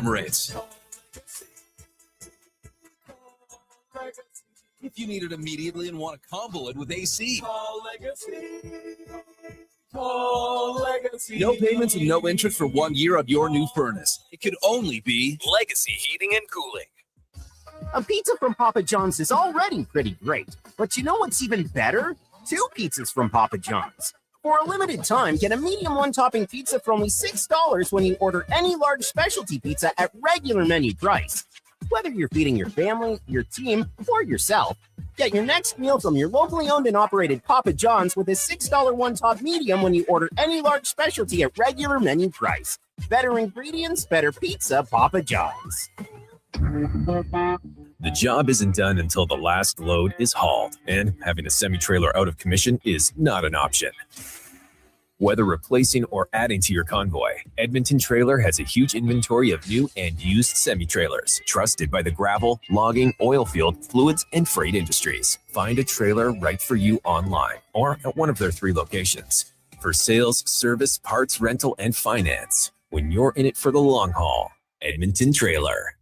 rates. If you need it immediately and want to combo it with AC. Call Legacy. Call Legacy. No payments and no interest for 1 year on your new furnace. It could only be Legacy Heating and Cooling. A pizza from Papa John's is already pretty great, but you know what's even better? 2 pizzas from Papa John's. For a limited time, get a medium one-topping pizza for only $6 when you order any large specialty pizza at regular menu price. Whether you're feeding your family, your team, or yourself, get your next meal from your locally owned and operated Papa John's with a $6 one-top medium when you order any large specialty at regular menu price. Better ingredients, better pizza, Papa John's. The job isn't done until the last load is hauled, and having a semi-trailer out of commission is not an option. Whether replacing or adding to your convoy, Edmonton Trailer has a huge inventory of new and used semi-trailers, trusted by the gravel, logging, oil field, fluids, and freight industries. Find a trailer right for you online or at one of their 3 locations. For sales, service, parts, rental, and finance, when you're in it for the long haul, Edmonton Trailer.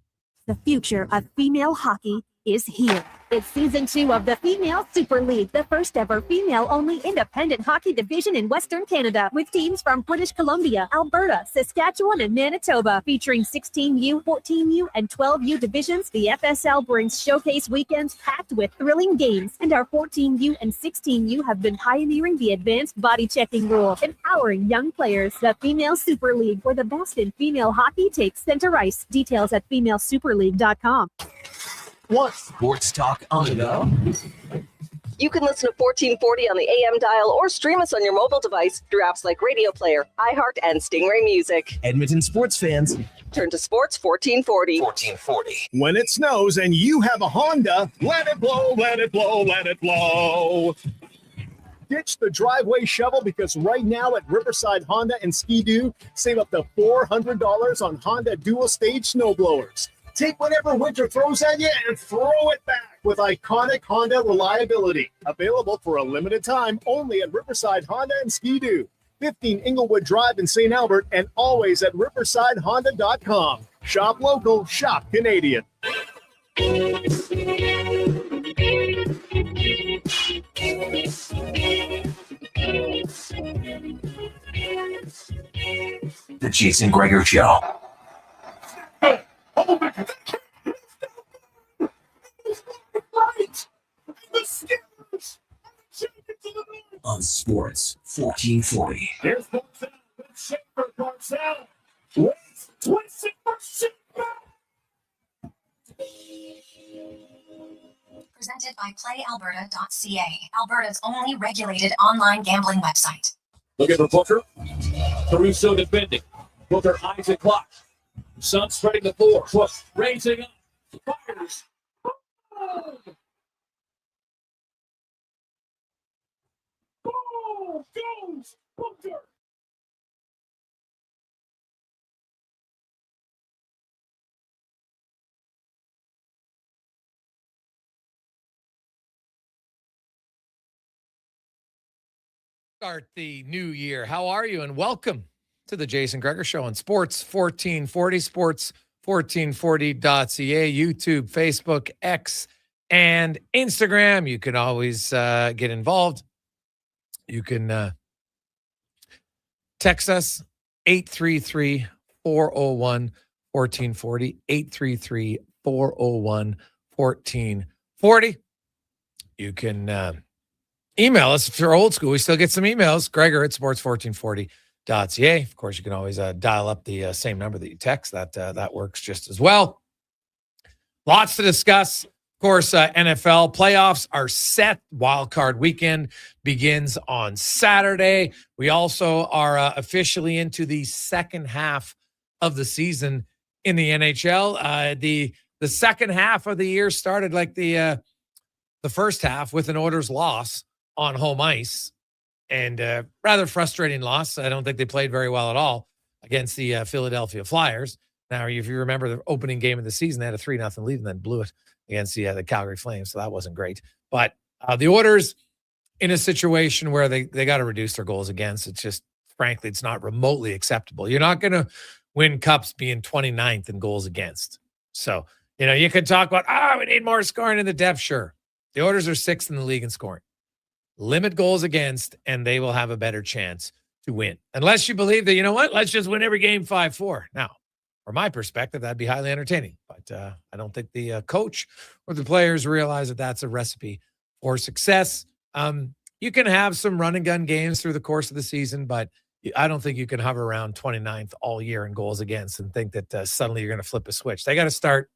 The future of female hockey is here. It's season 2 of the Female Super League, the first ever female-only independent hockey division in Western Canada, with teams from British Columbia, Alberta, Saskatchewan, and Manitoba. Featuring 16U, 14U, and 12U divisions, the FSL brings showcase weekends packed with thrilling games, and our 14U and 16U have been pioneering the advanced body checking rule, empowering young players. The Female Super League, where the best in female hockey takes center ice. Details at femalesuperleague.com. Want sports talk on the go? You can listen to 1440 on the AM dial or stream us on your mobile device through apps like Radio Player, iHeart, and Stingray Music. Edmonton sports fans, turn to Sports 1440. 1440. When it snows and you have a Honda, let it blow, let it blow, let it blow. Ditch the driveway shovel, because right now at Riverside Honda and Ski-Doo, save up to $400 on Honda dual-stage snowblowers. Take whatever winter throws at you and throw it back with iconic Honda reliability. Available for a limited time only at Riverside Honda and Ski-Doo. 15 Inglewood Drive in St. Albert, and always at riversidehonda.com. Shop local, shop Canadian. The Jason Gregor Show. On Sports 1440. Here's Marcel with Schaefer. Marcel. Presented by PlayAlberta.ca, Alberta's only regulated online gambling website. Looking for Booker. Caruso defending. Booker eyes the clock. Sun spreading the floor. Push. Raising up. Fires. Oh! Oh! Goes Booker. Start the new year. How are you? And welcome to the Jason Gregor Show on Sports 1440, sports1440.ca, YouTube, Facebook, X, and Instagram. You can always get involved. You can text us 833-401-1440, 833-401-1440. You can email us if you're old school. We still get some emails. Gregor at sports1440.ca. Of course, you can always dial up the same number that you text. That works just as well. Lots to discuss. Of course, NFL playoffs are set. Wild card weekend begins on Saturday. We also are officially into the second half of the season in the NHL. The second half of the year started like the first half with an Oilers loss on home ice, and rather frustrating loss. I don't think they played very well at all against the Philadelphia Flyers. Now, if you remember the opening game of the season, they had a 3-0 lead and then blew it against the Calgary Flames, so that wasn't great. But the Oilers in a situation where they got to reduce their goals against. It's just, frankly, it's not remotely acceptable. You're not going to win cups being 29th in goals against. So, you could talk about, we need more scoring in the depth. Sure. The Oilers are 6th in the league in scoring. Limit goals against, and they will have a better chance to win. Unless you believe that, let's just win every game 5-4. Now, from my perspective, that'd be highly entertaining. But I don't think the coach or the players realize that that's a recipe for success. You can have some run and gun games through the course of the season, but I don't think you can hover around 29th all year in goals against and think that suddenly you're going to flip a switch. They got to start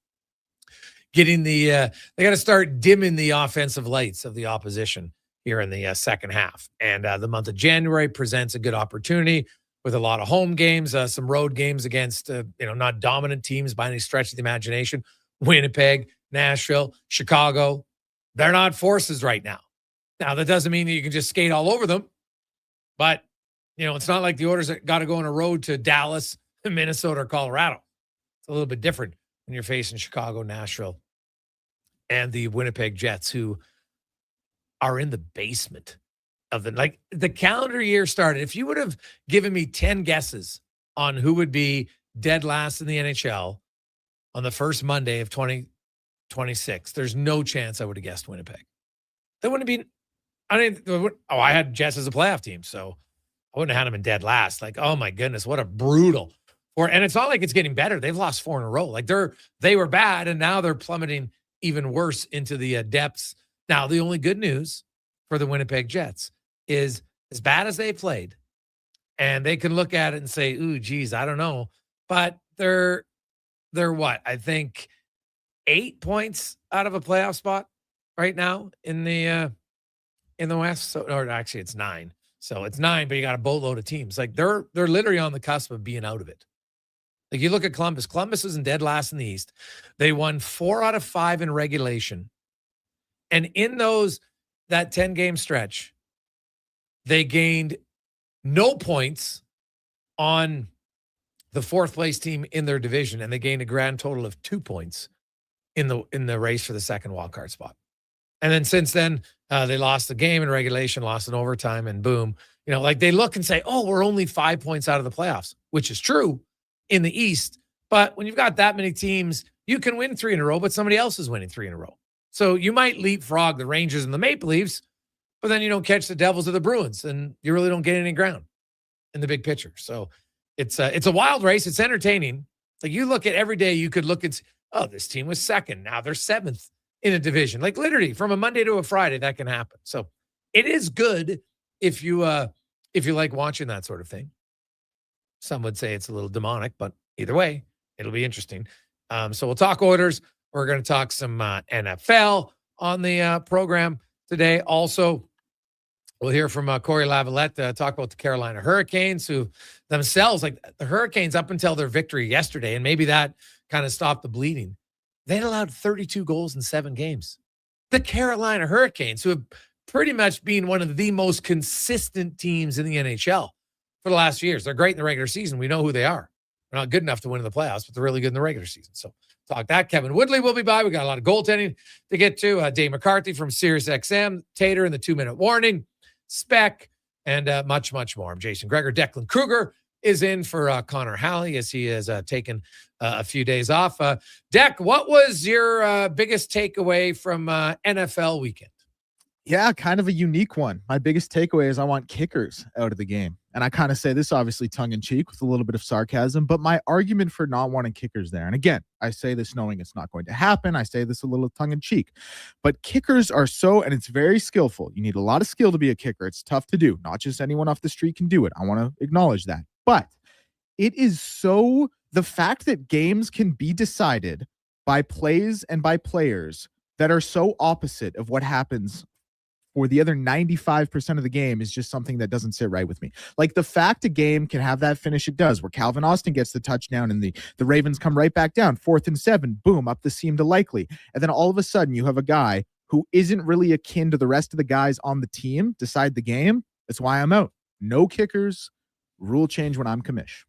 getting they got to start dimming the offensive lights of the opposition here in the second half. And the month of January presents a good opportunity with a lot of home games, some road games against, not dominant teams by any stretch of the imagination. Winnipeg, Nashville, Chicago, they're not forces right now. Now, that doesn't mean that you can just skate all over them, but, it's not like the Oilers got to go on a road to Dallas, Minnesota, or Colorado. It's a little bit different when you're facing Chicago, Nashville, and the Winnipeg Jets, who are in the basement of the calendar year started. If you would have given me 10 guesses on who would be dead last in the NHL on the first Monday of 2026, there's no chance I would have guessed Winnipeg. That wouldn't have been, I had Jets as a playoff team, so I wouldn't have had them in dead last. Oh my goodness, what a brutal. And it's not like it's getting better. They've lost 4 in a row. They were bad, and now they're plummeting even worse into the depths. Now, the only good news for the Winnipeg Jets is, as bad as they played, and they can look at it and say, ooh, geez, I don't know. But they're what? I think 8 points out of a playoff spot right now in the West. So, or actually it's 9. So it's 9, but you got a boatload of teams. They're literally on the cusp of being out of it. You look at Columbus. Columbus isn't dead last in the East. They won 4 out of 5 in regulation. And in that 10-game stretch, they gained no points on the 4th place team in their division, and they gained a grand total of 2 points in the race for the second wildcard spot. And then since then, they lost the game in regulation, lost in overtime, and boom. They look and say, oh, we're only 5 points out of the playoffs, which is true in the East. But when you've got that many teams, you can win 3 in a row, but somebody else is winning 3 in a row. So you might leapfrog the Rangers and the Maple Leafs, but then you don't catch the Devils or the Bruins, and you really don't get any ground in the big picture. So it's a wild race. It's entertaining. You look at every day, you could look and see, oh, this team was 2nd. Now they're 7th in a division. Literally from a Monday to a Friday, that can happen. So it is good if you like watching that sort of thing. Some would say it's a little demonic, but either way, it'll be interesting. So we'll talk Oilers. We're going to talk some NFL on the program today. Also, we'll hear from Corey Lavalette talk about the Carolina Hurricanes, who themselves, the Hurricanes up until their victory yesterday, and maybe that kind of stopped the bleeding. They had allowed 32 goals in 7 games. The Carolina Hurricanes, who have pretty much been one of the most consistent teams in the NHL for the last few years. They're great in the regular season. We know who they are. They're not good enough to win in the playoffs, but they're really good in the regular season. So talk that. Kevin Woodley will be by. We got a lot of goaltending to get to. Dave McCarthy from SiriusXM, Tater in the 2-minute warning, Spec, and much, much more. I'm Jason Gregor. Declan Kruger is in for Connor Halley as he has taken a few days off. Deck, what was your biggest takeaway from NFL weekend? Yeah, kind of a unique one. My biggest takeaway is I want kickers out of the game. And I kind of say this obviously tongue-in-cheek with a little bit of sarcasm, but my argument for not wanting kickers there, and again, I say this knowing it's not going to happen. I say this a little tongue-in-cheek, but kickers are and it's very skillful. You need a lot of skill to be a kicker. It's tough to do. Not just anyone off the street can do it. I want to acknowledge that. But it is the fact that games can be decided by plays and by players that are so opposite of what happens for the other 95% of the game is just something that doesn't sit right with me. The fact a game can have that finish it does, where Calvin Austin gets the touchdown and the Ravens come right back down, 4th and 7, boom, up the seam to Likely. And then all of a sudden you have a guy who isn't really akin to the rest of the guys on the team decide the game. That's why I'm out. No kickers, rule change when I'm commish.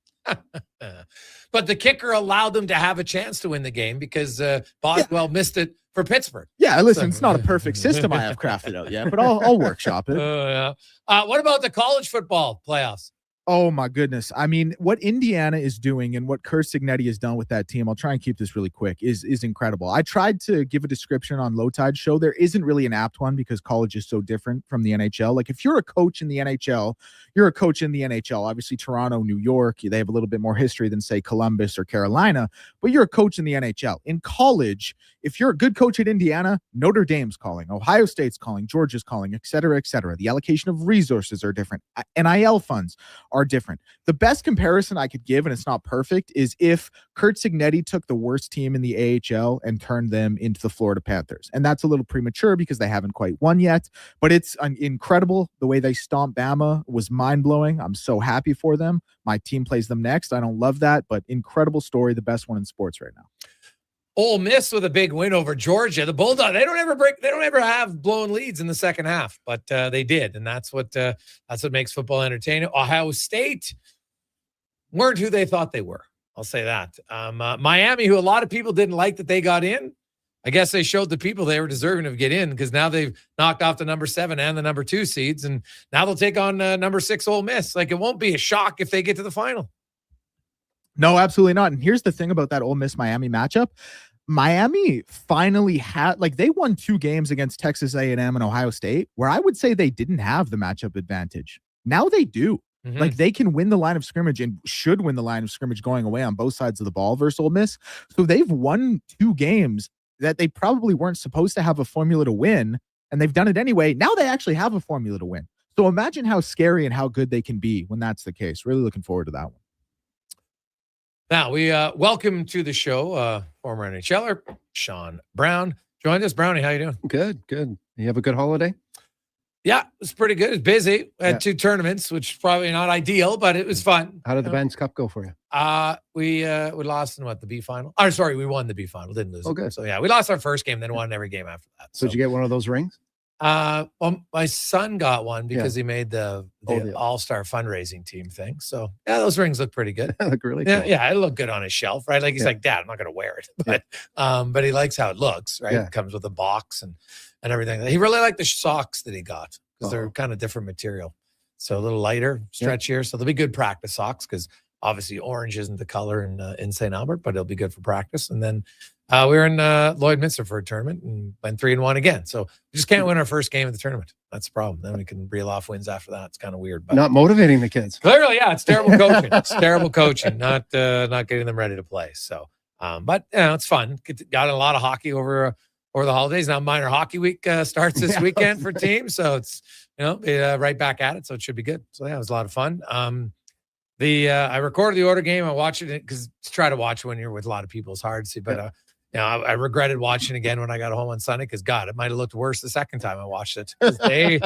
But the kicker allowed them to have a chance to win the game because Boswell missed it for Pittsburgh. Yeah, listen, it's not a perfect system I have crafted out yet, but I'll workshop it. Yeah. What about the college football playoffs? Oh my goodness. I mean, what Indiana is doing and what Curt Cignetti has done with that team, I'll try and keep this really quick, is incredible. I tried to give a description on Low Tide Show. There isn't really an apt one because college is so different from the NHL. Like if you're a coach in the NHL, you're a coach in the NHL. Obviously, Toronto, New York, they have a little bit more history than, say, Columbus or Carolina, but you're a coach in the NHL. In college, if you're a good coach at Indiana, Notre Dame's calling, Ohio State's calling, Georgia's calling, et cetera, et cetera. The allocation of resources are different. NIL funds are different. The best comparison I could give, and it's not perfect, is if Curt Cignetti took the worst team in the AHL and turned them into the Florida Panthers. And that's a little premature because they haven't quite won yet, but it's incredible. The way they stomped Bama was mind-blowing. I'm so happy for them. My team plays them next. I don't love that, but incredible story, the best one in sports right now. Ole Miss with a big win over Georgia. The Bulldogs, they don't ever have blown leads in the second half, but they did, and that's what makes football entertaining. Ohio State weren't who they thought they were. I'll say that. Miami, who a lot of people didn't like that they got in, I guess they showed the people they were deserving of get in because now they've knocked off the number 7 and the number 2 seeds, and now they'll take on number 6 Ole Miss. Like, it won't be a shock if they get to the final. No, absolutely not. And here's the thing about that Ole Miss Miami matchup. Miami finally had, like, they won 2 games against Texas A&M and Ohio State, where I would say they didn't have the matchup advantage. Now they do. Mm-hmm. Like, they can win the line of scrimmage and should win the line of scrimmage going away on both sides of the ball versus Ole Miss. So they've won 2 games that they probably weren't supposed to have a formula to win, and they've done it anyway. Now they actually have a formula to win. So imagine how scary and how good they can be when that's the case. Really looking forward to that one. Now, we welcome to the show former NHLer Sean Brown. Joined us. Brownie, how you doing? Good. You have a good holiday? Yeah, it was pretty good. It was busy. We had 2 tournaments, which is probably not ideal, but it was fun. How did the Ben's Cup go for you? We lost in the B final? Oh, sorry, we won the B final. Didn't lose. Oh, good. So, yeah, we lost our first game, then won every game after that. So did you get one of those rings? Well, my son got one because he made the all-star fundraising team thing. So, yeah, those rings look pretty good. They look really cool. Yeah, it looked good on his shelf, right? Like, he's like, Dad, I'm not going to wear it. But he likes how it looks, right? Yeah. It comes with a box and everything. He really liked the socks that he got because they're kind of different material. So a little lighter, stretchier. So they'll be good practice socks because obviously orange isn't the color in St. Albert, but it'll be good for practice. And then we were in Lloydminster for a tournament and went 3-1 again. So we just can't win our first game of the tournament. That's the problem. Then we can reel off wins after that. It's kind of weird. But not motivating the kids. Clearly, yeah, it's terrible coaching. It's terrible coaching, not getting them ready to play. So, but it's fun. Got a lot of hockey over the holidays. Now minor hockey week starts this weekend for teams. So it's, right back at it. So it should be good. So yeah, it was a lot of fun. I recorded the Order game. I watched it because to try to watch when you're with a lot of people is hard to see, but I regretted watching again when I got home on Sunday because, God, it might have looked worse the second time I watched it. They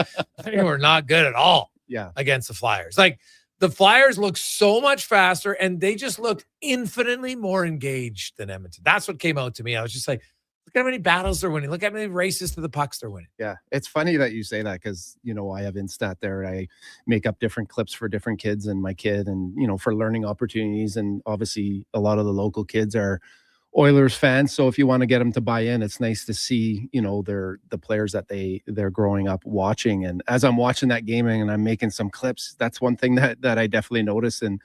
were not good at all against the Flyers. Like, the Flyers look so much faster, and they just looked infinitely more engaged than Edmonton. That's what came out to me. I was just like, look at how many battles they're winning. Look at how many races to the pucks they're winning. Yeah, it's funny that you say that because, I have Instat there. I make up different clips for different kids and my kid and, for learning opportunities. And obviously, a lot of the local kids are Oilers fans, so if you want to get them to buy in, it's nice to see, the players that they're growing up watching. And as I'm watching that game and I'm making some clips, that's one thing that I definitely noticed and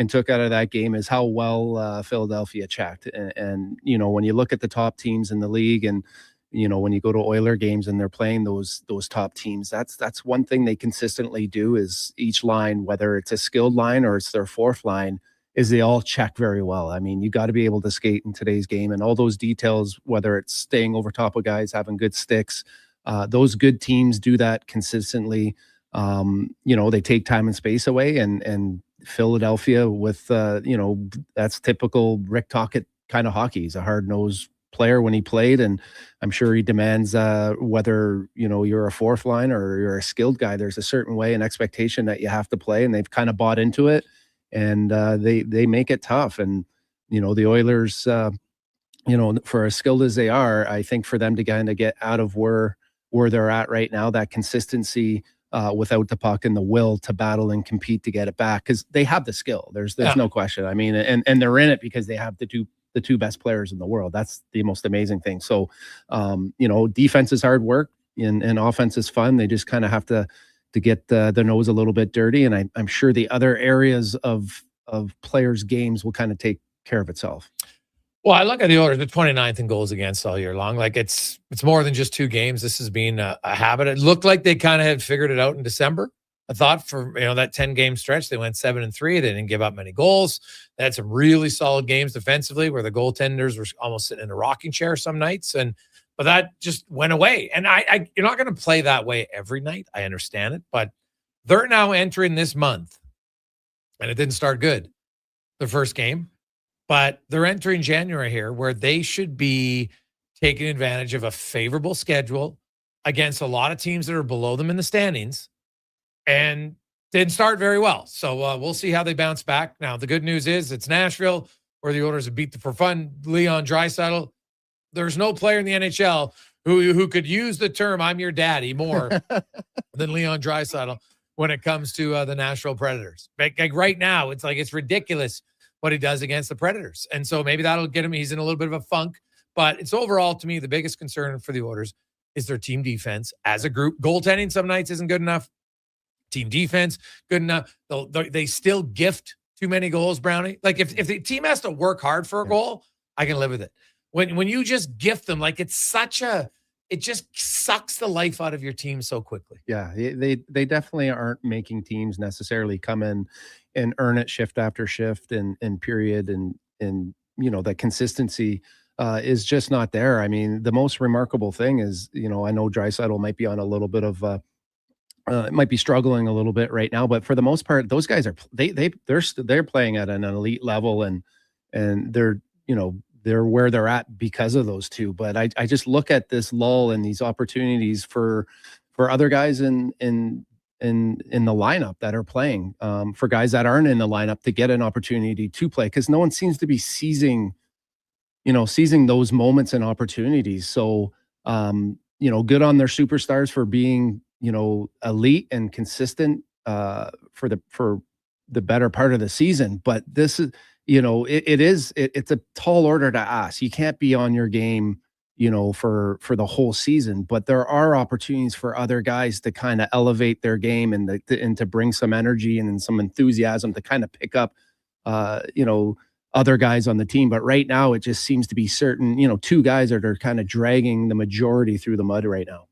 took out of that game is how well Philadelphia checked. And when you look at the top teams in the league, and when you go to Oiler games and they're playing those top teams, that's one thing they consistently do is each line, whether it's a skilled line or it's their fourth line, is they all check very well. I mean, you got to be able to skate in today's game, and all those details, whether it's staying over top of guys, having good sticks, those good teams do that consistently. They take time and space away, and Philadelphia with, that's typical Rick Tocchet kind of hockey. He's a hard-nosed player when he played, and I'm sure he demands whether, you're a fourth line or you're a skilled guy, there's a certain way and expectation that you have to play, and they've kind of bought into it. And they make it tough. And, the Oilers, for as skilled as they are, I think for them to kind of get out of where they're at right now, that consistency without the puck and the will to battle and compete to get it back, because they have the skill. There's no question. I mean, and they're in it because they have the two best players in the world. That's the most amazing thing. So, defense is hard work and offense is fun. They just kind of have to to get the nose a little bit dirty. And I'm sure the other areas of players' games will kind of take care of itself. Well, I look at the Oilers, the 29th in goals against all year long. Like it's more than just 2 games. This has been a habit. It looked like they kind of had figured it out in December. I thought for that 10-game stretch, they went 7-3. They didn't give up many goals. They had some really solid games defensively where the goaltenders were almost sitting in a rocking chair some nights. But that just went away. And you're not going to play that way every night. I understand it. But they're now entering this month, and it didn't start good, the first game. But they're entering January here where they should be taking advantage of a favorable schedule against a lot of teams that are below them in the standings and didn't start very well. So we'll see how they bounce back. Now, the good news is it's Nashville where the Oilers have beat the for fun Leon Draisaitl. There's no player in the NHL who could use the term "I'm your daddy" more than Leon Draisaitl when it comes to the Nashville Predators. Like right now, it's ridiculous what he does against the Predators. And so maybe that'll get him. He's in a little bit of a funk, but it's overall, to me, the biggest concern for the Oilers is their team defense as a group. Goaltending some nights isn't good enough. Team defense, good enough. They still gift too many goals, Brownie. Like if the team has to work hard for a goal, I can live with it. When you just gift them, like it just sucks the life out of your team so quickly. Yeah, they definitely aren't making teams necessarily come in and earn it shift after shift and period and that consistency is just not there. I mean, the most remarkable thing is, I know Draisaitl might be on a little bit of might be struggling a little bit right now, but for the most part, those guys are they're playing at an elite level and they're they're where they're at because of those two. But I just look at this lull and these opportunities for other guys in the lineup that are playing, for guys that aren't in the lineup to get an opportunity to play, because no one seems to be seizing those moments and opportunities. So, good on their superstars for being, elite and consistent for the better part of the season. But this is, it's a tall order to ask. You can't be on your game, for the whole season, but there are opportunities for other guys to kind of elevate their game and to bring some energy and some enthusiasm to kind of pick up, other guys on the team. But right now it just seems to be certain, 2 guys that are kind of dragging the majority through the mud right now.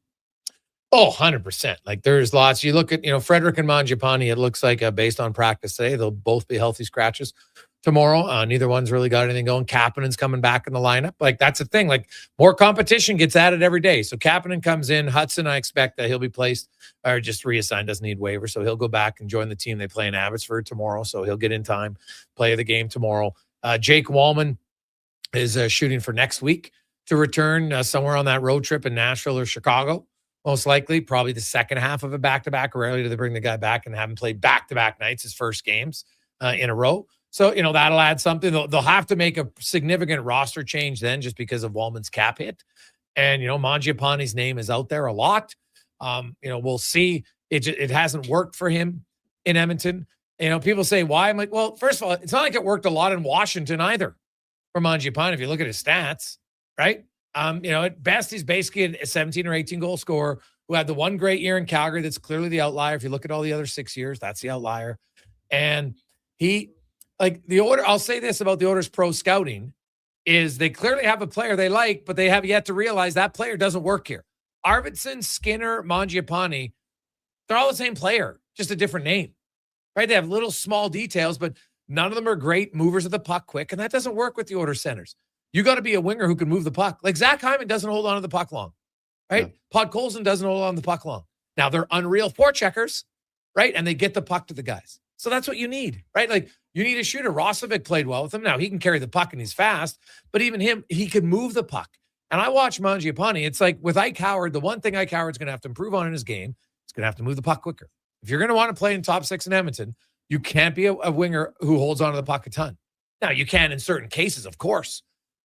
Oh, 100%. Like there's lots. You look at, Frederic and Mangiapane, it looks like based on practice today, they'll both be healthy scratches tomorrow. Neither one's really got anything going. Kapanen's coming back in the lineup. Like that's the thing. Like more competition gets added every day. So Kapanen comes in. Hudson, I expect that he'll be placed or just reassigned, doesn't need waivers. So he'll go back and join the team. They play in Abbotsford tomorrow. So he'll get in time, play the game tomorrow. Jake Wallman is shooting for next week to return somewhere on that road trip in Nashville or Chicago. Most likely, probably the second half of a back-to-back. Rarely do they bring the guy back and have him play back-to-back nights, his first games in a row. So, that'll add something. They'll have to make a significant roster change then just because of Wallman's cap hit. And, Mangiapane's name is out there a lot. We'll see. It hasn't worked for him in Edmonton. People say, why? I'm like, well, first of all, it's not like it worked a lot in Washington either for Mangiapane if you look at his stats, right? At best, he's basically a 17 or 18 goal scorer who had the one great year in Calgary. That's clearly the outlier. If you look at all the other 6 years, that's the outlier. And I'll say this about the Oilers pro scouting is they clearly have a player they like, but they have yet to realize that player doesn't work here. Arvidsson, Skinner, Mangiapane, they're all the same player, just a different name, right? They have little small details, but none of them are great movers of the puck quick, and that doesn't work with the Oilers centers. You got to be a winger who can move the puck. Like Zach Hyman doesn't hold on to the puck long, right? Yeah. Podkolzin doesn't hold on to the puck long. Now they're unreal forecheckers, right? And they get the puck to the guys. So that's what you need, right? Like you need a shooter. Rosovic played well with him. Now he can carry the puck and he's fast, but even him, he can move the puck. And I watch Mangiapane. It's like with Ike Howard, the one thing Ike Howard's going to have to improve on in his game, he's going to have to move the puck quicker. If you're going to want to play in top 6 in Edmonton, you can't be a winger who holds onto the puck a ton. Now you can in certain cases, of course.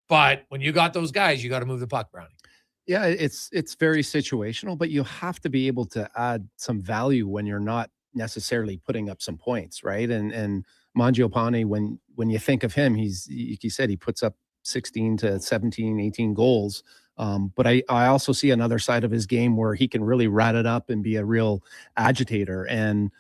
But when you got those guys, you got to move the puck, Brownie. Yeah, it's very situational, but you have to be able to add some value when you're not necessarily putting up some points, right? And Mangiapane, when you think of him, he's, like you said, he puts up 16 to 17, 18 goals But I also see another side of his game where he can really rat it up and be a real agitator. And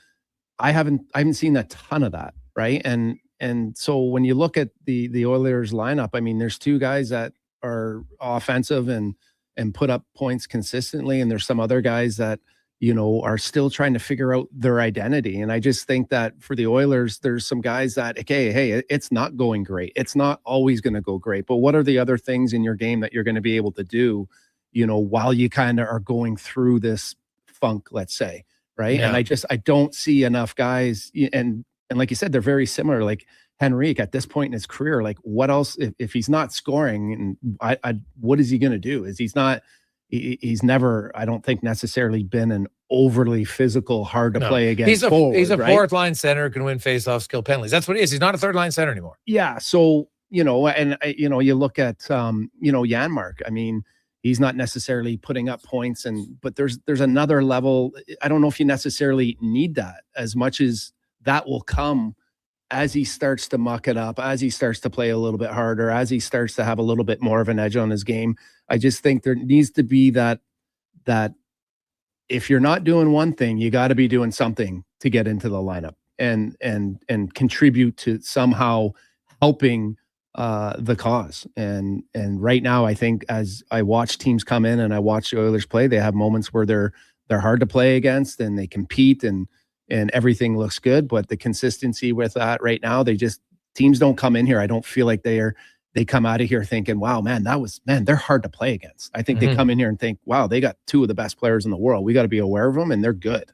I haven't seen a ton of that, right? And so when you look at the Oilers lineup, I mean, there's two guys that are offensive and put up points consistently, and there's some other guys that, you know, are still trying to figure out their identity. And I just think that for the Oilers, there's some guys that, okay, hey, it's not going great. It's not always going to go great. But what are the other things in your game that you're going to be able to do, you know, while you kind of are going through this funk, let's say, right? Yeah. And I don't see enough guys. And like you said, they're very similar. Like Henrique at this point in his career, like what else, if he's not scoring, and what is he going to do? He's never, I don't think, necessarily been an overly physical, hard to play against forward. He's a right? fourth line center who can win faceoff, skill penalties. That's what he is. He's not a third line center anymore. Yeah. So, you know, and you look at Janmark. I mean, he's not necessarily putting up points, but there's another level. I don't know if you necessarily need that as much as that will come as he starts to muck it up, as he starts to play a little bit harder, as he starts to have a little bit more of an edge on his game. I just think there needs to be that if you're not doing one thing, you got to be doing something to get into the lineup and contribute to somehow helping the cause. And right now, I think as I watch teams come in and I watch the Oilers play, they have moments where they're hard to play against and they compete and everything looks good. But the consistency with that right now, teams don't come in here. I don't feel like they come out of here thinking, wow, man, they're hard to play against. I think they come in here and think, wow, they got two of the best players in the world. We got to be aware of them, and they're good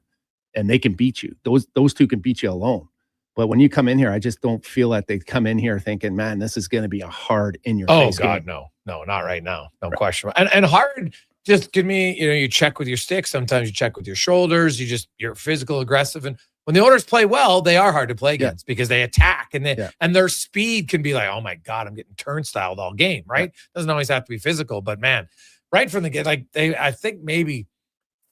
and they can beat you. Those two can beat you alone. But when you come in here, I just don't feel that they come in here thinking, man, this is going to be a hard in your face. Oh God, game. No, not right now. No question. And hard, just give me, you check with your stick. Sometimes you check with your shoulders. You're physical, aggressive. And when the Oilers play well, they are hard to play against because they attack and their speed can be like, oh my God, I'm getting turnstiled all game, right? Doesn't always have to be physical, but man, right from the get, I think maybe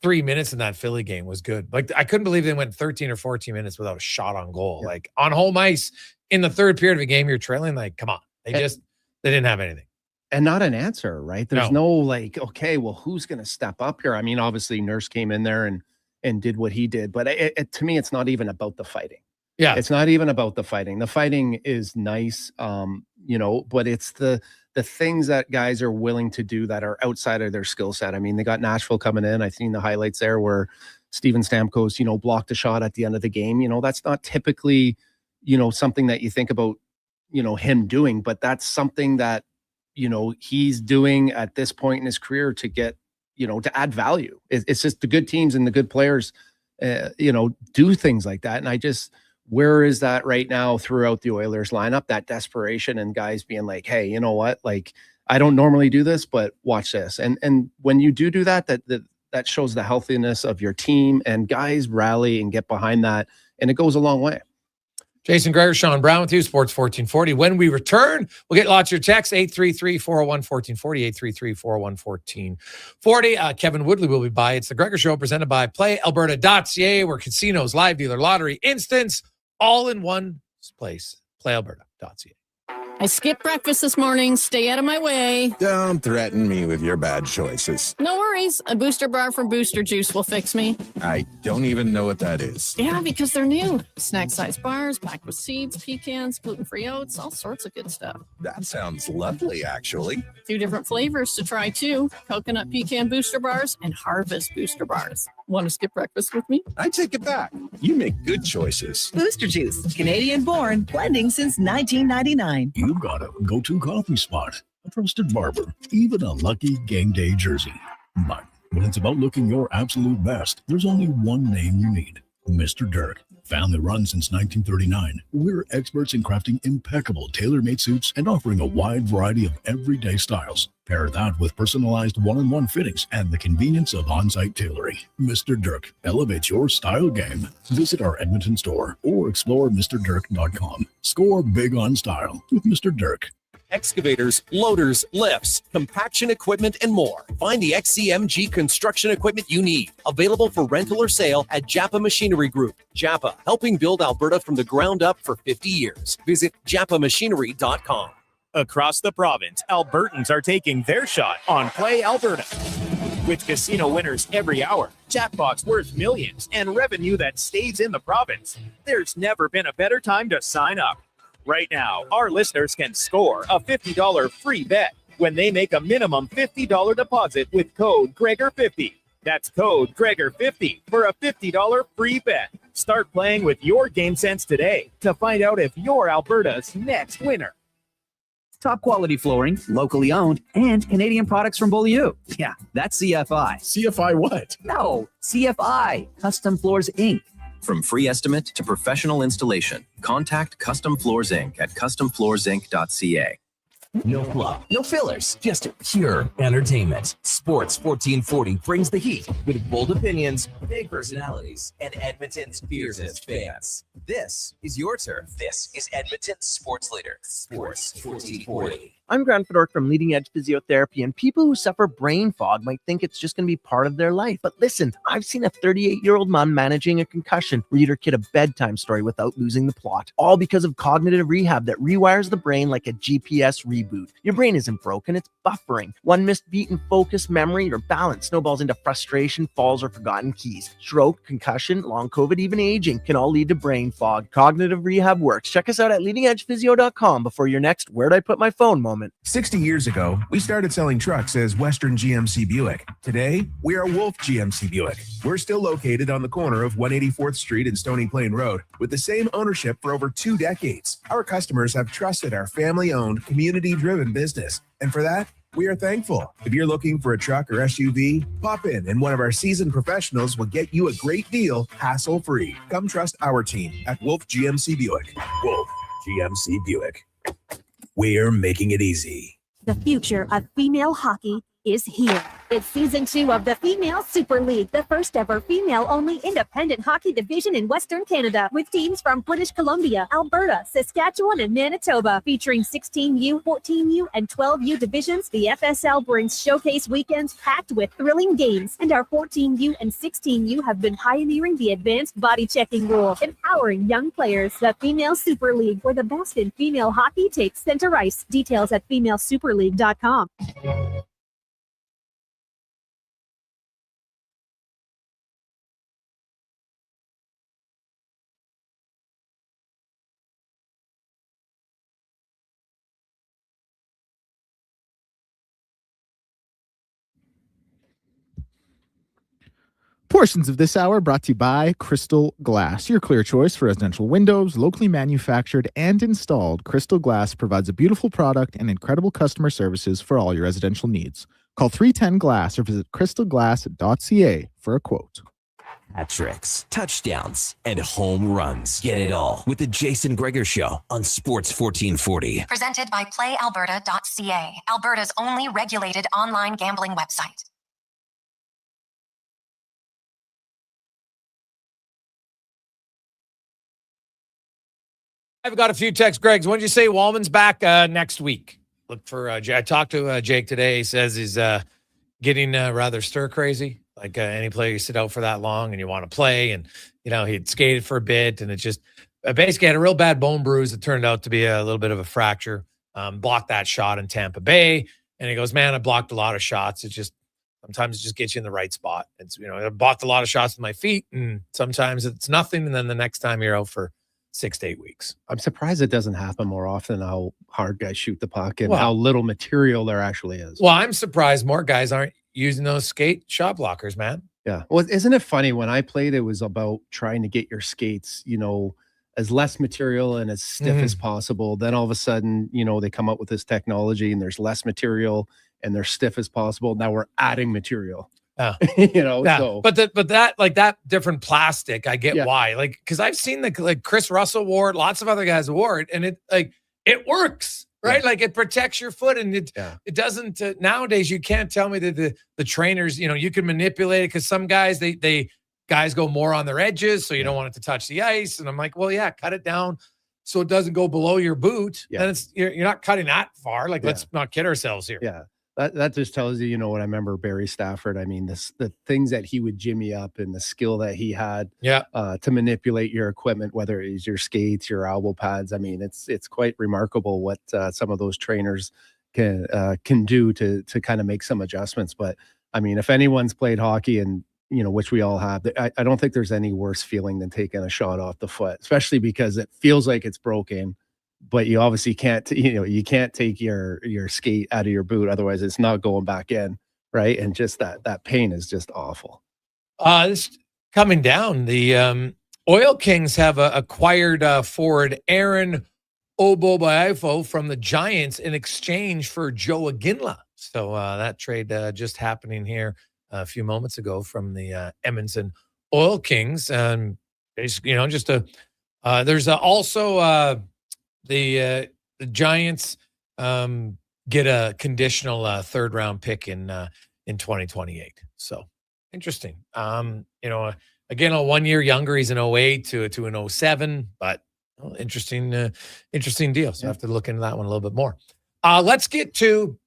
3 minutes in that Philly game was good. Like I couldn't believe they went 13 or 14 minutes without a shot on goal. Yeah. Like on home ice in the third period of a game, you're trailing. Like, come on, they didn't have anything. And not an answer, right? There's no like, okay, well, who's going to step up here? I mean, obviously Nurse came in there and did what he did, but to me, it's not even about the fighting. Yeah. It's not even about the fighting. The fighting is nice, but it's the things that guys are willing to do that are outside of their skill set. I mean, they got Nashville coming in. I've seen the highlights there where Steven Stamkos, blocked a shot at the end of the game. That's not typically, something that you think about, him doing, but that's something that, he's doing at this point in his career to get, to add value. It's just the good teams and the good players, do things like that. And where is that right now throughout the Oilers lineup, that desperation and guys being like, hey, you know what? Like, I don't normally do this, but watch this. And when you do that, that shows the healthiness of your team, and guys rally and get behind that. And it goes a long way. Jason Gregor, Sean Brown with you, Sports 1440. When we return, we'll get lots of your texts, 833-401-1440, 833-401-1440. Kevin Woodley will be by. It's the Gregor Show presented by PlayAlberta.ca, where casinos, live dealer, lottery, instance, all in one place. PlayAlberta.ca. I skipped breakfast this morning. Stay out of my way. Don't threaten me with your bad choices. No worries. A booster bar from Booster Juice will fix me. I don't even know what that is. Yeah, because they're new. Snack-sized bars, packed with seeds, pecans, gluten-free oats, all sorts of good stuff. That sounds lovely, actually. 2 different flavors to try, too. Coconut pecan booster bars and harvest booster bars. Want to skip breakfast with me? I take it back. You make good choices. Booster Juice, Canadian-born, blending since 1999. You've got a go-to coffee spot, a trusted barber, even a lucky game day jersey. But when it's about looking your absolute best, there's only one name you need: Mr. Dirk. Family run since 1939, we're experts in crafting impeccable tailor-made suits and offering a wide variety of everyday styles. Pair that with personalized one-on-one fittings and the convenience of on-site tailoring. Mr. Dirk elevates your style game. Visit our Edmonton store or explore MrDirk.com. Score big on style with Mr. Dirk. Excavators, loaders, lifts, compaction equipment, and more. Find the XCMG construction equipment you need. Available for rental or sale at Japa Machinery Group. Japa, helping build Alberta from the ground up for 50 years. Visit japamachinery.com. Across the province, Albertans are taking their shot on Play Alberta. With casino winners every hour, jackpots worth millions, and revenue that stays in the province, there's never been a better time to sign up. Right now, our listeners can score a $50 free bet when they make a minimum $50 deposit with code Gregor50. That's code Gregor50 for a $50 free bet. Start playing with your game sense today to find out if you're Alberta's next winner. Top quality flooring, locally owned, and Canadian products from Beaulieu. Yeah, that's CFI. CFI what? No, CFI, Custom Floors Inc. From free estimate to professional installation, contact Custom Floors Inc. at customfloorsinc.ca. No fluff, no fillers, just pure entertainment. Sports 1440 brings the heat with bold opinions, big personalities, and Edmonton's fiercest fans. This is your turf. This is Edmonton's sports leader, Sports 1440. I'm Grant Fedork from Leading Edge Physiotherapy, and people who suffer brain fog might think it's just going to be part of their life. But listen, I've seen a 38-year-old mom managing a concussion read her kid a bedtime story without losing the plot, all because of cognitive rehab that rewires the brain like a GPS reboot. Your brain isn't broken, it's buffering. One missed beat in focus, memory, or balance snowballs into frustration, falls, or forgotten keys. Stroke, concussion, long COVID, even aging can all lead to brain fog. Cognitive rehab works. Check us out at leadingedgephysio.com before your next "where'd I put my phone" moment. 60 years ago, we started selling trucks as Western GMC Buick. Today, we are Wolf GMC Buick. We're still located on the corner of 184th Street and Stony Plain Road with the same ownership for over 2 decades. Our customers have trusted our family-owned, community-driven business, and for that, we are thankful. If you're looking for a truck or SUV, pop in and one of our seasoned professionals will get you a great deal, hassle-free. Come trust our team at Wolf GMC Buick. Wolf GMC Buick. We're making it easy. The future of female hockey is here. It's season 2 of the Female Super League, the first ever female-only independent hockey division in Western Canada, with teams from British Columbia, Alberta, Saskatchewan, and Manitoba. Featuring 16U, 14U, and 12U divisions, the FSL brings showcase weekends packed with thrilling games, and our 14U and 16U have been pioneering the advanced body checking rule, empowering young players. The Female Super League, where the best in female hockey takes center ice. Details at femalesuperleague.com. Portions of this hour brought to you by Crystal Glass, your clear choice for residential windows, locally manufactured and installed. Crystal Glass provides a beautiful product and incredible customer services for all your residential needs. Call 310 Glass or visit crystalglass.ca for a quote. Hat tricks, touchdowns, and home runs. Get it all with the Jason Gregor Show on Sports 1440. Presented by PlayAlberta.ca, Alberta's only regulated online gambling website. I've got a few texts. Greg's, when did you say Wallman's back next week? Look for I talked to Jake today. He says he's getting rather stir crazy. Like any player, you sit out for that long and you want to play. And, you know, he'd skated for a bit and it just basically had a real bad bone bruise. It turned out to be a little bit of a fracture. Blocked that shot in Tampa Bay. And he goes, man, I blocked a lot of shots. It just, sometimes it just gets you in the right spot. It's, you know, I blocked a lot of shots with my feet and sometimes it's nothing. And then the next time you're out for 6 to 8 weeks. I'm surprised it doesn't happen more often, how hard guys shoot the puck and how little material there actually is. Well, I'm surprised more guys aren't using those skate shot blockers, man. Yeah. Well, isn't it funny? When I played, it was about trying to get your skates, you know, as less material and as stiff as possible. Then all of a sudden, you know, they come up with this technology and there's less material and they're stiff as possible. Now we're adding material. You know, so. But that like that different plastic, I get why. Like, because I've seen like Chris Russell wore it, lots of other guys wore it, and it works, right? Like it protects your foot, and it doesn't. Nowadays, you can't tell me that the trainers, you know, you can manipulate it because some guys guys go more on their edges, so you don't want it to touch the ice. And I'm like, well, yeah, cut it down so it doesn't go below your boot. And it's you're not cutting that far. Like, let's not kid ourselves here. Yeah. That just tells you, what I remember Barry Stafford. I mean, the things that he would jimmy up and the skill that he had to manipulate your equipment, whether it's your skates, your elbow pads. I mean, it's quite remarkable what some of those trainers can do to kind of make some adjustments. But I mean, if anyone's played hockey and, which we all have, I don't think there's any worse feeling than taking a shot off the foot, especially because it feels like it's broken. But you obviously can't, you can't take your skate out of your boot. Otherwise it's not going back in. Right. And just that pain is just awful. This coming down, the Oil Kings have acquired forward Aaron Obobaifo from the Giants in exchange for Joe Aginla. So that trade just happening here a few moments ago from the Edmonton Oil Kings. And basically, there's also the Giants get a conditional third round pick in 2028. So interesting. Again, a 1 year younger. He's an 08 to an 07, but interesting deal. So I have to look into that one a little bit more. Let's get to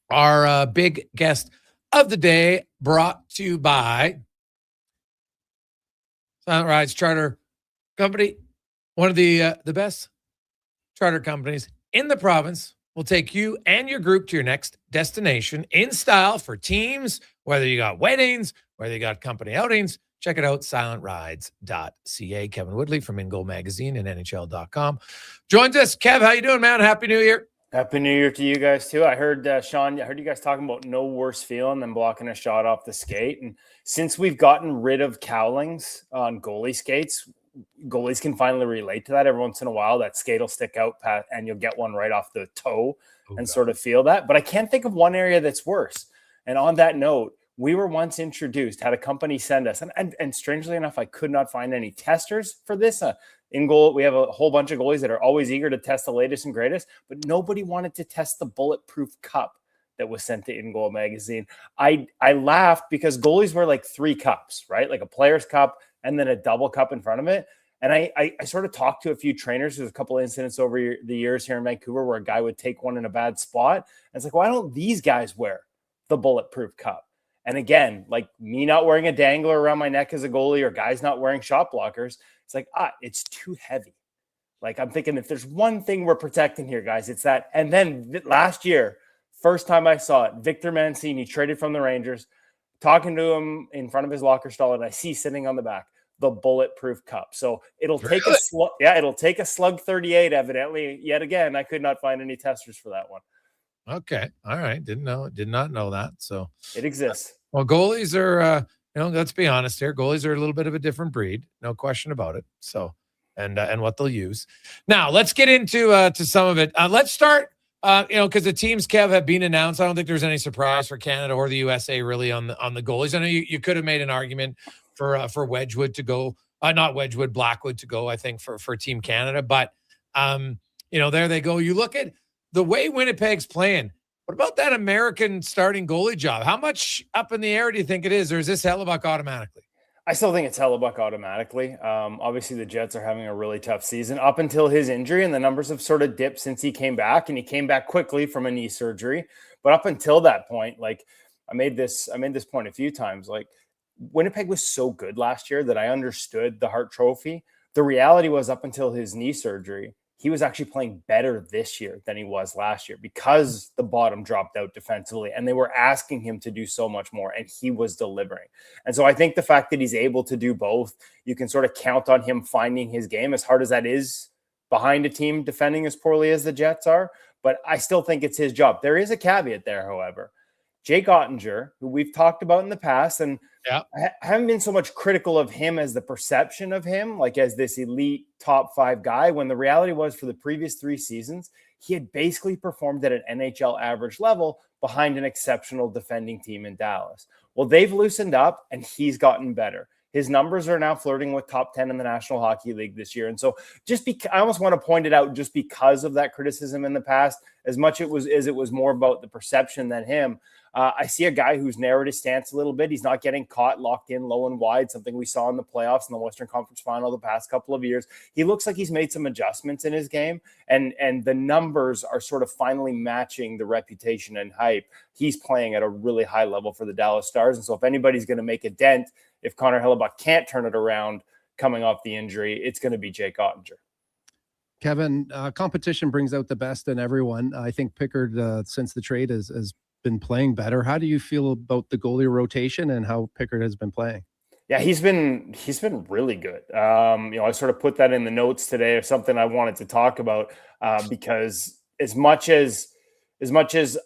our big guest of the day, brought to you by Silent Rides Charter Company, one of the best charter companies in the province. Will take you and your group to your next destination in style for teams, whether you got weddings, whether you got company outings. Check it out, silentrides.ca. Kevin Woodley from In Goal Magazine and NHL.com joins us. Kev, how you doing, man? Happy New Year. Happy New Year to you guys, too. I heard, Sean, I heard you guys talking about no worse feeling than blocking a shot off the skate. And since we've gotten rid of cowlings on goalie skates, goalies can finally relate to that. Every once in a while, that skate will stick out and you'll get one right off the toe sort of feel that. But I can't think of one area that's worse. And on that note, we were once introduced, had a company send us, and strangely enough, I could not find any testers for this. In goal, we have a whole bunch of goalies that are always eager to test the latest and greatest, but nobody wanted to test the bulletproof cup that was sent to In Goal Magazine. I laughed because goalies wear like 3 cups, right? Like a player's cup and then a double cup in front of it. And I sort of talked to a few trainers. There's a couple of incidents over the years here in Vancouver where a guy would take one in a bad spot. And it's like, why don't these guys wear the bulletproof cup? And again, like me not wearing a dangler around my neck as a goalie or guys not wearing shot blockers, it's like, it's too heavy. Like I'm thinking if there's one thing we're protecting here, guys, it's that. And then last year, first time I saw it, Victor Mancini traded from the Rangers, talking to him in front of his locker stall, and I see sitting on the back the bulletproof cup. So it'll take it'll take a slug 38 evidently. Yet again, I could not find any testers for that one. Okay. All right. Did not know that. So it exists. Well, goalies are, let's be honest here. Goalies are a little bit of a different breed. No question about it. So, and what they'll use. Now let's get into to some of it. Let's start, because the teams, Kev, have been announced. I don't think there's any surprise for Canada or the USA really on the goalies. I know you could have made an argument for Wedgwood to go, not Wedgwood, Blackwood to go, I think for Team Canada. But, there they go. You look at the way Winnipeg's playing. What about that American starting goalie job? How much up in the air do you think it is, or is this Hellebuck automatically? I still think it's Hellebuck automatically. Obviously, the Jets are having a really tough season up until his injury, and the numbers have sort of dipped since he came back, and he came back quickly from a knee surgery. But up until that point, like I made this point a few times, like Winnipeg was so good last year that I understood the Hart Trophy. The reality was up until his knee surgery, he was actually playing better this year than he was last year because the bottom dropped out defensively and they were asking him to do so much more and he was delivering. And so I think the fact that he's able to do both, you can sort of count on him finding his game, as hard as that is behind a team defending as poorly as the Jets are. But I still think it's his job. There is a caveat there, however. Jake Ottinger, who we've talked about in the past, and I haven't been so much critical of him as the perception of him, like as this elite top 5 guy, when the reality was for the previous 3 seasons, he had basically performed at an NHL average level behind an exceptional defending team in Dallas. Well, they've loosened up and he's gotten better. His numbers are now flirting with top 10 in the National Hockey League this year. And so I almost want to point it out just because of that criticism in the past, as much as it was more about the perception than him. I see a guy who's narrowed his stance a little bit. He's not getting caught locked in low and wide, something we saw in the playoffs in the Western Conference Final the past couple of years. He looks like he's made some adjustments in his game, and the numbers are sort of finally matching the reputation and hype. He's playing at a really high level for the Dallas Stars, and so if anybody's going to make a dent, if Connor Hellebuyck can't turn it around coming off the injury, it's going to be Jake Ottinger. Kevin, competition brings out the best in everyone. I think Pickard, since the trade, has been playing better. How do you feel about the goalie rotation and how Pickard has been playing? Yeah, he's been really good. I sort of put that in the notes today, or something I wanted to talk about, because as much as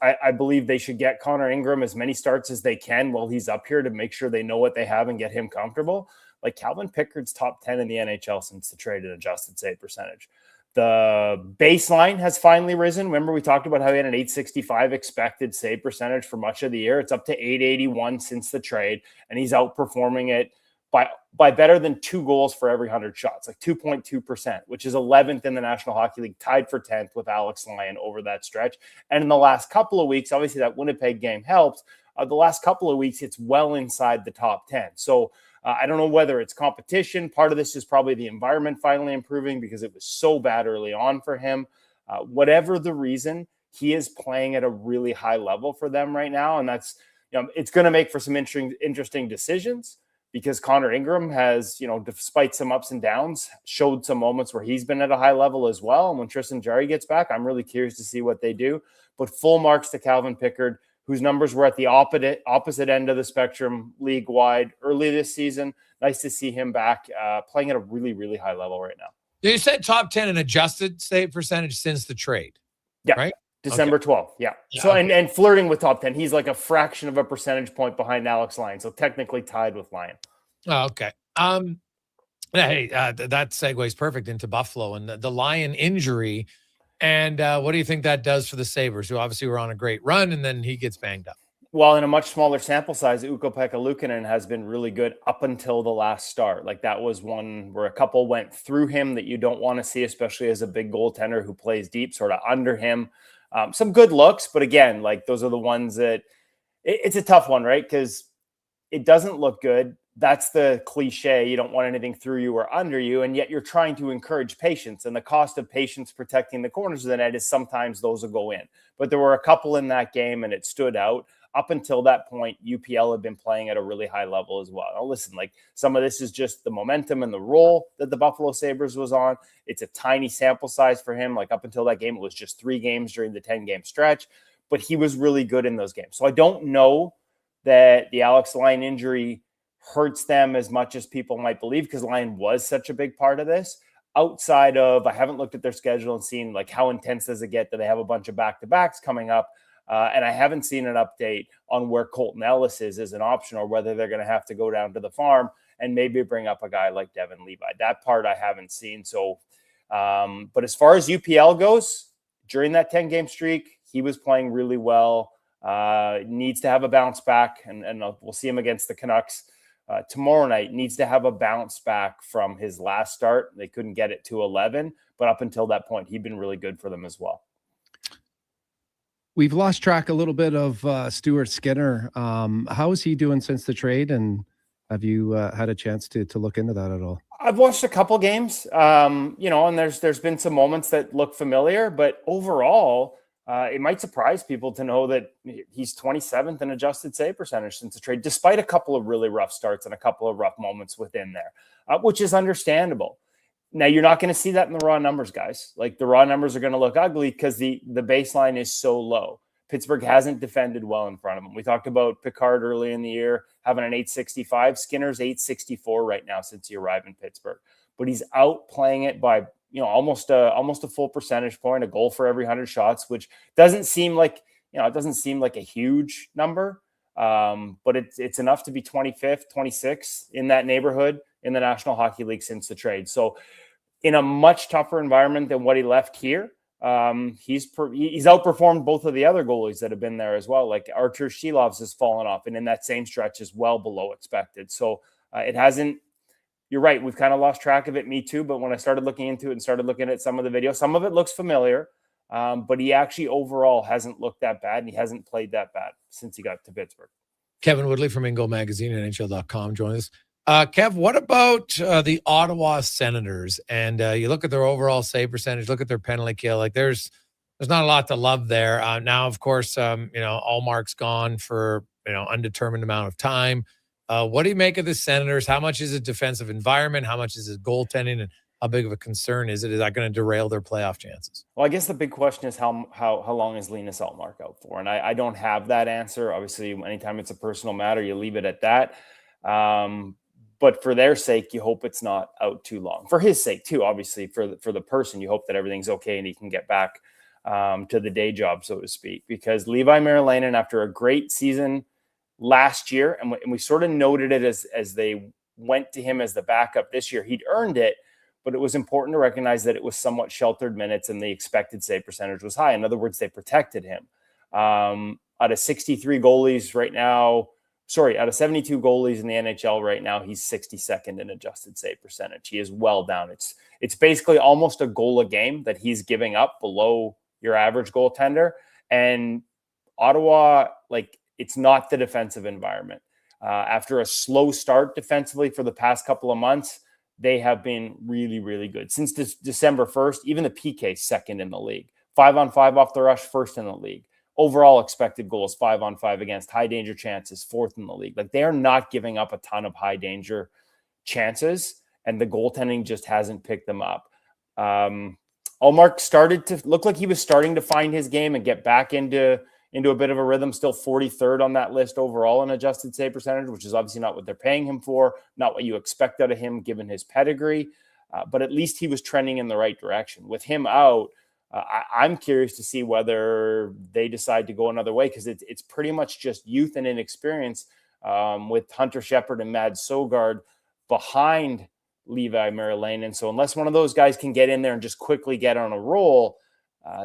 I believe they should get Connor Ingram as many starts as they can while he's up here to make sure they know what they have and get him comfortable. Like, Calvin Pickard's top 10 in the NHL since the trade in adjusted save percentage. The baseline has finally risen. Remember, we talked about how he had an 865 expected save percentage for much of the year. It's up to 881 since the trade, and he's outperforming it by better than 2 goals for every 100 shots, like 2.2%, which is 11th in the National Hockey League, tied for 10th with Alex Lyon over that stretch. And in the last couple of weeks, obviously that Winnipeg game helped. The last couple of weeks, it's well inside the top 10. So I don't know whether it's competition. Part of this is probably the environment finally improving because it was so bad early on for him. Whatever the reason, he is playing at a really high level for them right now. And that's, it's going to make for some interesting decisions, because Connor Ingram has, despite some ups and downs, showed some moments where he's been at a high level as well. And when Tristan Jarry gets back, I'm really curious to see what they do. But full marks to Calvin Pickard, whose numbers were at the opposite end of the spectrum league-wide early this season. Nice to see him back playing at a really, really high level right now. You said top 10 in adjusted save percentage since the trade. Yeah. Right? December 12th. Yeah. So, okay. and flirting with top 10. He's like a fraction of a percentage point behind Alex Lyon. So technically tied with Lyon. Oh, okay. Hey, that segues perfect into Buffalo and the Lyon injury. And what do you think that does for the Sabres, who obviously were on a great run, and then he gets banged up? Well, in a much smaller sample size, Ukko-Pekka Luukkonen has been really good up until the last start. Like, that was one where a couple went through him that you don't want to see, especially as a big goaltender who plays deep, sort of under him. Some good looks, but again, like, those are the ones that it's a tough one, right? Because it doesn't look good. That's the cliche. You don't want anything through you or under you, and yet you're trying to encourage patience. And the cost of patience protecting the corners of the net is sometimes those will go in. But there were a couple in that game, and it stood out. Up until that point, UPL had been playing at a really high level as well. Now, listen, like, some of this is just the momentum and the role that the Buffalo Sabres was on. It's a tiny sample size for him. Like, up until that game, it was just 3 games during the 10-game stretch, but he was really good in those games. So I don't know that the Alex Lyon injury hurts them as much as people might believe, because Lyon was such a big part of this. Outside of, I haven't looked at their schedule and seen, like, how intense does it get? Do they have a bunch of back-to-backs coming up? And I haven't seen an update on where Colton Ellis is as an option, or whether they're going to have to go down to the farm and maybe bring up a guy like Devin Levi. That part I haven't seen. So, but as far as UPL goes, during that 10-game streak, he was playing really well. Needs to have a bounce back, and we'll see him against the Canucks tomorrow night. Needs to have a bounce back from his last start. They couldn't get it to 11, but up until that point, he'd been really good for them as well. We've lost track a little bit of Stuart Skinner. How is he doing since the trade? And have you had a chance to look into that at all? I've watched a couple games, and there's been some moments that look familiar, but overall, it might surprise people to know that he's 27th in adjusted save percentage since the trade, despite a couple of really rough starts and a couple of rough moments within there, which is understandable. Now, you're not going to see that in the raw numbers, guys. Like, the raw numbers are going to look ugly because the baseline is so low. Pittsburgh hasn't defended well in front of them. We talked about Picard early in the year having an 865. Skinner's 864 right now since he arrived in Pittsburgh. But he's outplaying it by almost a full percentage point, a goal for every 100 shots, which doesn't seem like a huge number, but it's enough to be 25th, 26th in that neighborhood in the National Hockey League since the trade. So in a much tougher environment than what he left here, he's outperformed both of the other goalies that have been there as well. Like, Artur Shilovs has fallen off, and in that same stretch is well below expected. So it hasn't. You're right. We've kind of lost track of it. Me too. But when I started looking into it and started looking at some of the videos, some of it looks familiar. But he actually overall hasn't looked that bad, and he hasn't played that bad since he got to Pittsburgh. Kevin Woodley from Ingo Magazine and NHL.com joins us. Kev, what about the Ottawa Senators? And you look at their overall save percentage, look at their penalty kill. Like there's not a lot to love there. Now, of course, Allmark's gone for undetermined amount of time. What do you make of the Senators? How much is it defensive environment? How much is it goaltending? And how big of a concern is it? Is that going to derail their playoff chances? Well, I guess the big question is how long is Linus Allmark out for? And I don't have that answer. Obviously, anytime it's a personal matter, you leave it at that. But for their sake, you hope it's not out too long. For his sake, too, obviously, for the person, you hope that everything's okay and he can get back to the day job, so to speak. Because Levi Merilainen, after a great season last year, and we sort of noted it as they went to him as the backup this year, he'd earned it. But it was important to recognize that it was somewhat sheltered minutes and the expected save percentage was high. In other words, they protected him. Out of 63 goalies right now, out of 72 goalies in the NHL right now, he's 62nd in adjusted save percentage. He is well down. It's basically almost a goal a game that he's giving up below your average goaltender. And Ottawa, it's not the defensive environment. After a slow start defensively for the past couple of months, they have been really, really good. Since December 1st, even the PK second in the league. 5-on-5 off the rush, first in the league. Overall expected goals, 5-on-5 against. High danger chances, fourth in the league. They are not giving up a ton of high danger chances, and the goaltending just hasn't picked them up. Allmark started to look like he was starting to find his game and get back into a bit of a rhythm, still 43rd on that list overall in adjusted save percentage, which is obviously not what they're paying him for, not what you expect out of him given his pedigree. But at least he was trending in the right direction. With him out, I'm curious to see whether they decide to go another way, because it's pretty much just youth and inexperience with Hunter Shepard and Mads Sogard behind Levi Merilainen. So unless one of those guys can get in there and just quickly get on a roll,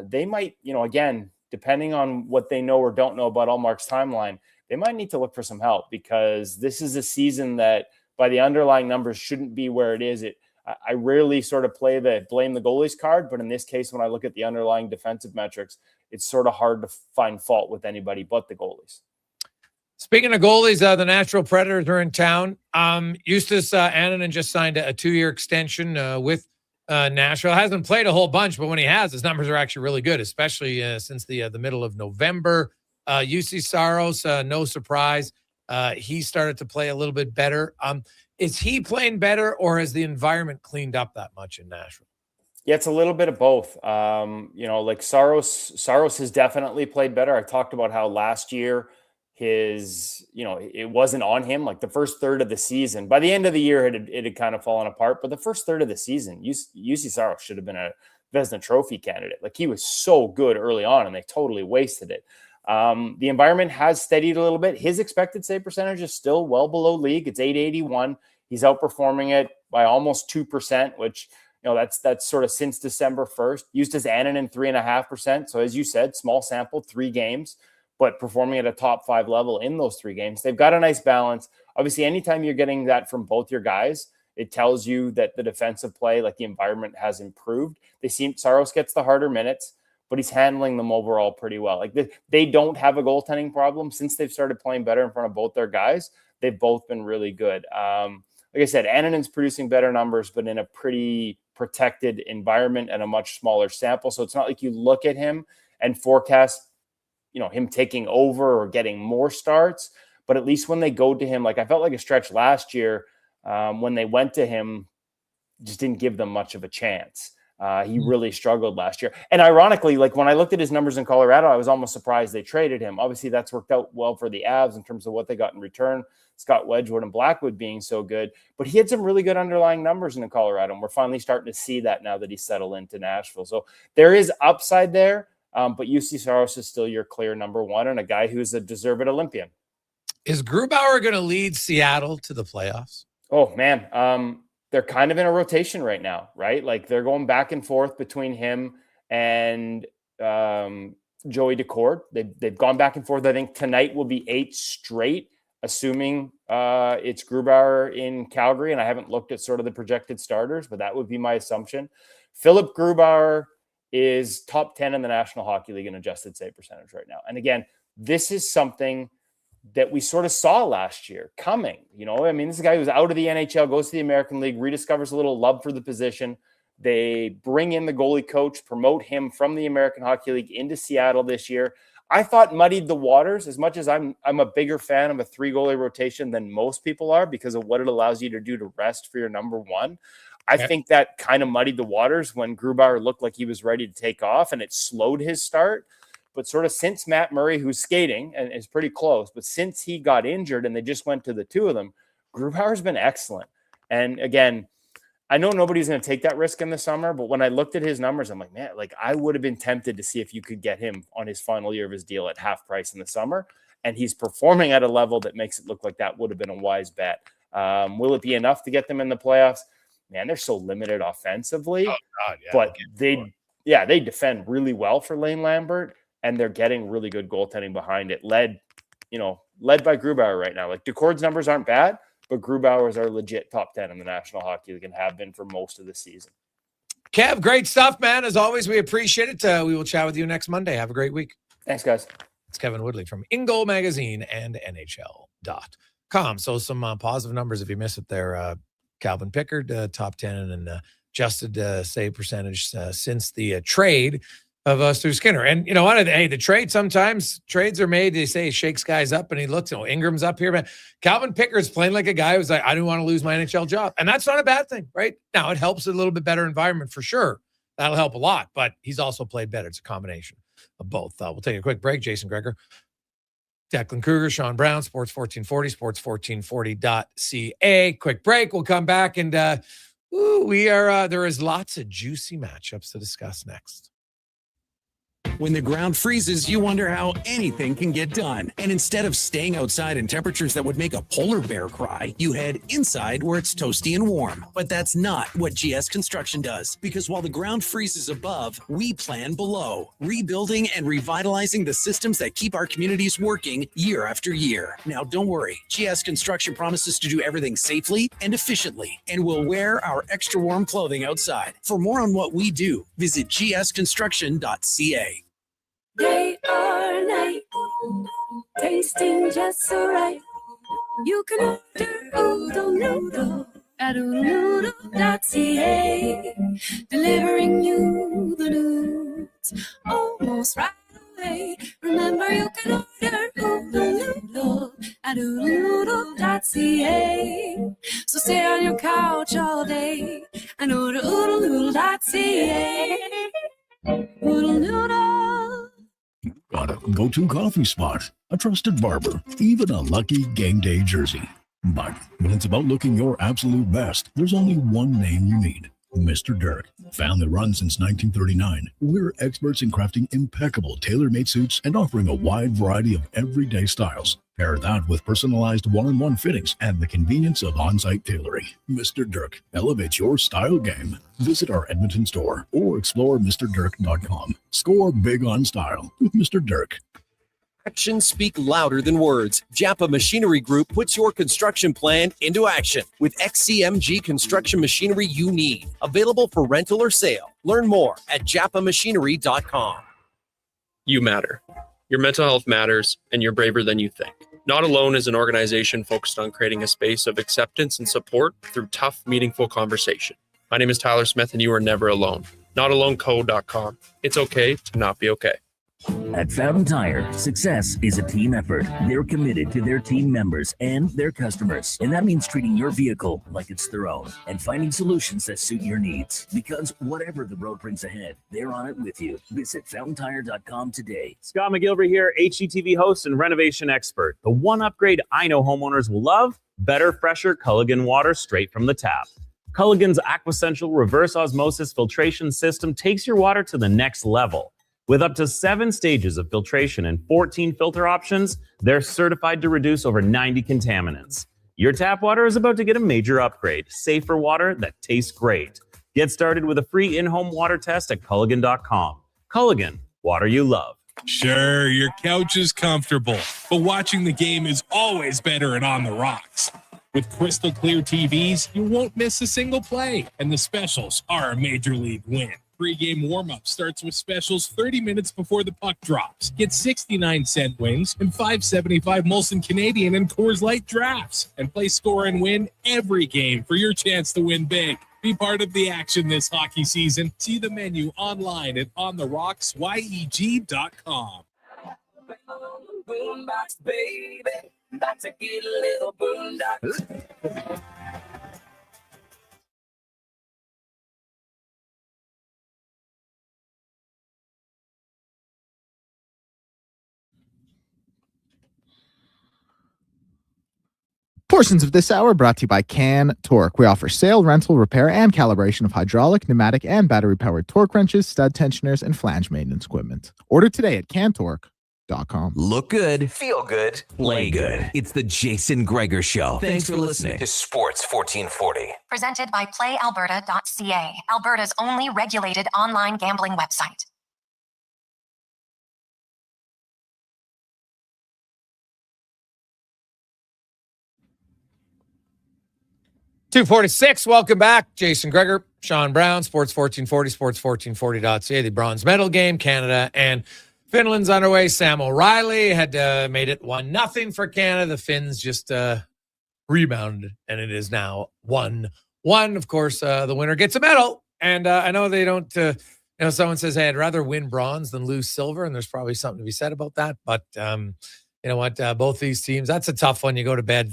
they might, again, depending on what they know or don't know about Allmark's timeline, they might need to look for some help, because this is a season that by the underlying numbers shouldn't be where it is. I rarely sort of play the blame the goalies card, but in this case, when I look at the underlying defensive metrics, it's sort of hard to find fault with anybody but the goalies. Speaking of goalies, the Nashville Predators are in town. Justus Annunen just signed a 2-year extension with Nashville. Hasn't played a whole bunch, but when he has, his numbers are actually really good, especially since the middle of November. UC Saros, no surprise. He started to play a little bit better. Is he playing better, or has the environment cleaned up that much in Nashville? Yeah, it's a little bit of both. Saros has definitely played better. I talked about how last year it wasn't on him. Like the first third of the season, by the end of the year, it had kind of fallen apart. But the first third of the season, UC Saros should have been a Vezina Trophy candidate. Like he was so good early on, and they totally wasted it. The environment has steadied a little bit. His expected save percentage is still well below league. It's .881. He's outperforming it by almost 2%, which that's sort of since December 1st. Justus Annunen 3.5%. So as you said, small sample, 3 games, but performing at a top 5 level in those 3 games. They've got a nice balance. Obviously, anytime you're getting that from both your guys, it tells you that the defensive play, like the environment, has improved. Saros gets the harder minutes, but he's handling them overall pretty well. Like they don't have a goaltending problem since they've started playing better in front of both their guys. They've both been really good. Like I said, Annunen's producing better numbers, but in a pretty protected environment and a much smaller sample. So it's not like you look at him and forecast, him taking over or getting more starts. But at least when they go to him, like I felt like a stretch last year when they went to him, just didn't give them much of a chance. He really struggled last year. And ironically, like when I looked at his numbers in Colorado, I was almost surprised they traded him. Obviously, that's worked out well for the Avs in terms of what they got in return. Scott Wedgwood and Blackwood being so good. But he had some really good underlying numbers in Colorado, and we're finally starting to see that now that he's settled into Nashville. So there is upside there, but UC Saros is still your clear number one and a guy who's a deserved Olympian. Is Grubauer going to lead Seattle to the playoffs? Oh, man. They're kind of in a rotation right now, right? Like they're going back and forth between him and Joey Decord. They've gone back and forth. I think tonight will be 8 straight, assuming it's Grubauer in Calgary. And I haven't looked at sort of the projected starters, but that would be my assumption. Philip Grubauer is top 10 in the National Hockey League in adjusted save percentage right now. And again, this is something that we sort of saw last year coming. You know, I mean, this is a guy who's out of the NHL, goes to the American League, rediscovers a little love for the position. They bring in the goalie coach, promote him from the American Hockey League into Seattle this year. I thought muddied the waters as much as I'm a bigger fan of a 3-goalie rotation than most people are because of what it allows you to do to rest for your number one. I think that kind of muddied the waters when Grubauer looked like he was ready to take off, and it slowed his start. But sort of since Matt Murray, who's skating and is pretty close, but since he got injured and they just went to the two of them, Grubauer's been excellent. And again, I know nobody's going to take that risk in the summer, but when I looked at his numbers, I'm like, man, like I would have been tempted to see if you could get him on his final year of his deal at half price in the summer. And he's performing at a level that makes it look like that would have been a wise bet. Will it be enough to get them in the playoffs? Man, they're so limited offensively, but they defend really well for Lane Lambert, and they're getting really good goaltending behind it. Led by Grubauer right now. Like Decord's numbers aren't bad, but Grubauer's are legit top 10 in the National Hockey League and have been for most of the season. Kev, great stuff, man. As always, we appreciate it. We will chat with you next Monday. Have a great week. Thanks, guys. It's Kevin Woodley from In Goal Magazine and NHL.com. So some positive numbers if you miss it there. Calvin Pickard, top 10 and adjusted save percentage since the trade of Stu Skinner. And you know what? Hey, the trade, sometimes trades are made. They say he shakes guys up and he looks, Ingram's up here, man. Calvin Pickard's playing like a guy who's like, I don't want to lose my NHL job. And that's not a bad thing, right? Now, it helps a little bit better environment for sure. That'll help a lot, but he's also played better. It's a combination of both. We'll take a quick break. Jason Gregor, Declan Kruger, Sean Brown, Sports 1440, sports1440.ca. Quick break. We'll come back and there is lots of juicy matchups to discuss next. When the ground freezes, you wonder how anything can get done. And instead of staying outside in temperatures that would make a polar bear cry, you head inside where it's toasty and warm. But that's not what GS Construction does. Because while the ground freezes above, we plan below, rebuilding and revitalizing the systems that keep our communities working year after year. Now, don't worry. GS Construction promises to do everything safely and efficiently, and we'll wear our extra warm clothing outside. For more on what we do, visit gsconstruction.ca. Day or night, tasting just so right. You can order Oodle Noodle at oodlenoodle.ca, delivering you the news almost right away. Remember, you can order Oodle Noodle at oodlenoodle.ca. So stay on your couch all day and order oodlenoodle.ca. Oodle Noodle. Got a go-to coffee spot, a trusted barber, even a lucky game day jersey. But when it's about looking your absolute best, there's only one name you need. Mr. Dirk. Family run since 1939, we're experts in crafting impeccable tailor-made suits and offering a wide variety of everyday styles. Pair that with personalized one-on-one fittings and the convenience of on-site tailoring. Mr. Dirk elevates your style game. Visit our Edmonton store or explore MrDirk.com. Score big on style with Mr. Dirk. Actions speak louder than words. Japa Machinery Group puts your construction plan into action with XCMG construction machinery you need. Available for rental or sale. Learn more at japamachinery.com. You matter. Your mental health matters, and you're braver than you think. Not Alone is an organization focused on creating a space of acceptance and support through tough, meaningful conversation. My name is Tyler Smith, and you are never alone. NotAloneCo.com. It's okay to not be okay. At Fountain Tire, success is a team effort. They're committed to their team members and their customers. And that means treating your vehicle like it's their own and finding solutions that suit your needs. Because whatever the road brings ahead, they're on it with you. Visit FountainTire.com today. Scott McGilvery here, HGTV host and renovation expert. The one upgrade I know homeowners will love: better, fresher Culligan water straight from the tap. Culligan's Aquasential reverse osmosis filtration system takes your water to the next level. With up to 7 stages of filtration and 14 filter options, they're certified to reduce over 90 contaminants. Your tap water is about to get a major upgrade. Safer water that tastes great. Get started with a free in-home water test at Culligan.com. Culligan, water you love. Sure, your couch is comfortable, but watching the game is always better and on the rocks. With crystal clear TVs, you won't miss a single play, and the specials are a major league win. Pre-game warm-up starts with specials 30 minutes before the puck drops. Get 69-cent wings and $5.75 Molson Canadian and Coors Light drafts. And play score and win every game for your chance to win big. Be part of the action this hockey season. See the menu online at ontherocksyeg.com. Boombox, baby. About to get a little boondock. Portions of this hour brought to you by Can Torque. We offer sale, rental, repair, and calibration of hydraulic, pneumatic, and battery-powered torque wrenches, stud tensioners, and flange maintenance equipment. Order today at cantorque.com. Look good, feel good, play good. It's the Jason Gregor Show. Thanks for listening to Sports 1440. Presented by PlayAlberta.ca, Alberta's only regulated online gambling website. .246, welcome back. Jason Gregor, Sean Brown, Sports 1440, sports1440.ca. The bronze medal game, Canada and Finland's underway. Sam O'Reilly had made it 1-0 for Canada. The Finns just rebounded, and it is now 1-1. Of course, the winner gets a medal. And I know they don't, someone says, hey, I'd rather win bronze than lose silver, and there's probably something to be said about that. But you know what? Both these teams, that's a tough one. You go to bed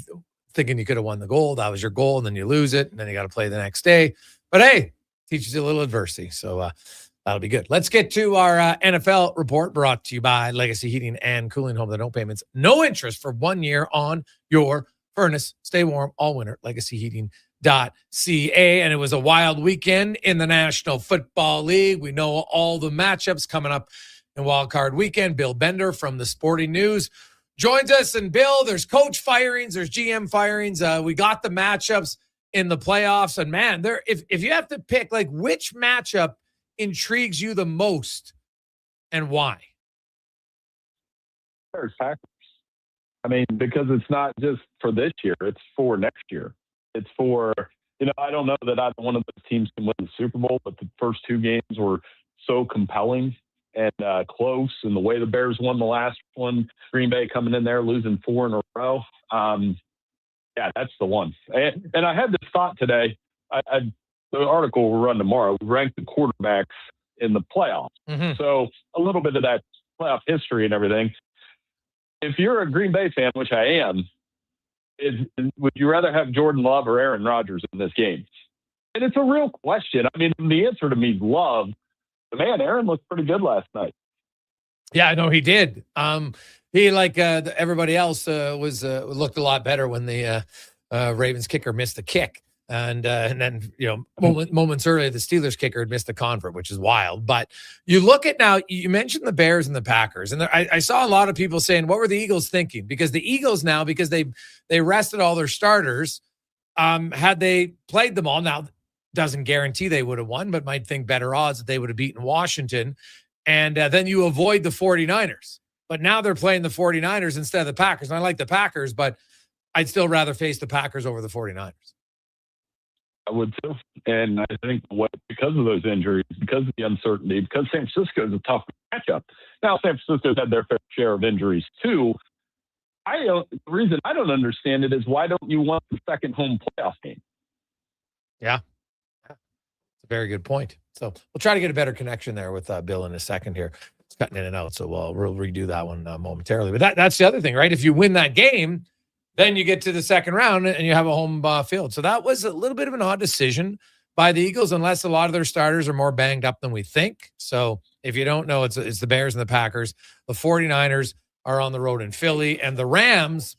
thinking you could have won the gold. That was your goal, and then you lose it, and then you got to play the next day. But hey, teaches you a little adversity, so that'll be good. Let's get to our NFL report brought to you by Legacy Heating and Cooling. Home, the no payments, no interest for 1 year on your furnace. Stay warm all winter. LegacyHeating.ca. And it was a wild weekend in the National Football League. We know all the matchups coming up in Wild Card Weekend. Bill Bender from the Sporting News joins us. And Bill, there's coach firings, there's GM firings. We got the matchups in the playoffs. And man, if you have to pick, like, which matchup intrigues you the most and why? Packers. I mean, because it's not just for this year, it's for next year. It's for, I don't know that either one of those teams can win the Super Bowl, but the first two games were so compelling and close, and the way the Bears won the last one, Green Bay coming in there losing 4 in a row. Yeah, that's the one. And I had this thought today. The article will run tomorrow. We ranked the quarterbacks in the playoffs. Mm-hmm. So a little bit of that playoff history and everything. If you're a Green Bay fan, which I am, would you rather have Jordan Love or Aaron Rodgers in this game? And it's a real question. I mean, the answer to me is Love. But man, Aaron looked pretty good last night. Yeah, I know he did. He, like everybody else, looked a lot better when the Ravens kicker missed the kick. And then, moments earlier, the Steelers kicker had missed a convert, which is wild. But you look at now, you mentioned the Bears and the Packers. And I saw a lot of people saying, what were the Eagles thinking? Because the Eagles now, because they rested all their starters, had they played them all, now doesn't guarantee they would have won, but might think better odds that they would have beaten Washington. And then you avoid the 49ers. But now they're playing the 49ers instead of the Packers. And I like the Packers, but I'd still rather face the Packers over the 49ers. I would too. And I think because of those injuries, because of the uncertainty, because San Francisco is a tough matchup. Now, San Francisco's had their fair share of injuries too. The reason I don't understand it is, why don't you want the second home playoff game? Yeah. It's a very good point. So we'll try to get a better connection there with Bill in a second here. It's cutting in and out, so we'll redo that one momentarily. But that's the other thing, right? If you win that game, then you get to the second round and you have a home field. So that was a little bit of an odd decision by the Eagles, unless a lot of their starters are more banged up than we think. So if you don't know, it's the Bears and the Packers. The 49ers are on the road in Philly, and the Rams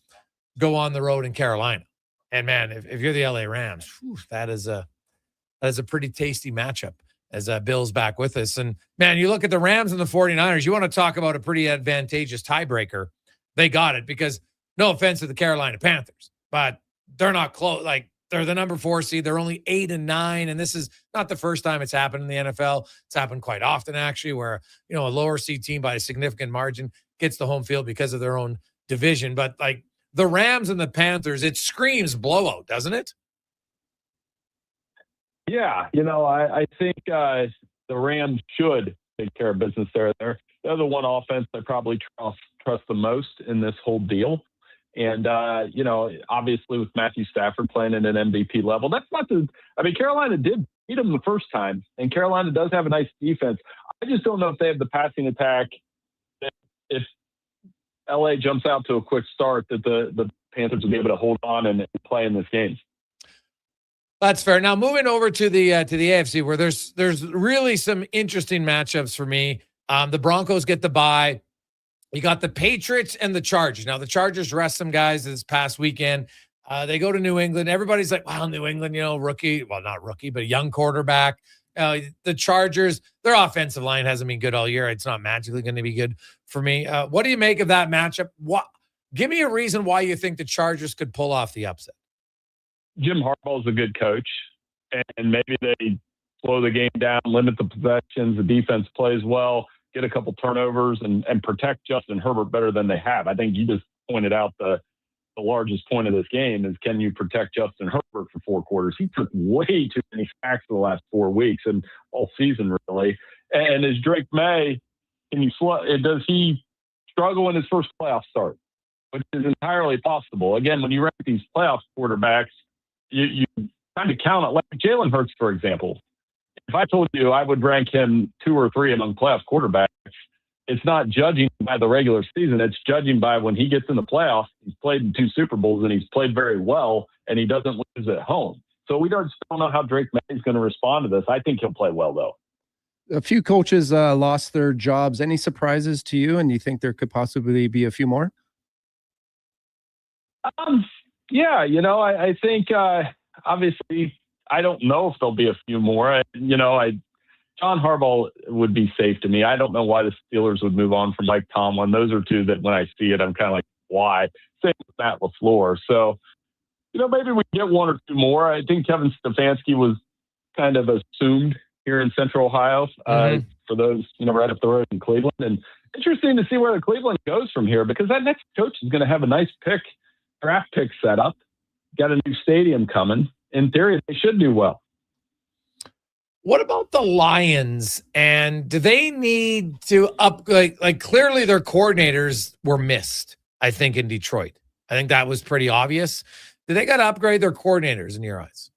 go on the road in Carolina. And man, if you're the LA Rams, that is a pretty tasty matchup, as Bill's back with us. And man, you look at the Rams and the 49ers, you want to talk about a pretty advantageous tiebreaker. They got it, because no offense to the Carolina Panthers, but they're not close. Like, they're the number 4 seed. They're only 8-9. And this is not the first time it's happened in the NFL. It's happened quite often, actually, where, a lower seed team by a significant margin gets the home field because of their own division. But like the Rams and the Panthers, it screams blowout, doesn't it? Yeah. I think the the Rams should take care of business there. They're the one offense I probably trust the most in this whole deal. And, obviously with Matthew Stafford playing at an MVP level, that's not Carolina did beat them the first time, and Carolina does have a nice defense. I just don't know if they have the passing attack. If LA jumps out to a quick start, that the Panthers will be able to hold on and play in this game. That's fair. Now moving over to the AFC, where there's really some interesting matchups for me. The Broncos get the bye. You got the Patriots and the Chargers. Now the Chargers rest some guys this past weekend. They go to New England. Everybody's like, wow, New England, rookie. Well, not rookie, but a young quarterback. The Chargers, their offensive line hasn't been good all year. It's not magically going to be good for me. What do you make of that matchup? Give me a reason why you think the Chargers could pull off the upset. Jim Harbaugh's a good coach, and maybe they slow the game down, limit the possessions, the defense plays well, get a couple turnovers, and protect Justin Herbert better than they have. I think you just pointed out the largest point of this game is, can you protect Justin Herbert for 4 quarters? He took way too many sacks for the last 4 weeks and all season, really. And is Drake May, does he struggle in his first playoff start? Which is entirely possible. Again, when you rank these playoff quarterbacks, you kind of count it. Like Jalen Hurts, for example. If I told you I would rank him 2 or 3 among playoff quarterbacks, it's not judging by the regular season. It's judging by when he gets in the playoffs. He's played in 2 Super Bowls, and he's played very well, and he doesn't lose at home. So we don't know how Drake May is going to respond to this. I think he'll play well, though. A few coaches lost their jobs. Any surprises to you? And do you think there could possibly be a few more? Yeah, I think obviously I don't know if there'll be a few more. John Harbaugh would be safe to me. I don't know why the Steelers would move on from Mike Tomlin. Those are 2 that when I see it, I'm kind of like, why? Same with Matt LaFleur. So, maybe we get 1 or 2 more. I think Kevin Stefanski was kind of assumed here in Central Ohio for those, right up the road in Cleveland. And interesting to see where the Cleveland goes from here, because that next coach is going to have a nice draft pick set up, got a new stadium coming. In theory, they should do well. What about the Lions? And do they need to upgrade? Like clearly their coordinators were missed, I think, in Detroit. I think that was pretty obvious. Do they got to upgrade their coordinators in your eyes?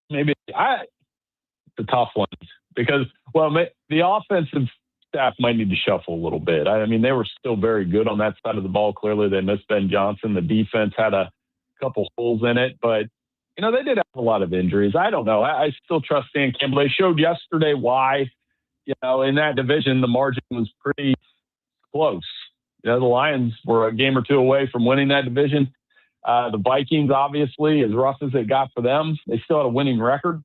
Maybe the tough ones, because, the offensive staff might need to shuffle a little bit. They were still very good on that side of the ball. Clearly they missed Ben Johnson. The defense had a couple holes in it, but they did have a lot of injuries. I don't know. I still trust Dan Campbell. They showed yesterday why, in that division, the margin was pretty close. The Lions were a game or 2 away from winning that division. The Vikings, obviously, as rough as it got for them, they still had a winning record.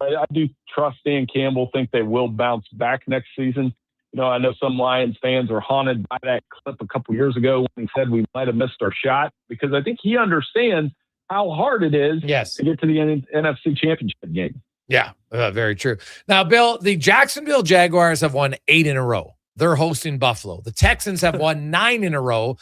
So I do trust Dan Campbell, think they will bounce back next season. I know some Lions fans are haunted by that clip a couple years ago when he said we might have missed our shot, because I think he understands how hard it is to get to the NFC Championship game. Yeah, very true. Now, Bill, the Jacksonville Jaguars have won 8 in a row. They're hosting Buffalo. The Texans have won 9 in a row,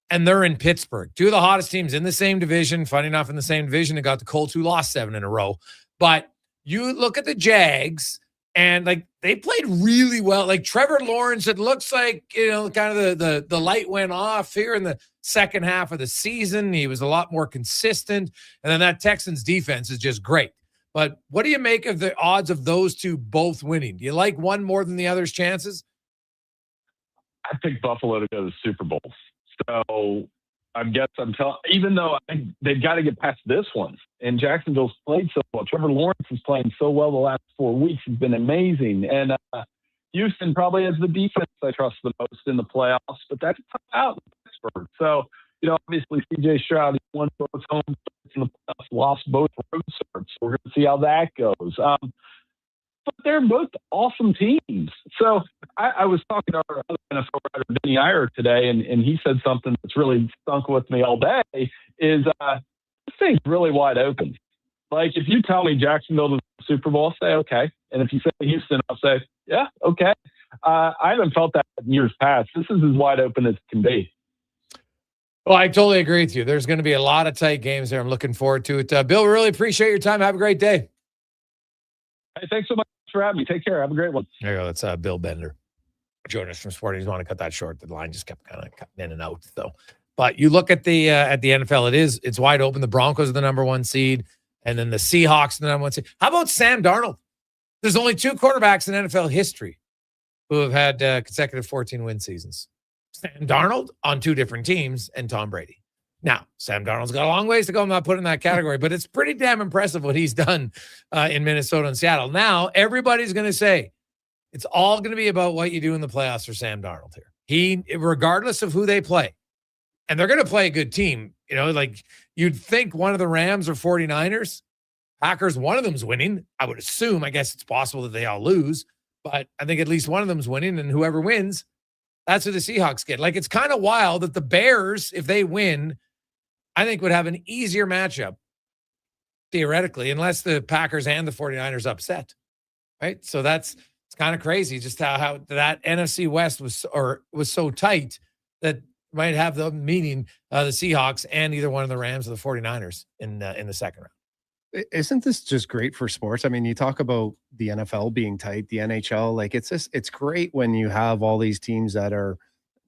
and they're in Pittsburgh. 2 of the hottest teams in the same division. Funny enough, in the same division, they got the Colts, who lost 7 in a row. But you look at the Jags, and they played really well. Like Trevor Lawrence, it looks like, kind of the light went off here in the second half of the season. He was a lot more consistent. And then that Texans defense is just great. But what do you make of the odds of those 2 both winning? Do you like one more than the other's chances? I picked Buffalo to go to the Super Bowl. So I guess even though they've got to get past this one, and Jacksonville's played so well. Trevor Lawrence is playing so well the last 4 weeks. He's been amazing. And Houston probably has the defense I trust the most in the playoffs, but that's tough out in Pittsburgh. So, obviously CJ Stroud won both home starts in the playoffs, lost both road starts. So we're going to see how that goes. But they're both awesome teams. So I was talking to our other NFL writer, Vinny Iyer, today, and he said something that's really stunk with me all day, is this thing's really wide open. Like, if you tell me Jacksonville to the Super Bowl, I'll say, okay. And if you say Houston, I'll say, yeah, okay. I haven't felt that in years past. This is as wide open as it can be. Well, I totally agree with you. There's going to be a lot of tight games there. I'm looking forward to it. Bill, really appreciate your time. Have a great day. Hey, thanks so much. for having me. Take care. Have a great one. There you go. That's Bill Bender. Join us from Sporting. Just want to cut that short. The line just kept kind of cutting in and out, though. But you look at the NFL, it's wide open. The Broncos are the number 1 seed, and then the Seahawks are the number 1 seed. How about Sam Darnold? There's only 2 quarterbacks in NFL history who have had consecutive 14-win seasons. Sam Darnold on 2 different teams and Tom Brady. Now, Sam Darnold's got a long ways to go. I'm not putting in that category, but it's pretty damn impressive what he's done in Minnesota and Seattle. Now, everybody's going to say it's all going to be about what you do in the playoffs for Sam Darnold here. Regardless of who they play, and they're going to play a good team. You know, like you'd think one of the Rams or 49ers, Packers, one of them's winning. I would assume, I guess it's possible that they all lose, but I think at least one of them's winning, and whoever wins, that's who the Seahawks get. Like, it's kind of wild that the Bears, if they win, I think would have an easier matchup, theoretically, unless the Packers and the 49ers upset, right? So it's kind of crazy just how that NFC West was so tight that might have the meaning the Seahawks and either one of the Rams or the 49ers in the second round. Isn't this just great for sports? I mean, you talk about the NFL being tight, the NHL, like it's great when you have all these teams that are,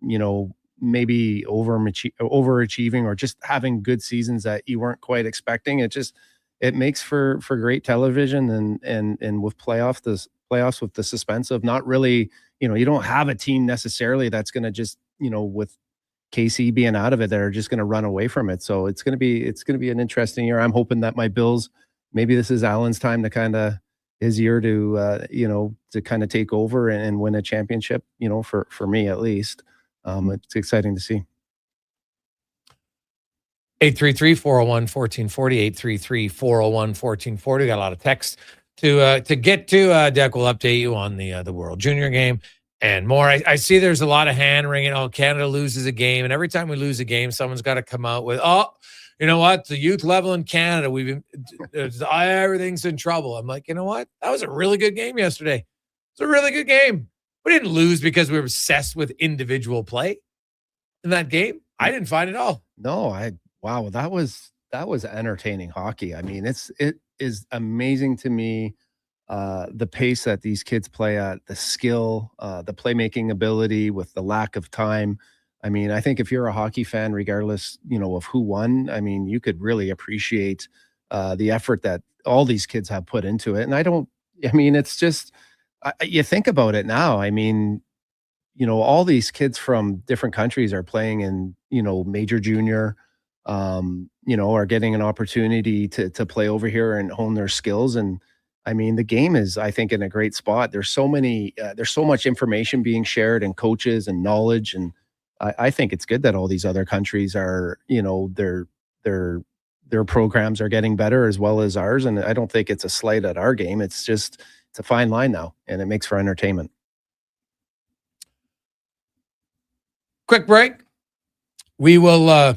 you know, maybe overachieving or just having good seasons that you weren't quite expecting. It makes for great television and with playoffs with the suspense of not really, you know, you don't have a team necessarily that's going to just, you know, with KC being out of it, they're just going to run away from it. So it's going to be an interesting year. I'm hoping that my Bills, maybe this is Allen's time to kind of his year to, you know, to kind of take over and win a championship, you know, for me at least. It's exciting to see. 833-401-1440, 833-401-1440. Got a lot of text to get to. Deck will update you on the World Junior game and more. I see there's a lot of hand wringing. Oh, Canada loses a game, and every time we lose a game, someone's got to come out with, oh, you know what? The youth level in Canada, everything's in trouble. I'm like, you know what? That was a really good game yesterday. It's a really good game. We didn't lose because we were obsessed with individual play in that game. I didn't find it all. No, wow, that was entertaining hockey. I mean, it is amazing to me the pace that these kids play at, the skill, the playmaking ability with the lack of time. I mean, I think if you're a hockey fan, regardless, you know, of who won, I mean, you could really appreciate the effort that all these kids have put into it. And it's just, you think about it now. I mean, you know, all these kids from different countries are playing in, you know, major junior, you know, are getting an opportunity to play over here and hone their skills. And I mean, the game is, I think, in a great spot. There's so much information being shared and coaches and knowledge. And I think it's good that all these other countries are, you know, their programs are getting better as well as ours. And I don't think it's a slight at our game. It's a fine line now, and it makes for entertainment. Quick break. We will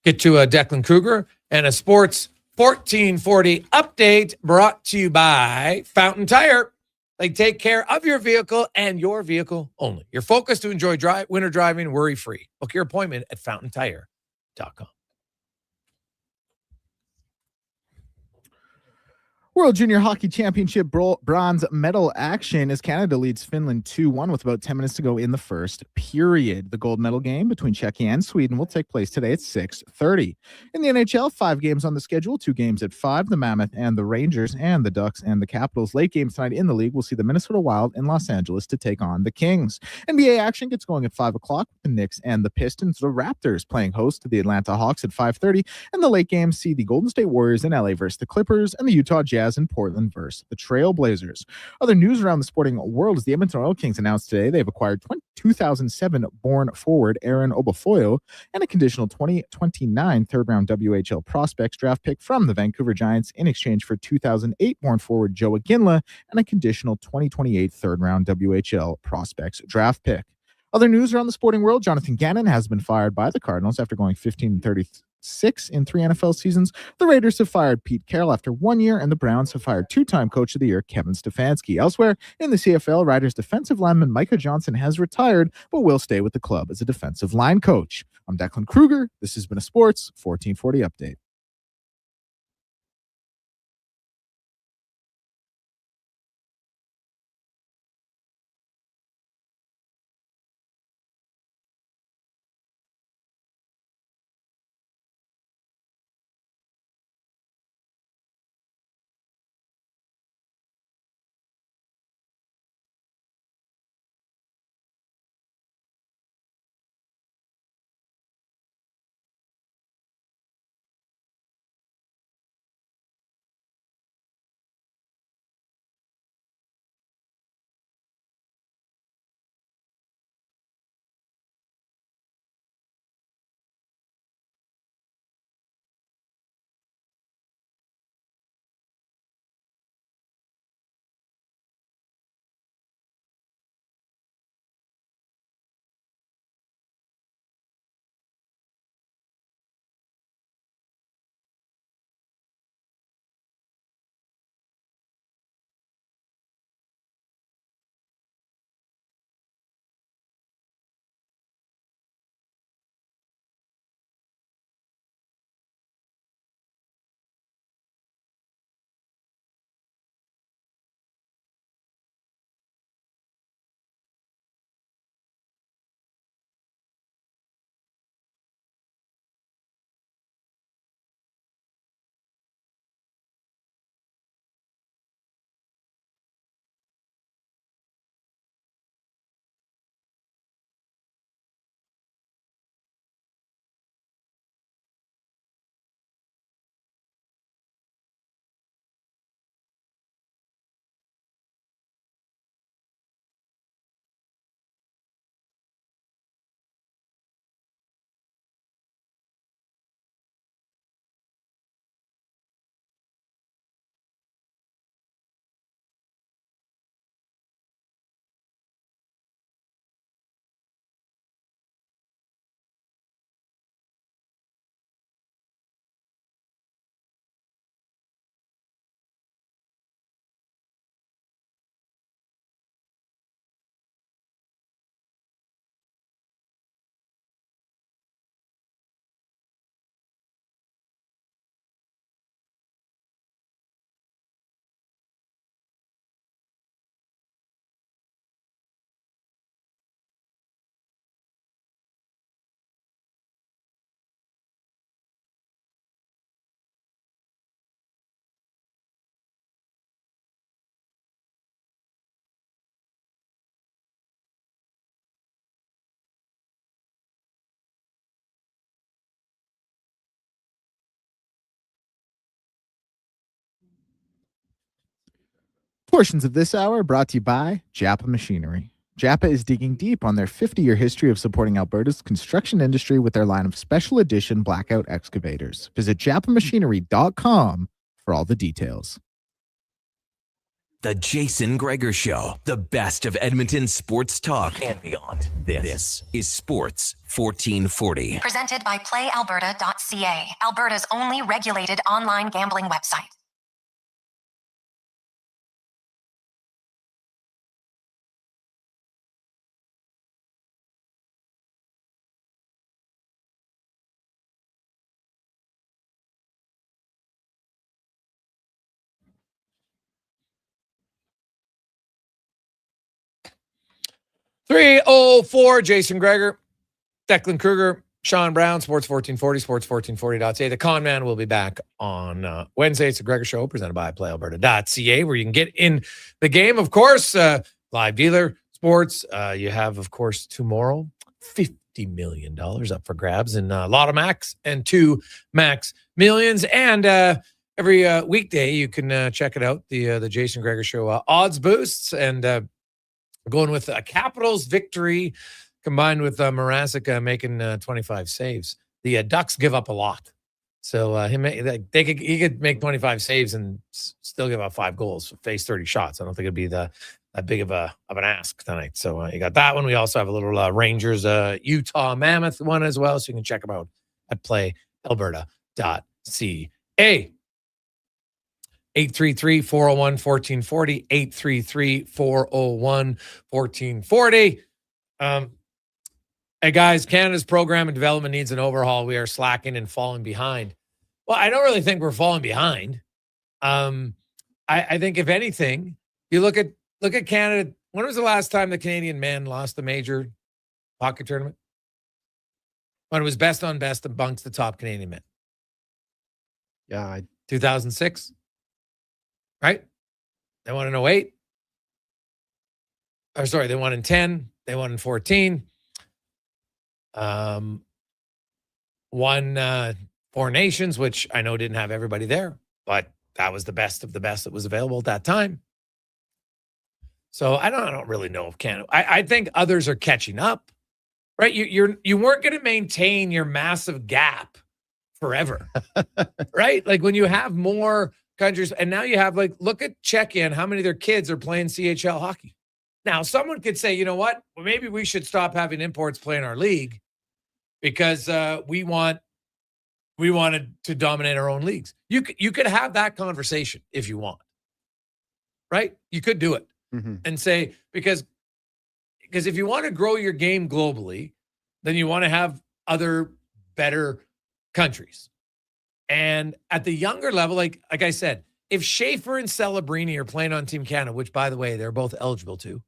get to Declan Kruger and a Sports 1440 update brought to you by Fountain Tire. They take care of your vehicle and your vehicle only. You're focused to enjoy winter driving worry-free. Book your appointment at fountaintire.com. World Junior Hockey Championship bronze medal action as Canada leads Finland 2-1 with about 10 minutes to go in the first period. The gold medal game between Czechia and Sweden will take place today at 6:30. In the NHL, 5 games on the schedule, 2 games at 5, the Mammoth and the Rangers, and the Ducks and the Capitals. Late games tonight in the league will see the Minnesota Wild in Los Angeles to take on the Kings. NBA action gets going at 5 o'clock with the Knicks and the Pistons. The Raptors playing host to the Atlanta Hawks at 5:30, and the late games see the Golden State Warriors in LA versus the Clippers and the Utah Jazz in Portland versus the Trailblazers. Other news around the sporting world is the Edmonton Oil Kings announced today they've acquired 2007 born forward Aaron Obafoyo and a conditional 2029 third-round WHL prospects draft pick from the Vancouver Giants in exchange for 2008 born forward Joe Aginla and a conditional 2028 third-round WHL prospects draft pick. Other news around the sporting world, Jonathan Gannon has been fired by the Cardinals after going 15-36 in 3 NFL seasons. The Raiders have fired Pete Carroll after 1 year, and the Browns have fired 2-time Coach of the Year Kevin Stefanski. Elsewhere in the CFL, Riders defensive lineman Micah Johnson has retired, but will stay with the club as a defensive line coach. I'm Declan Kruger. This has been a Sports 1440 update. Portions of this hour brought to you by Japa Machinery. Japa is digging deep on their 50-year history of supporting Alberta's construction industry with their line of special edition blackout excavators. Visit japamachinery.com for all the details. The Jason Gregor Show, the best of Edmonton sports talk and beyond. This is Sports 1440. Presented by PlayAlberta.ca, Alberta's only regulated online gambling website. .304, Jason Gregor, Declan Kruger, Sean Brown, Sports 1440, sports1440.ca. The Con Man will be back on Wednesday. It's the Gregor Show presented by PlayAlberta.ca, where you can get in the game. Of course, live dealer sports. You have, of course, tomorrow, $50 million up for grabs in Lotto Max and 2 Max Millions. And every weekday, you can check it out, the Jason Gregor Show odds boosts. And going with a Capitals victory combined with Mrazek making 25 saves. The Ducks give up a lot. So he could make 25 saves and still give up 5 goals, face 30 shots. I don't think it'd be that big of an ask tonight. So you got that one. We also have a little Rangers Utah Mammoth one as well. So you can check them out at playalberta.ca. 833-401-1440, 833-401-1440. Hey, guys, Canada's program and development needs an overhaul. We are slacking and falling behind. Well, I don't really think we're falling behind. I think, if anything, you look at Canada. When was the last time the Canadian men lost a major hockey tournament? When it was best on best amongst the top Canadian men. Yeah. 2006. Right? They won in 08. Or sorry, they won in 10. They won in 14. Won 4 Nations, which I know didn't have everybody there, but that was the best of the best that was available at that time. So I don't really know if Canada. I think others are catching up, right? You weren't going to maintain your massive gap forever, right? Like when you have more countries, and now you have, like, look at Czechia and how many of their kids are playing CHL hockey. Now, someone could say, you know what? Well, maybe we should stop having imports play in our league because we wanted to dominate our own leagues. You could have that conversation if you want, right? You could do it and say, because if you want to grow your game globally, then you want to have other better countries. And at the younger level, like I said, if Schaefer and Celebrini are playing on Team Canada, which, by the way, they're both eligible to, do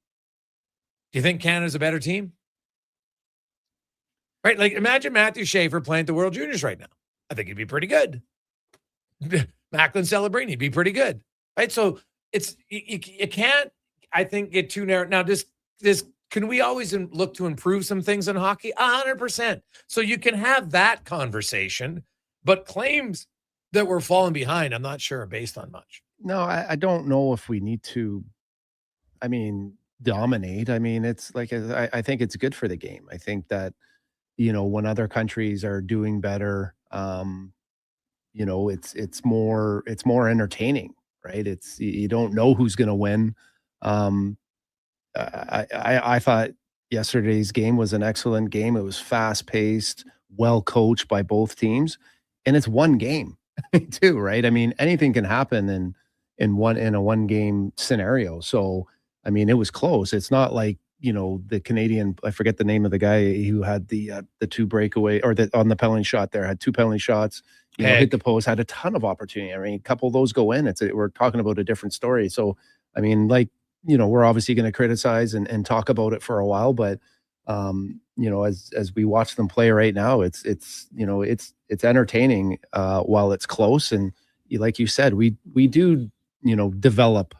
you think Canada's a better team? Right? Like, imagine Matthew Schaefer playing at the World Juniors right now. I think he'd be pretty good. Macklin Celebrini would be pretty good. Right? So it's you can't, I think, get too narrow. Now, this can we always look to improve some things in hockey? 100%. So you can have that conversation. But claims that we're falling behind, I'm not sure are based on much. No, I don't know if we need to, dominate. It's like, I think it's good for the game. I think that, when other countries are doing better, it's more entertaining, right? You don't know who's going to win. I thought yesterday's game was an excellent game. It was fast paced, well coached by both teams. And it's one game too, right? Anything can happen in a one game scenario. So, it was close. It's not like, the Canadian, I forget the name of the guy who had the 2 breakaway or on the penalty shot there, had 2 penalty shots, hit the post, had a ton of opportunity. A couple of those go in. We're talking about a different story. So, we're obviously going to criticize and talk about it for a while, but as we watch them play right now, it's entertaining while it's close. And like you said, we do, develop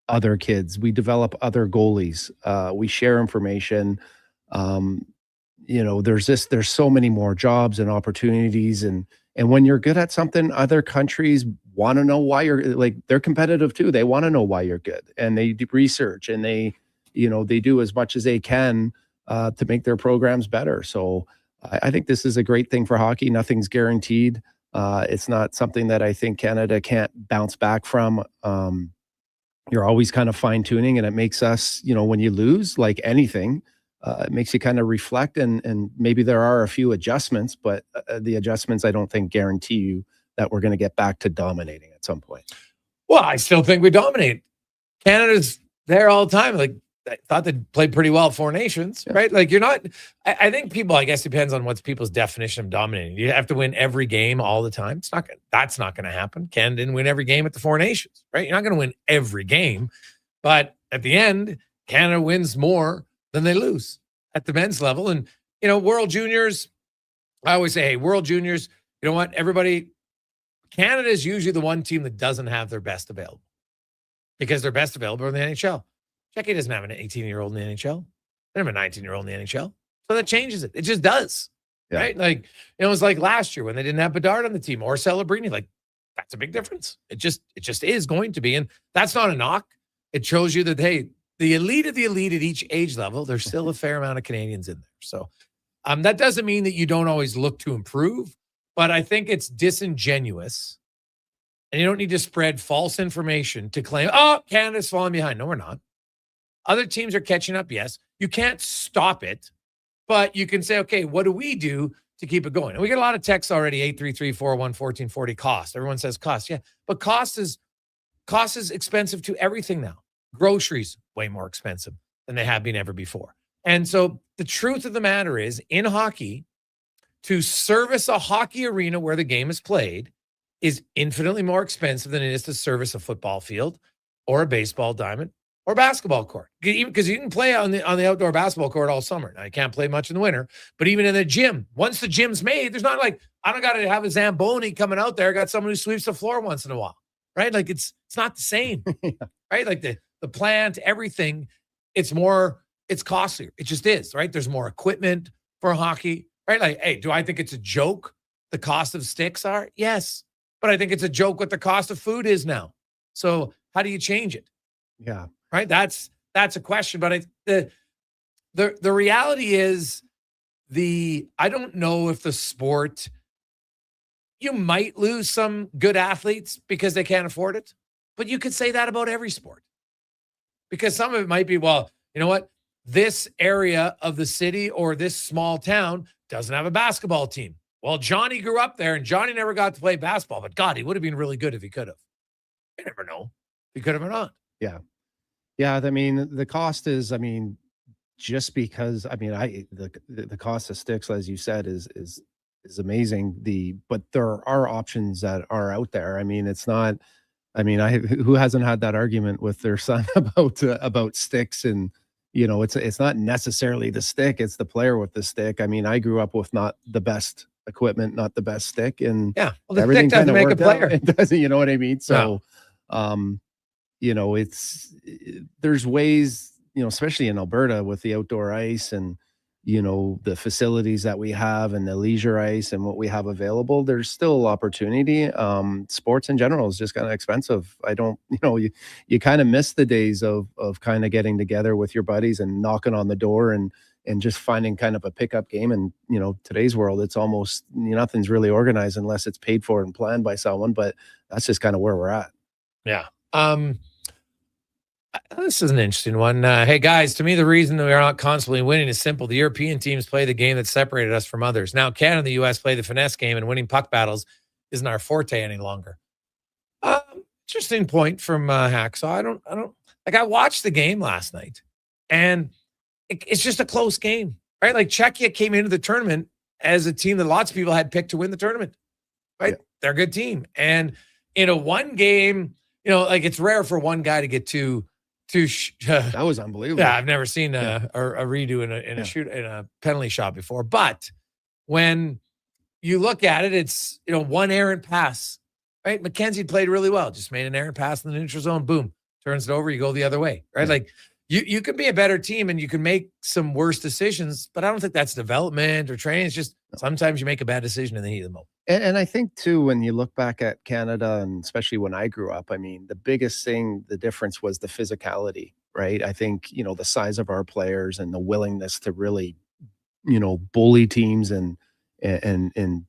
other kids. We develop other goalies. We share information. there's so many more jobs and opportunities, and when you're good at something, other countries want to know why they're competitive too. They want to know why you're good, and they do research, and they do as much as they can to make their programs better. So I think this is a great thing for hockey. Nothing's guaranteed. It's not something that I think Canada can't bounce back from. You're always kind of fine tuning, and it makes us, when you lose, like anything, it makes you kind of reflect, and maybe there are a few adjustments, but the adjustments I don't think guarantee you that we're going to get back to dominating at some point. Well, I still think we dominate. Canada's there all the time. Like, I thought they played pretty well at Four Nations, right? Like, you're not. I think people, I guess, depends on what's people's definition of dominating. You have to win every game all the time. That's not going to happen. Canada didn't win every game at the Four Nations, right? You're not going to win every game, but at the end, Canada wins more than they lose at the men's level. And World Juniors, I always say, hey, World Juniors, you know what? Everybody, Canada is usually the one team that doesn't have their best available, because their best available are in the NHL. Czechia doesn't have an 18-year-old in the NHL. They don't have a 19-year-old in the NHL. So that changes it. It just does. Yeah. Right? Like, it was like last year when they didn't have Bedard on the team or Celebrini. Like, that's a big difference. It just is going to be. And that's not a knock. It shows you that, hey, the elite of the elite at each age level, there's still a fair amount of Canadians in there. So that doesn't mean that you don't always look to improve, but I think it's disingenuous. And you don't need to spread false information to claim, oh, Canada's falling behind. No, we're not. Other teams are catching up, yes. You can't stop it, but you can say, okay, what do we do to keep it going? And we get a lot of texts already, 833-401-1440, cost. Everyone says cost. Yeah, but cost is expensive to everything now. Groceries, way more expensive than they have been ever before. And so the truth of the matter is, in hockey, to service a hockey arena where the game is played is infinitely more expensive than it is to service a football field or a baseball diamond or basketball court. Because you can play on the outdoor basketball court all summer. Now, you can't play much in the winter, but even in the gym, once the gym's made, there's not like, I don't got to have a Zamboni coming out there. I got someone who sweeps the floor once in a while, right? Like, it's not the same, right? Like the plant, everything, it's costlier. It just is, right? There's more equipment for hockey, right? Like, hey, do I think it's a joke the cost of sticks are? Yes. But I think it's a joke what the cost of food is now. So how do you change it? Yeah. Right. That's a question. But the reality is I don't know if the sport, you might lose some good athletes because they can't afford it, but you could say that about every sport, because some of it might be, well, you know what? This area of the city or this small town doesn't have a basketball team. Well, Johnny grew up there and Johnny never got to play basketball, but God, he would have been really good if he could have. You never know. He could have or not. Yeah. Yeah. I mean, the cost is, just because, the cost of sticks, as you said, is amazing. But there are options that are out there. It's not, who hasn't had that argument with their son about sticks, and, it's not necessarily the stick, it's the player with the stick. I grew up with not the best equipment, not the best stick, and yeah, well, the stick doesn't make a player. It doesn't, you know what I mean? So, there's ways, especially in Alberta with the outdoor ice and, the facilities that we have and the leisure ice and what we have available, there's still opportunity. Sports in general is just kind of expensive. I don't, you kind of miss the days of kind of getting together with your buddies and knocking on the door and just finding kind of a pickup game. And, today's world, it's almost nothing's really organized unless it's paid for and planned by someone, but that's just kind of where we're at. Yeah. This is an interesting one. Hey, guys, to me, the reason that we are not constantly winning is simple. The European teams play the game that separated us from others. Now, Canada and the U.S. play the finesse game, and winning puck battles isn't our forte any longer. Interesting point from Hacksaw. I watched the game last night, and it's just a close game, right? Like, Czechia came into the tournament as a team that lots of people had picked to win the tournament, right? Yeah. They're a good team. And in a one game, it's rare for one guy to get two. That was unbelievable. Yeah, I've never seen a redo in a penalty shot before. But when you look at it, it's one errant pass, right? McKenzie played really well, just made an errant pass in the neutral zone. Boom, turns it over. You go the other way, right? Yeah. Like, You can be a better team and you can make some worse decisions, but I don't think that's development or training. It's just sometimes you make a bad decision in the heat of the moment. And I think too, when you look back at Canada, and especially when I grew up, I mean, the biggest thing, the difference was the physicality, right? I think, the size of our players and the willingness to really, bully teams and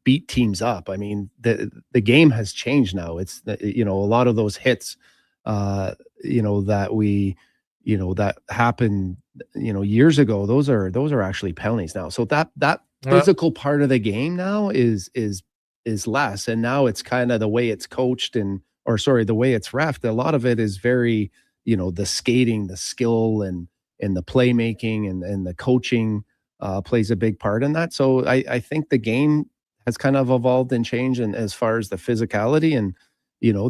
beat teams up. I mean, the game has changed now. It's, a lot of those hits, that we, that happened, years ago, those are actually penalties now. So that physical part of the game now is less. And now it's kind of the way it's coached the way it's reffed. A lot of it is very, the skating, the skill and the playmaking and the coaching plays a big part in that. So I think the game has kind of evolved and changed and as far as the physicality and,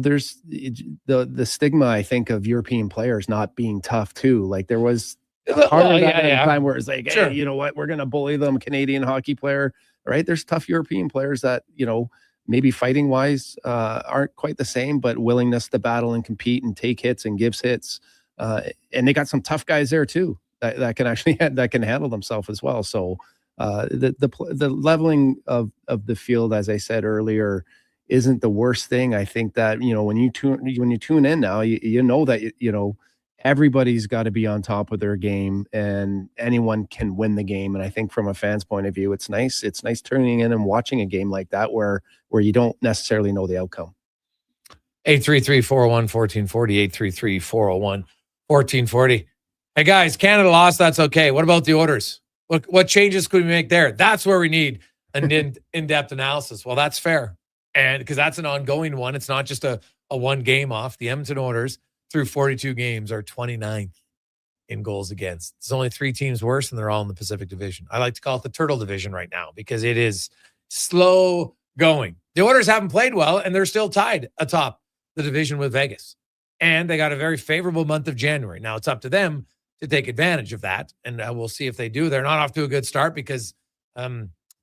there's the stigma, I think, of European players not being tough too. Like there was part of that at a time where it's like, Sure. hey, you know what, we're going to bully them, Canadian hockey player, right? There's tough European players that, maybe fighting wise aren't quite the same, but willingness to battle and compete and take hits and gives hits. And they got some tough guys there too that can actually that can handle themselves as well. So the leveling of the field, as I said earlier, isn't the worst thing. I think that, when you tune in now, you know that, everybody's got to be on top of their game and anyone can win the game. And I think from a fan's point of view, it's nice. It's nice tuning in and watching a game like that where you don't necessarily know the outcome. 833-401-1440, 833-401-1440. Hey guys, Canada lost. That's okay. What about the orders? What changes could we make there? That's where we need an in-depth analysis. Well, that's fair. And because that's an ongoing one. It's not just a one game off. The Edmonton Oilers through 42 games are 29th in goals against. There's only 3 teams worse, and they're all in the Pacific Division. I like to call it the Turtle Division right now because it is slow going. The Oilers haven't played well, and they're still tied atop the division with Vegas. And they got a very favorable month of January. Now, it's up to them to take advantage of that, and we'll see if they do. They're not off to a good start because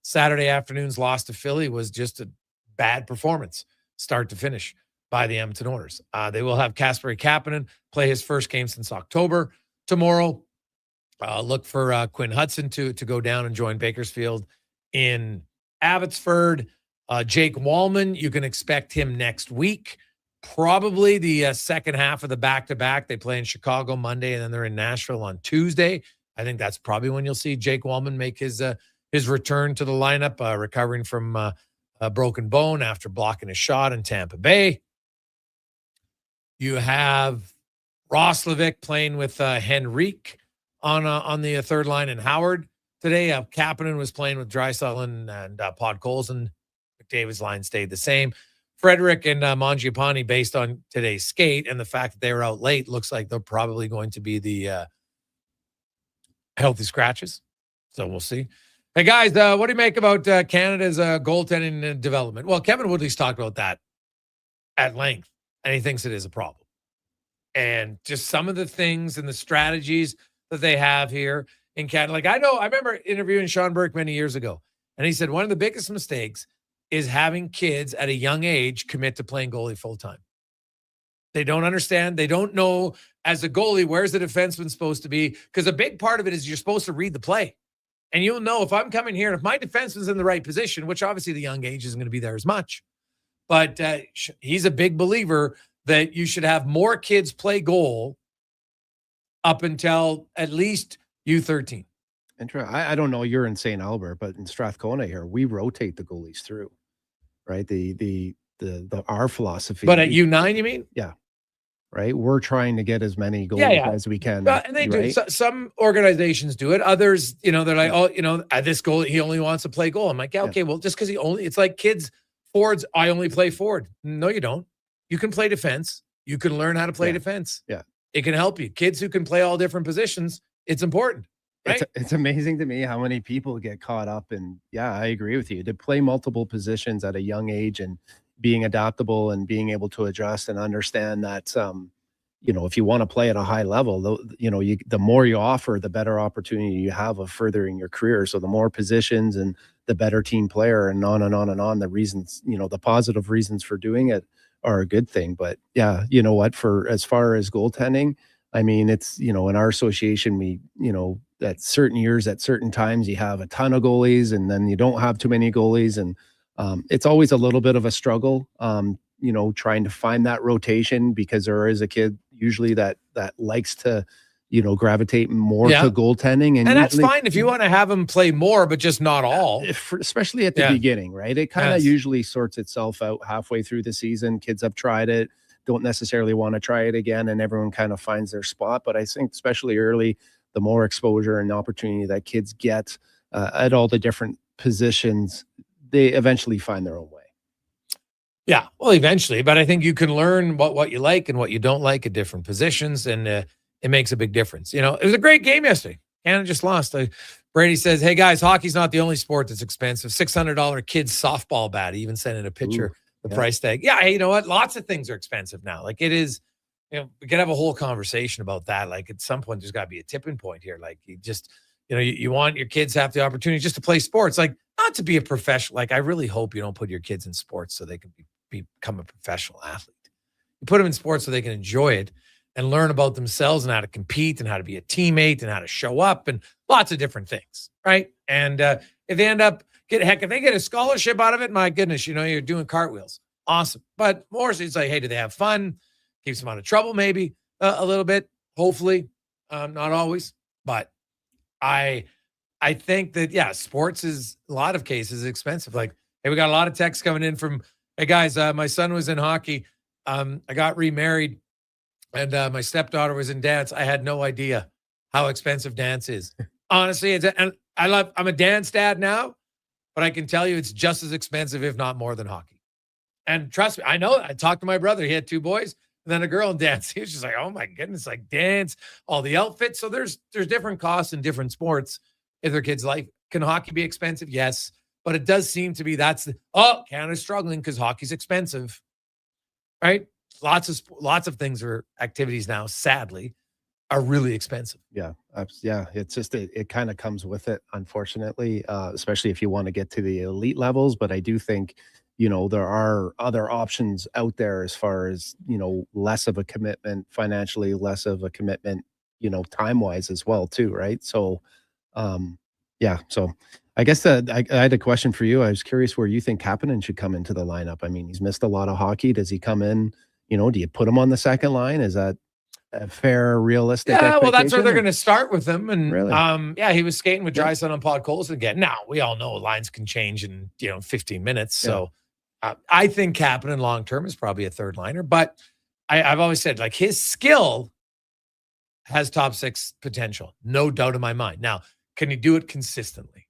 Saturday afternoon's loss to Philly was just a bad performance, start to finish, by the Edmonton Oilers. They will have Kasperi Kapanen play his first game since October tomorrow. Look for Quinn Hudson to go down and join Bakersfield in Abbotsford. Jake Wallman, you can expect him next week. Probably the second half of the back-to-back. They play in Chicago Monday, and then they're in Nashville on Tuesday. I think that's probably when you'll see Jake Wallman make his return to the lineup, recovering from a broken bone after blocking a shot in Tampa Bay. You have Roslovic playing with Henrique on the third line in Howard today. Kapanen was playing with Draisaitl and Podkolzin. McDavid's line stayed the same. Frederic and Mangiapane, based on today's skate and the fact that they were out late, looks like they're probably going to be the healthy scratches. So we'll see. Hey, guys, what do you make about Canada's goaltending development? Well, Kevin Woodley's talked about that at length, and he thinks it is a problem. And just some of the things and the strategies that they have here in Canada. Like, I remember interviewing Sean Burke many years ago, and he said one of the biggest mistakes is having kids at a young age commit to playing goalie full-time. They don't understand. They don't know, as a goalie, where's the defenseman supposed to be? Because a big part of it is you're supposed to read the play. And you'll know if I'm coming here, and if my defenseman's in the right position, which obviously the young age isn't going to be there as much, but he's a big believer that you should have more kids play goal up until at least U13. I don't know, you're in St. Albert, but in Strathcona here, we rotate the goalies through, right? Our philosophy. But at U9, you mean? Yeah. Right. We're trying to get as many goals as we can. And they do. Some organizations do it. Others, they're like, this goal, he only wants to play goal. I'm like, okay, well, just because it's like kids, forwards, I only play forward. No, you don't. You can play defense. You can learn how to play defense. Yeah. It can help you. Kids who can play all different positions, it's important. Right? It's amazing to me how many people get caught up in, I agree with you, to play multiple positions at a young age and being adaptable and being able to adjust and understand that, if you want to play at a high level, the more you offer, the better opportunity you have of furthering your career. So the more positions and the better team player, and on and on and on. The reasons, the positive reasons for doing it are a good thing. But you know what, for as far as goaltending, I mean, it's, in our association, we, at certain years, at certain times, you have a ton of goalies and then you don't have too many goalies. And it's always a little bit of a struggle, trying to find that rotation, because there is a kid usually that likes to, gravitate more to goaltending. And that's fine if you want to have them play more, but just not all. Especially at the beginning, right? It kind of usually sorts itself out halfway through the season. Kids have tried it, don't necessarily want to try it again, and everyone kind of finds their spot. But I think especially early, the more exposure and opportunity that kids get at all the different positions, they eventually find their own way. Yeah, well, eventually. But I think you can learn what you like and what you don't like at different positions, and it makes a big difference. It was a great game yesterday. Canada just lost. Brady says, hey, guys, hockey's not the only sport that's expensive. $600 kids softball bat. He even sent in a picture, price tag. Yeah, hey, you know what? Lots of things are expensive now. Like, it is, we could have a whole conversation about that. Like, at some point, there's got to be a tipping point here. Like, you just, you want your kids to have the opportunity just to play sports. Like, not to be a professional. Like, I really hope you don't put your kids in sports so they can become a professional athlete. You put them in sports so they can enjoy it and learn about themselves and how to compete and how to be a teammate and how to show up and lots of different things, right? And if they end up if they get a scholarship out of it, my goodness, you're doing cartwheels. Awesome. But more so, it's like, hey, do they have fun? Keeps them out of trouble maybe a little bit, hopefully. Not always. But I think that, sports is, a lot of cases, expensive. Like, hey, we got a lot of texts coming in from, hey, guys, my son was in hockey. I got remarried. And my stepdaughter was in dance. I had no idea how expensive dance is. Honestly, and I'm a dance dad now, but I can tell you it's just as expensive, if not more, than hockey. And trust me, I know. I talked to my brother. He had 2 boys and then a girl in dance. He was just like, oh my goodness, like dance, all the outfits. So there's different costs in different sports if their kids like. Can hockey be expensive? Yes. But it does seem to be Canada's struggling because hockey's expensive, right? Lots of things or activities now, sadly, are really expensive. Yeah. It's just, it kind of comes with it, unfortunately, especially if you want to get to the elite levels. But I do think, there are other options out there as far as, less of a commitment financially, less of a commitment, time-wise as well, too, right? So, so I guess I had a question for you. I was curious where you think Kapanen should come into the lineup. I mean, he's missed a lot of hockey. Does he come in? Do you put him on the second line? Is that a fair, realistic expectation? Well, that's where they're going to start with him. And really? He was skating with Draisaitl and Podkolzin again. Now, we all know lines can change in 15 minutes. So I think Kapanen long-term is probably a third liner. But I've always said, like, his skill has top 6 potential. No doubt in my mind. Now, can he do it consistently?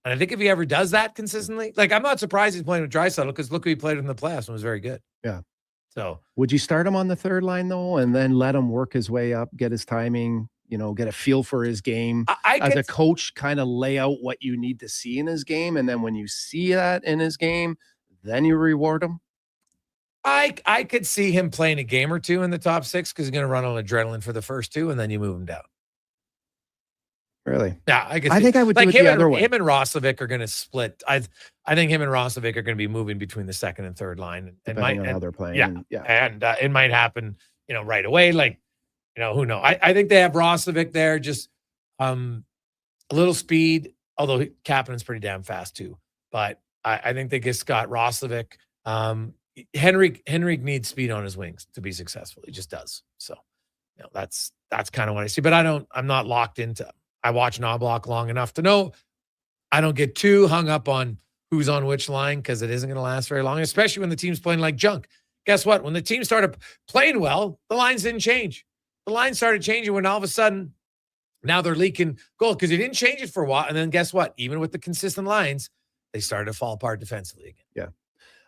And I think if he ever does that consistently, like, I'm not surprised he's playing with Draisaitl, because look who he played in the playoffs and was very good. Yeah. So would you start him on the third line though, and then let him work his way up, get his timing, get a feel for his game? As a coach, kind of lay out what you need to see in his game, and then when you see that in his game, then you reward him. I could see him playing a game or two in the top 6 because he's going to run on adrenaline for the first 2, and then you move him down. Really? Yeah, I think I would do it the other way. Him and Roslovic are going to split. I think him and Roslovic are going to be moving between the second and third line. Depending on how they're playing. And it might happen, right away. Like, who knows? I think they have Roslovic there, just a little speed, although Kapanen's pretty damn fast too. But I think they just got Roslovic. Henrik needs speed on his wings to be successful. He just does. So, that's kind of what I see. But I'm not locked into. I watch Knobloch long enough to know I don't get too hung up on who's on which line, because it isn't going to last very long, especially when the team's playing like junk. Guess what? When the team started playing well, the lines didn't change. The lines started changing when all of a sudden now they're leaking goal because they didn't change it for a while. And then guess what? Even with the consistent lines, they started to fall apart defensively again. Yeah.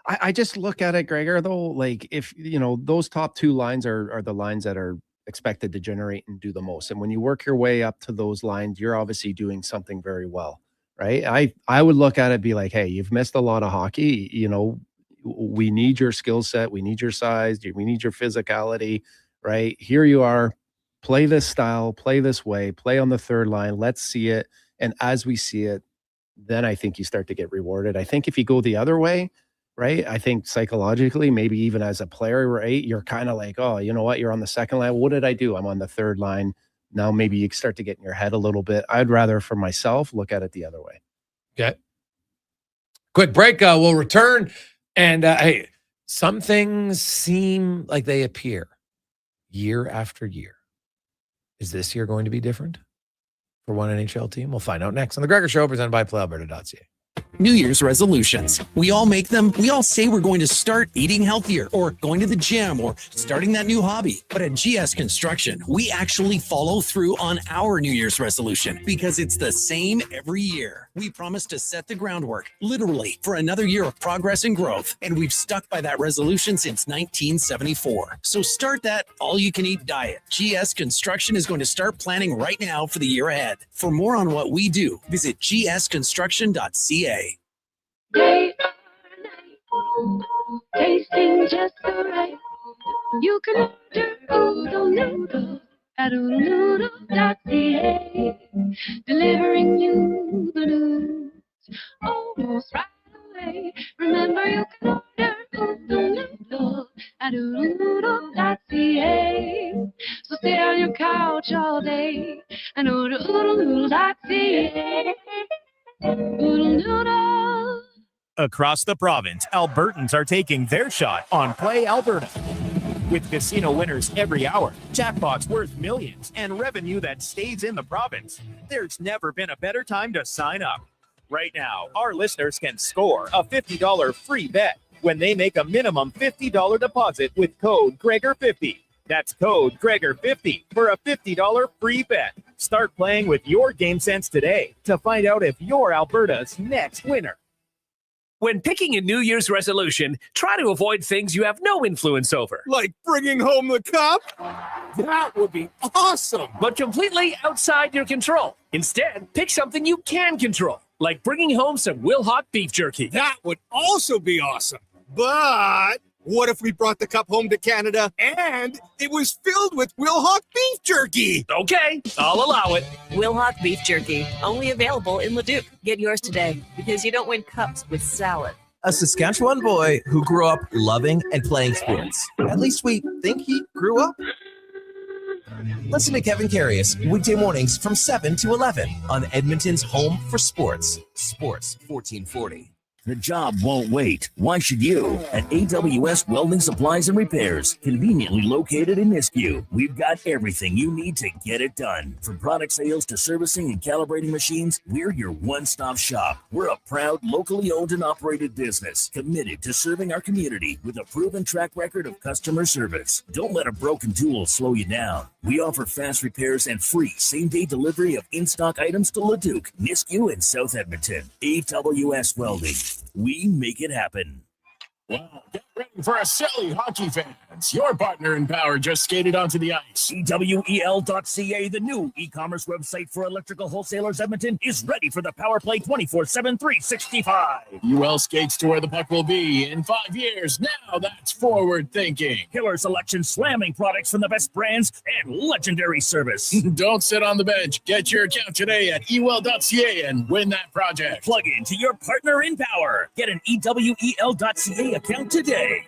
I just look at it, Gregor, though, like if, those top 2 lines are the lines that are expected to generate and do the most. And when you work your way up to those lines, you're obviously doing something very well, right? I would look at it, be like, hey, you've missed a lot of hockey. We need your skill set. We need your size. We need your physicality, right? Here you are. Play this style, play this way, play on the third line. Let's see it. And as we see it, then I think you start to get rewarded. I think if you go the other way, right? I think psychologically, maybe even as a player, right, you're kind of like, oh, you know what? You're on the second line. What did I do? I'm on the third line. Now maybe you start to get in your head a little bit. I'd rather, for myself, look at it the other way. Okay. Quick break. We'll return. And hey, some things seem like they appear year after year. Is this year going to be different for one NHL team? We'll find out next on The Gregor Show, presented by PlayAlberta.ca. New Year's resolutions. We all make them. We all say we're going to start eating healthier or going to the gym or starting that new hobby. But at GS Construction, we actually follow through on our New Year's resolution because it's the same every year. We promise to set the groundwork, literally, for another year of progress and growth. And we've stuck by that resolution since 1974. So start that all-you-can-eat diet. GS Construction is going to start planning right now for the year ahead. For more on what we do, visit gsconstruction.ca. Day or night, tasting just the right. You can order oodle noodle at oodlenoodle.ca, delivering you the news almost right away. Remember, you can order oodle noodle at oodlenoodle.ca. So stay on your couch all day and order oodlenoodle.ca. Oodle noodle. Across the province, Albertans are taking their shot on Play Alberta. With casino winners every hour, jackpots worth millions, and revenue that stays in the province, there's never been a better time to sign up. Right now, our listeners can score a $50 free bet when they make a minimum $50 deposit with code Gregor50. That's code Gregor50 for a $50 free bet. Start playing with your game sense today to find out if you're Alberta's next winner. When picking a New Year's resolution, try to avoid things you have no influence over. Like bringing home the cup? That would be awesome. But completely outside your control. Instead, pick something you can control, like bringing home some Wilhauk beef jerky. That would also be awesome. But what if we brought the cup home to Canada and it was filled with Wilhauk beef jerky? Okay, I'll allow it. Wilhauk beef jerky, only available in Leduc. Get yours today, because you don't win cups with salad. A Saskatchewan boy who grew up loving and playing sports. At least we think he grew up. Listen to Kevin Carius weekday mornings from 7 to 11 on Edmonton's home for sports. Sports 1440. The job won't wait. Why should you? At AWS Welding Supplies and Repairs, conveniently located in Nisku, we've got everything you need to get it done. From product sales to servicing and calibrating machines, we're your one-stop shop. We're a proud, locally owned and operated business, committed to serving our community with a proven track record of customer service. Don't let a broken tool slow you down. We offer fast repairs and free same-day delivery of in-stock items to Leduc, Nisku, and South Edmonton. AWS Welding. We make it happen. Wow, get ready for a silly hockey fans. Your partner in power just skated onto the ice. EWEL.ca, the new e-commerce website for electrical wholesalers Edmonton, is ready for the power play 24/7, 365. UL skates to where the puck will be in 5 years. Now that's forward thinking. Killer selection, slamming products from the best brands, and legendary service. Don't sit on the bench. Get your account today at ewell.ca and win that project. Plug into your partner in power. Get an EWEL.ca account today.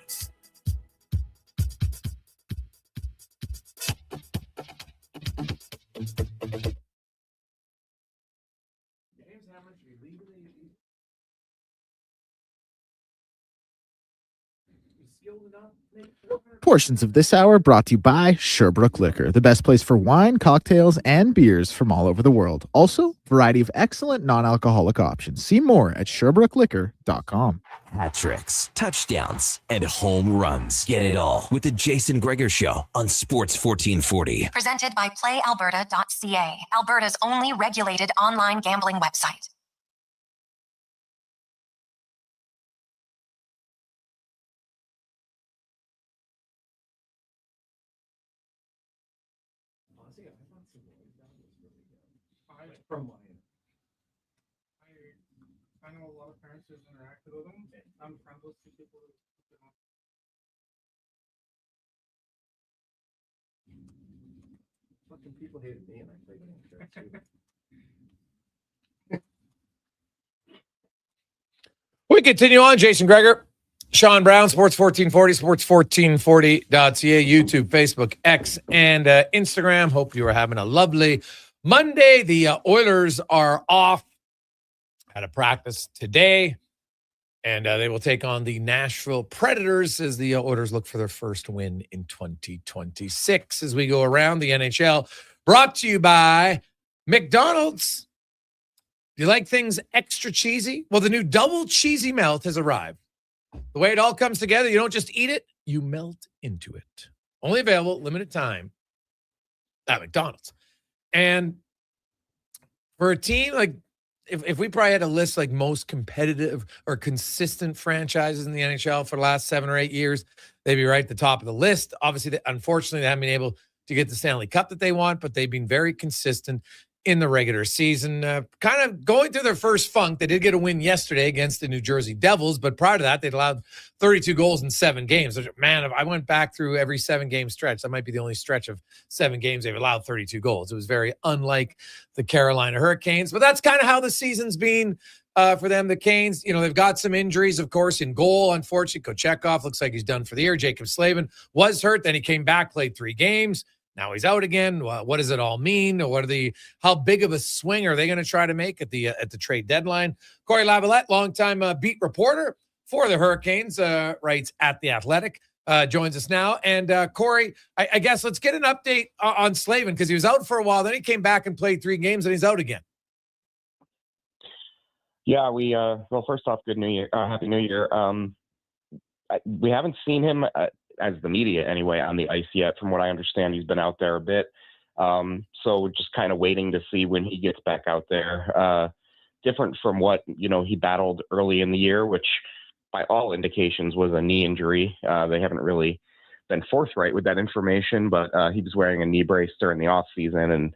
Portions of this hour brought to you by Sherbrooke Liquor, the best place for wine, cocktails, and beers from all over the world. Also, variety of excellent non-alcoholic options. See more at SherbrookeLiquor.com. Hat tricks, touchdowns, and home runs. Get it all with the Jason Gregor Show on Sports 1440. Presented by PlayAlberta.ca, Alberta's only regulated online gambling website. From Lion. I know a lot of parents who've interacted with them. I'm friends with two people who fucking people hated me and I played them. We continue on. Jason Gregor Sean Brown, Sports 1440, sports1440.ca, YouTube, Facebook, X, and Instagram. Hope you are having a lovely Monday. The Oilers are off at a practice today, and they will take on the Nashville Predators as the Oilers look for their first win in 2026. As we go around the NHL, brought to you by McDonald's. Do you like things extra cheesy? Well, the new double cheesy melt has arrived. The way it all comes together, you don't just eat it, you melt into it. Only available, limited time at McDonald's. And for a team, like if we probably had to list like most competitive or consistent franchises in the NHL for the last 7 or 8 years, they'd be right at the top of the list. Obviously, unfortunately, they haven't been able to get the Stanley Cup that they want, but they've been very consistent in the regular season, kind of going through their first funk. They did get a win yesterday against the New Jersey Devils, but prior to that, they'd allowed 32 goals in 7 games. Man, if I went back through every 7-game stretch, that might be the only stretch of 7 games they've allowed 32 goals. It was very unlike the Carolina Hurricanes, but that's kind of how the season's been for them. The Canes, they've got some injuries, of course, in goal. Unfortunately, Kochetkov looks like he's done for the year. Jacob Slavin was hurt, then he came back, played 3 games. Now he's out again. What does it all mean? How big of a swing are they going to try to make at the trade deadline? Corey Lavalette, longtime beat reporter for the Hurricanes, writes at The Athletic, joins us now. And Corey, I guess let's get an update on Slavin, because he was out for a while. Then he came back and played 3 games, and he's out again. Yeah, well, first off, good New Year, Happy New Year. We haven't seen him as the media anyway on the ice yet. From what I understand, he's been out there a bit. So we're just kind of waiting to see when he gets back out there. Different from what, he battled early in the year, which by all indications was a knee injury. They haven't really been forthright with that information, but he was wearing a knee brace during the off season, and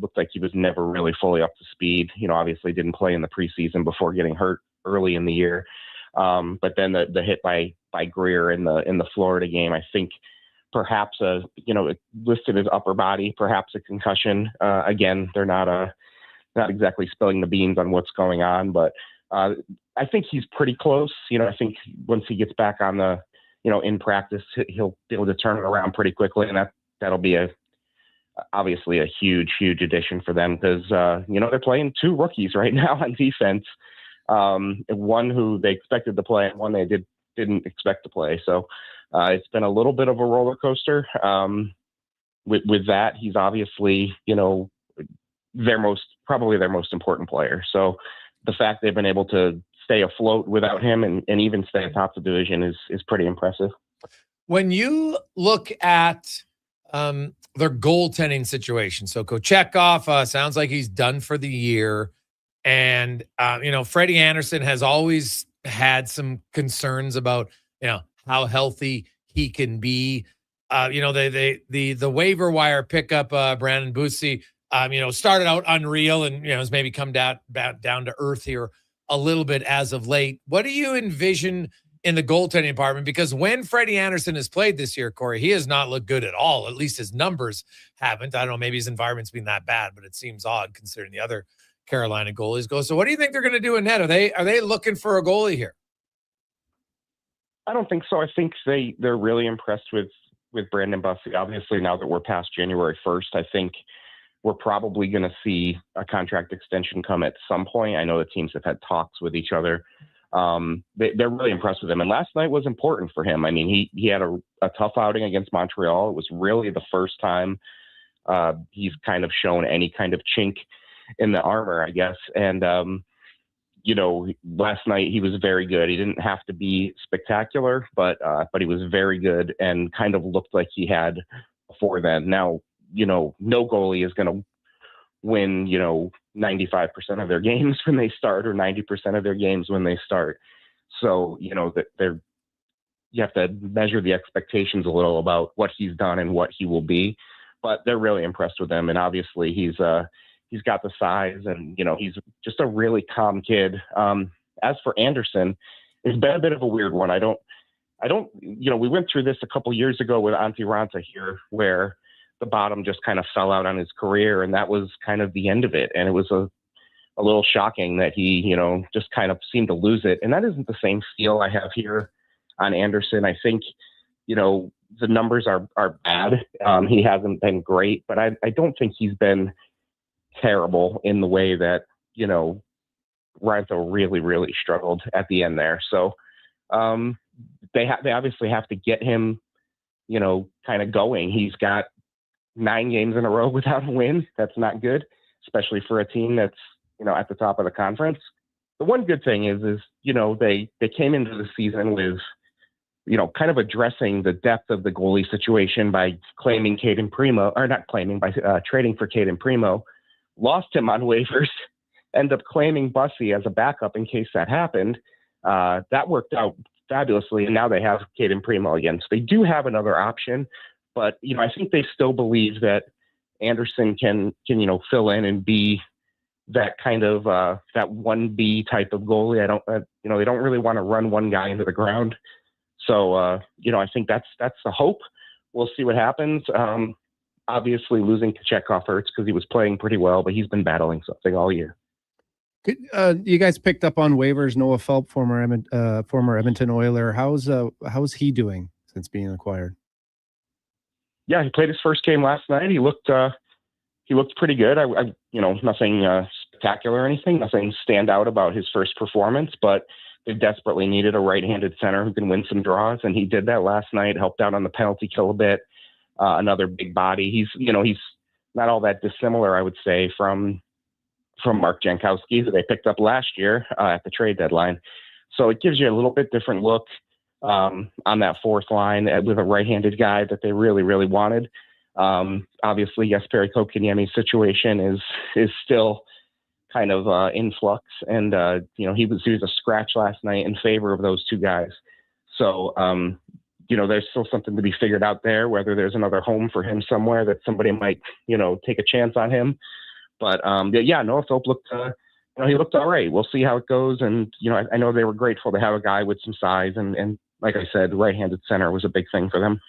looked like he was never really fully up to speed. Obviously didn't play in the preseason before getting hurt early in the year. But then the hit by Greer in the Florida game, I think perhaps it listed as upper body, perhaps a concussion. Again, they're not exactly spilling the beans on what's going on, but I think he's pretty close. I think once he gets back on the, in practice, he'll be able to turn it around pretty quickly, and that'll be obviously a huge addition for them, because they're playing 2 rookies right now on defense. One who they expected to play and one they didn't expect to play. So it's been a little bit of a roller coaster. With that, he's obviously, probably their most important player. So the fact they've been able to stay afloat without him and even stay atop the division is pretty impressive. When you look at their goaltending situation, so Kochetkov sounds like he's done for the year. And, Freddie Anderson has always had some concerns about, how healthy he can be. The waiver wire pickup, Brandon Bootsy, started out unreal and, has maybe come down to earth here a little bit as of late. What do you envision in the goaltending department? Because when Freddie Anderson has played this year, Corey, he has not looked good at all. At least his numbers haven't. I don't know, maybe his environment's been that bad, but it seems odd considering the other Carolina goalies go. So what do you think they're going to do in net? Are they looking for a goalie here? I don't think so. I think they're really impressed with Brandon Bussi. Obviously, now that we're past January 1st, I think we're probably going to see a contract extension come at some point. I know the teams have had talks with each other. They're really impressed with him. And last night was important for him. I mean, he had a tough outing against Montreal. It was really the first time he's kind of shown any kind of chink in the armor, I guess. And, last night he was very good. He didn't have to be spectacular, but he was very good and kind of looked like he had before then. Now, no goalie is going to win, 95% of their games when they start, or 90% of their games when they start. So, you have to measure the expectations a little about what he's done and what he will be, but they're really impressed with him. And obviously he's got the size, and, he's just a really calm kid. As for Anderson, it's been a bit of a weird one. I don't, we went through this a couple years ago with Antti Ranta here, where the bottom just kind of fell out on his career, and that was kind of the end of it. And it was a little shocking that he, just kind of seemed to lose it. And that isn't the same feel I have here Anderson. I think, the numbers are bad. He hasn't been great, but I don't think he's been terrible in the way that, Reinfeldt really, really struggled at the end there. So they obviously have to get him, kind of going. He's got 9 games in a row without a win. That's not good, especially for a team that's, at the top of the conference. The one good thing is they came into the season with, kind of addressing the depth of the goalie situation by claiming Caden Primo, or not claiming, by trading for Caden Primo, lost him on waivers, end up claiming Bussy as a backup in case that happened. That worked out fabulously, and now they have Caden Primo again. So they do have another option, but, I think they still believe that Anderson can fill in and be that kind of that 1B type of goalie. They don't really want to run one guy into the ground. So, I think that's the hope. We'll see what happens. Obviously, losing Kochetkov hurts because he was playing pretty well, but he's been battling something all year. You guys picked up on waivers Noah Phelps, former Edmonton Oiler. How's he doing since being acquired? Yeah, he played his first game last night. He looked pretty good. Nothing spectacular or anything. Nothing stand out about his first performance, but they desperately needed a right-handed center who can win some draws, and he did that last night. Helped out on the penalty kill a bit. Another big body. He's not all that dissimilar, I would say, from Mark Jankowski, who they picked up last year at the trade deadline. So it gives you a little bit different look on that fourth line with a right-handed guy that they really, really wanted. Obviously, Jesperi Kotkaniemi's situation is still kind of in flux, and he was a scratch last night in favor of those two guys. So there's still something to be figured out there, whether there's another home for him somewhere that somebody might take a chance on him. But Noah Phelps looked he looked all right. We'll see how it goes, and I know they were grateful to have a guy with some size, and like I said, right-handed center was a big thing for them.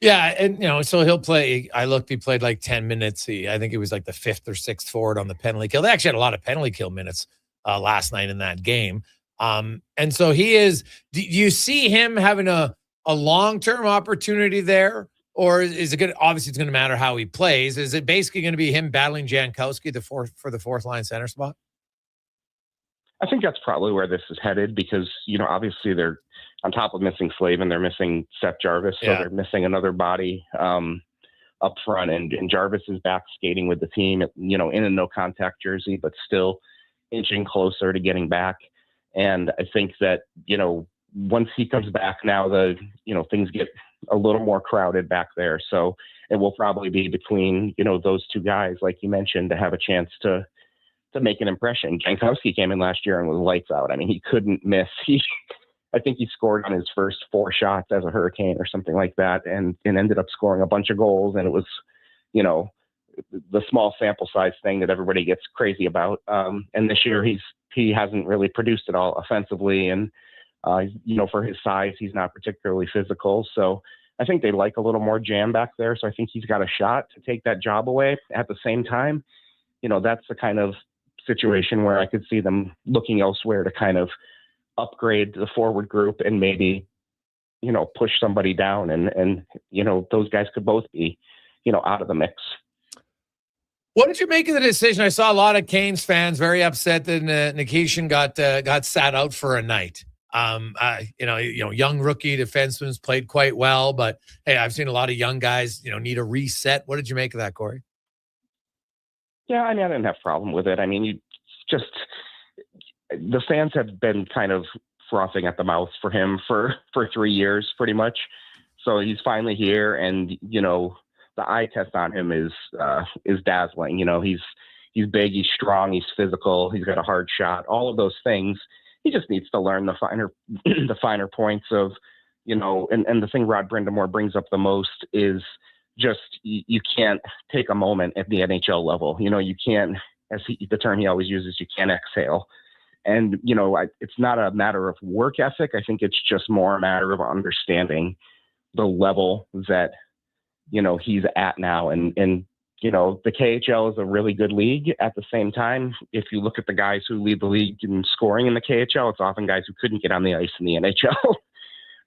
Yeah, and so he'll play. He played like 10 minutes. I think he was like the 5th or 6th forward on the penalty kill. They actually had a lot of penalty kill minutes last night in that game. And so he is. Do you see him having a long-term opportunity there, or is it going? Obviously, it's going to matter how he plays. Is it basically going to be him battling Jankowski for the fourth line center spot? I think that's probably where this is headed because obviously they're on top of missing Slavin, they're missing Seth Jarvis, so they're missing another body up front, and Jarvis is back skating with the team, in a no contact jersey, but still inching closer to getting back. And I think that once he comes back, now things get a little more crowded back there. So it will probably be between those two guys, like you mentioned, to have a chance to make an impression. Jankowski came in last year and was lights out. I mean, he couldn't miss. I think he scored on his first 4 shots as a Hurricane or something like that, and ended up scoring a bunch of goals. And it was, the small sample size thing that everybody gets crazy about. And this year he hasn't really produced it all offensively. And, for his size, he's not particularly physical. So I think they like a little more jam back there. So I think he's got a shot to take that job away. At the same time, that's the kind of situation where I could see them looking elsewhere to kind of upgrade the forward group and maybe, push somebody down and those guys could both be, out of the mix. What did you make of the decision? I saw a lot of Canes fans very upset that Nikishin got sat out for a night. Young rookie defenseman played quite well, but hey, I've seen a lot of young guys, need a reset. What did you make of that, Corey? Yeah, I didn't have a problem with it. I mean, the fans have been kind of frothing at the mouth for him for 3 years, pretty much. So he's finally here, and the eye test on him is dazzling. He's big, he's strong, he's physical, he's got a hard shot, all of those things. He just needs to learn the finer points of, and the thing Rod Brindamore brings up the most is just you can't take a moment at the NHL level. You can't, the term he always uses, you can't exhale. And, it's not a matter of work ethic. I think it's just more a matter of understanding the level that, he's at now. And the KHL is a really good league. At the same time, if you look at the guys who lead the league in scoring in the KHL, it's often guys who couldn't get on the ice in the NHL.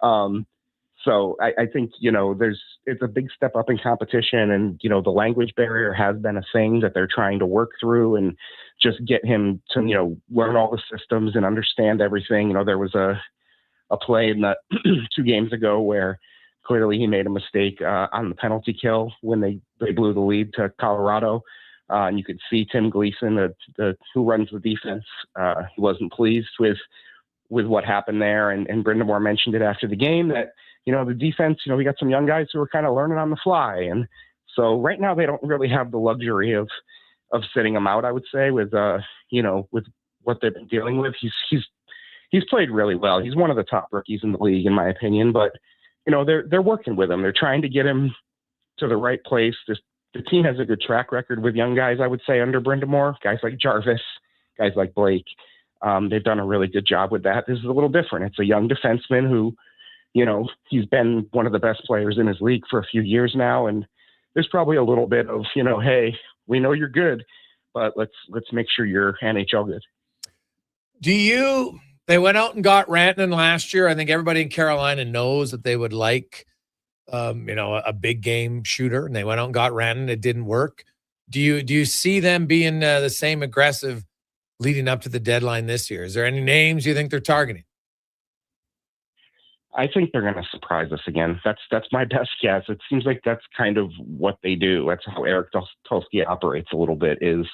So I think, it's a big step up in competition, and, the language barrier has been a thing that they're trying to work through and just get him to, learn all the systems and understand everything. There was a play in the 2 games ago where clearly he made a mistake on the penalty kill when they blew the lead to Colorado. And you could see Tim Gleason, who runs the defense, he wasn't pleased with what happened there. And Brindamore mentioned it after the game that, the defense, we got some young guys who are kind of learning on the fly. And so right now they don't really have the luxury of sitting him out, I would say, with what they've been dealing with. He's played really well. He's one of the top rookies in the league, in my opinion, but they're working with him. They're trying to get him to the right place. The team has a good track record with young guys, I would say, under Brindamore, guys like Jarvis, guys like Blake. They've done a really good job with that. This is a little different. It's a young defenseman who, he's been one of the best players in his league for a few years now. And there's probably a little bit of, hey, we know you're good, but let's make sure you're NHL good. They went out and got Rantanen last year. I think everybody in Carolina knows that they would like, a big game shooter, and they went out and got Rantanen. It didn't work. Do you see them being the same aggressive leading up to the deadline this year? Is there any names you think they're targeting? I think they're going to surprise us again. That's my best guess. It seems like that's kind of what they do. That's how Eric Tulsky operates a little bit, is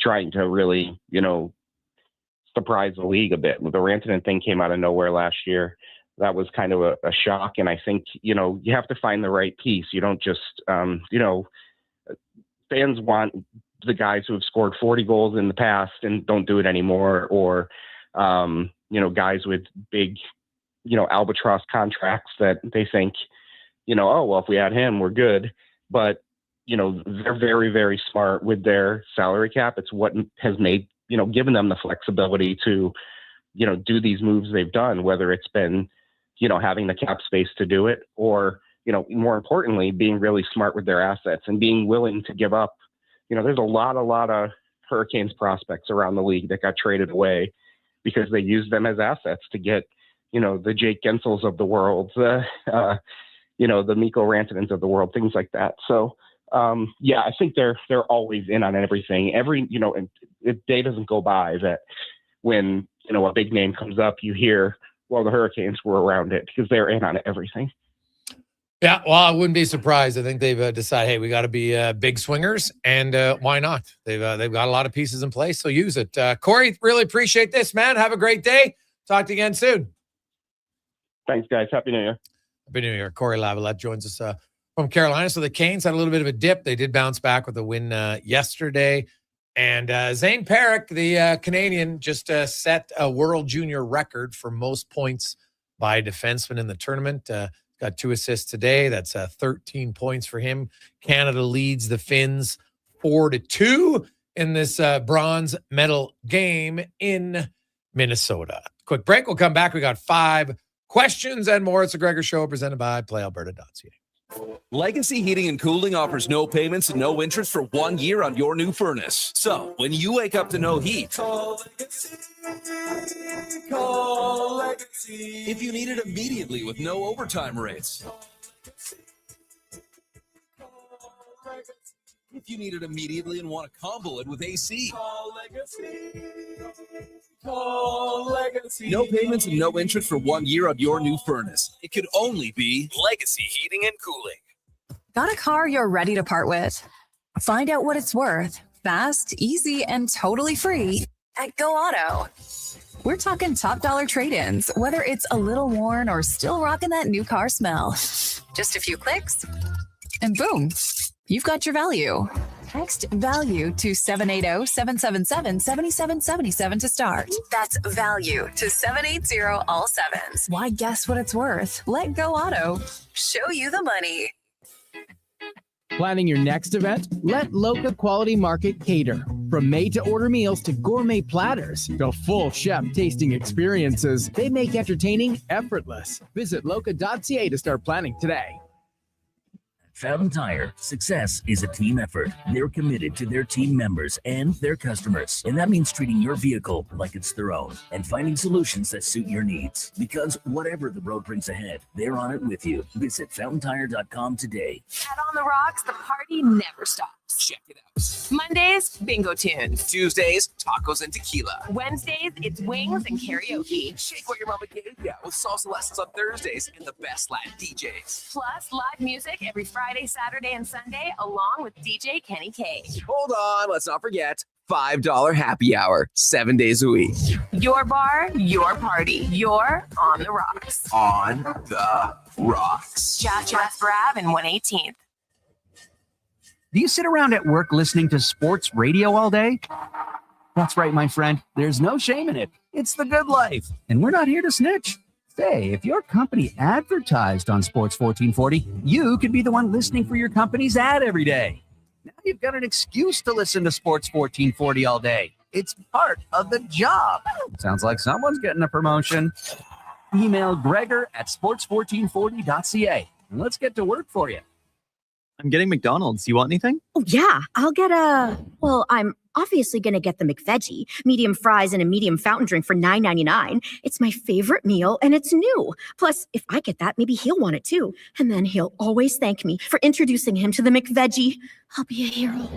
trying to really, surprise the league a bit. The Rantanen thing came out of nowhere last year. That was kind of a shock. And I think, you have to find the right piece. You don't just, fans want the guys who have scored 40 goals in the past and don't do it anymore, or, guys with big, albatross contracts that they think, if we had him, we're good. But, they're very, very smart with their salary cap. It's what has made, given them the flexibility to, do these moves they've done, whether it's been, having the cap space to do it, or, more importantly, being really smart with their assets and being willing to give up. There's a lot of Hurricanes prospects around the league that got traded away because they used them as assets to get, the Jake Gensels of the world, the Mikko Rantanens of the world, things like that. So, I think they're always in on everything. A day doesn't go by that when, a big name comes up, you hear, well, the Hurricanes were around it, because they're in on everything. Yeah, well, I wouldn't be surprised. I think they've decided, hey, we got to be big swingers, and why not? They've got a lot of pieces in place, so use it. Corey, really appreciate this, man. Have a great day. Talk to you again soon. Thanks, guys. Happy New Year. Happy New Year. Corey Lavalette joins us from Carolina. So the Canes had a little bit of a dip. They did bounce back with a win yesterday. And Zane Pairings, the Canadian, just set a world junior record for most points by a defenseman in the tournament. Got 2 assists today. That's 13 points for him. Canada leads the Finns 4-2 in this bronze medal game in Minnesota. Quick break. We'll come back. We got 5 questions and more. It's the Gregor Show presented by PlayAlberta.ca. Legacy Heating and Cooling offers no payments and no interest for 1 year on your new furnace. So when you wake up to no heat, call Legacy. Call Legacy. If you need it immediately with no overtime rates. If you need it immediately and want to combo it with AC. Call Legacy. Call Legacy. No payments and no interest for 1 year on your new furnace. It could only be Legacy Heating and Cooling. Got a car you're ready to part with? Find out what it's worth, fast, easy, and totally free at Go Auto. We're talking top dollar trade-ins, whether it's a little worn or still rocking that new car smell. Just a few clicks, and boom, you've got your value. Text value to 780-777-7777 to start. That's value to 780 all sevens. Why guess what it's worth? Let Go Auto show you the money. Planning your next event? Let Loca Quality Market cater. From made-to-order meals to gourmet platters to full chef tasting experiences, they make entertaining effortless. Visit loca.ca to start planning today. Fountain Tire, success is a team effort. They're committed to their team members and their customers. And that means treating your vehicle like it's their own and finding solutions that suit your needs. Because whatever the road brings ahead, they're on it with you. Visit fountaintire.com today. At On the Rocks, the party never stops. Check it out. Mondays, bingo tunes. Tuesdays, tacos and tequila. Wednesdays, it's wings and karaoke. Shake what your mama gave ya with salsa lessons on Thursdays and the best Latin DJs. Plus, live music every Friday, Saturday, and Sunday, along with DJ Kenny K. Hold on, let's not forget $5 happy hour, 7 days a week. Your bar, your party. You're On the Rocks. On the Rocks. West Ave and 118th. Do you sit around at work listening to sports radio all day? That's right, my friend. There's no shame in it. It's the good life. And we're not here to snitch. Say, if your company advertised on Sports 1440, you could be the one listening for your company's ad every day. Now you've got an excuse to listen to Sports 1440 all day. It's part of the job. Sounds like someone's getting a promotion. Email Gregor at sports1440.ca and let's get to work for you. I'm getting McDonald's. You want anything? Oh, yeah. I'll get I'm obviously going to get the McVeggie, medium fries and a medium fountain drink for $9.99. It's my favorite meal and it's new. Plus, if I get that, maybe he'll want it too. And then he'll always thank me for introducing him to the McVeggie. I'll be a hero.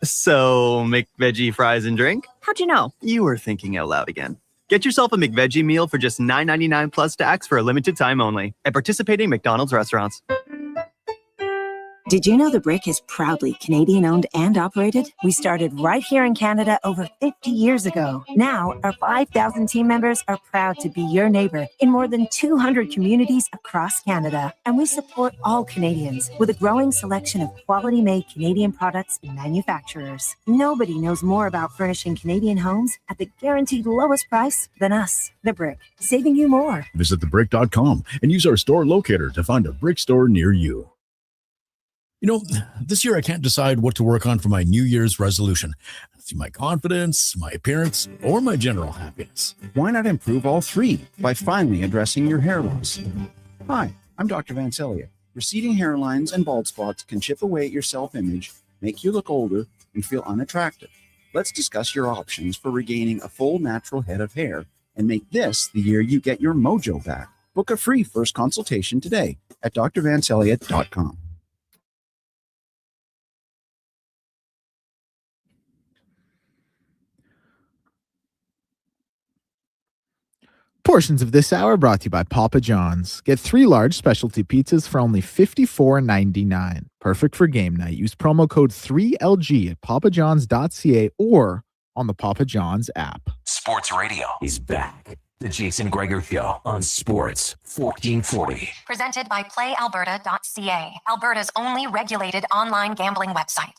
So, McVeggie fries and drink? How'd you know? You were thinking out loud again. Get yourself a McVeggie meal for just $9.99 plus tax for a limited time only at participating McDonald's restaurants. Did you know The Brick is proudly Canadian-owned and operated? We started right here in Canada over 50 years ago. Now, our 5,000 team members are proud to be your neighbor in more than 200 communities across Canada. And we support all Canadians with a growing selection of quality-made Canadian products and manufacturers. Nobody knows more about furnishing Canadian homes at the guaranteed lowest price than us. The Brick, saving you more. Visit thebrick.com and use our store locator to find a brick store near you. You know, this year I can't decide what to work on for my New Year's resolution. See my confidence, my appearance, or my general happiness. Why not improve all three by finally addressing your hair loss? Hi, I'm Dr. Vancelia. Receding hairlines and bald spots can chip away at your self-image, make you look older, and feel unattractive. Let's discuss your options for regaining a full natural head of hair and make this the year you get your mojo back. Book a free first consultation today at drvancelia.com. Portions of this hour brought to you by Papa John's. Get 3 large specialty pizzas for only $54.99. Perfect for game night. Use promo code 3LG at papajohns.ca or on the Papa John's app. Sports Radio is back. The Jason Gregor Show on Sports 1440. Presented by PlayAlberta.ca, Alberta's only regulated online gambling website.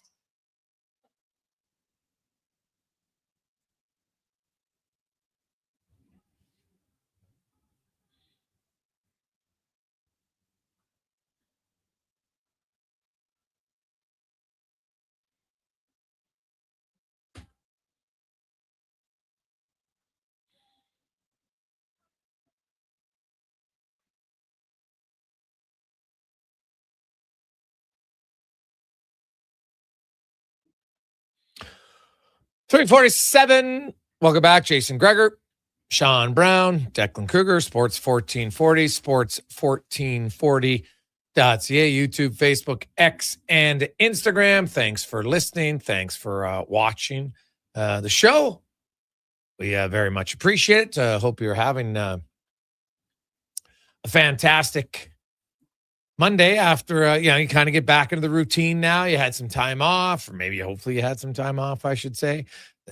$347. Welcome back. Jason Gregor, Sean Brown, Declan Kruger, Sports 1440, sports1440.ca, YouTube, Facebook, X, and Instagram. Thanks for listening. Thanks for watching the show. We very much appreciate it. Hope you're having a fantastic Monday after, you kind of get back into the routine now. You had some time off, or maybe hopefully you had some time off, I should say.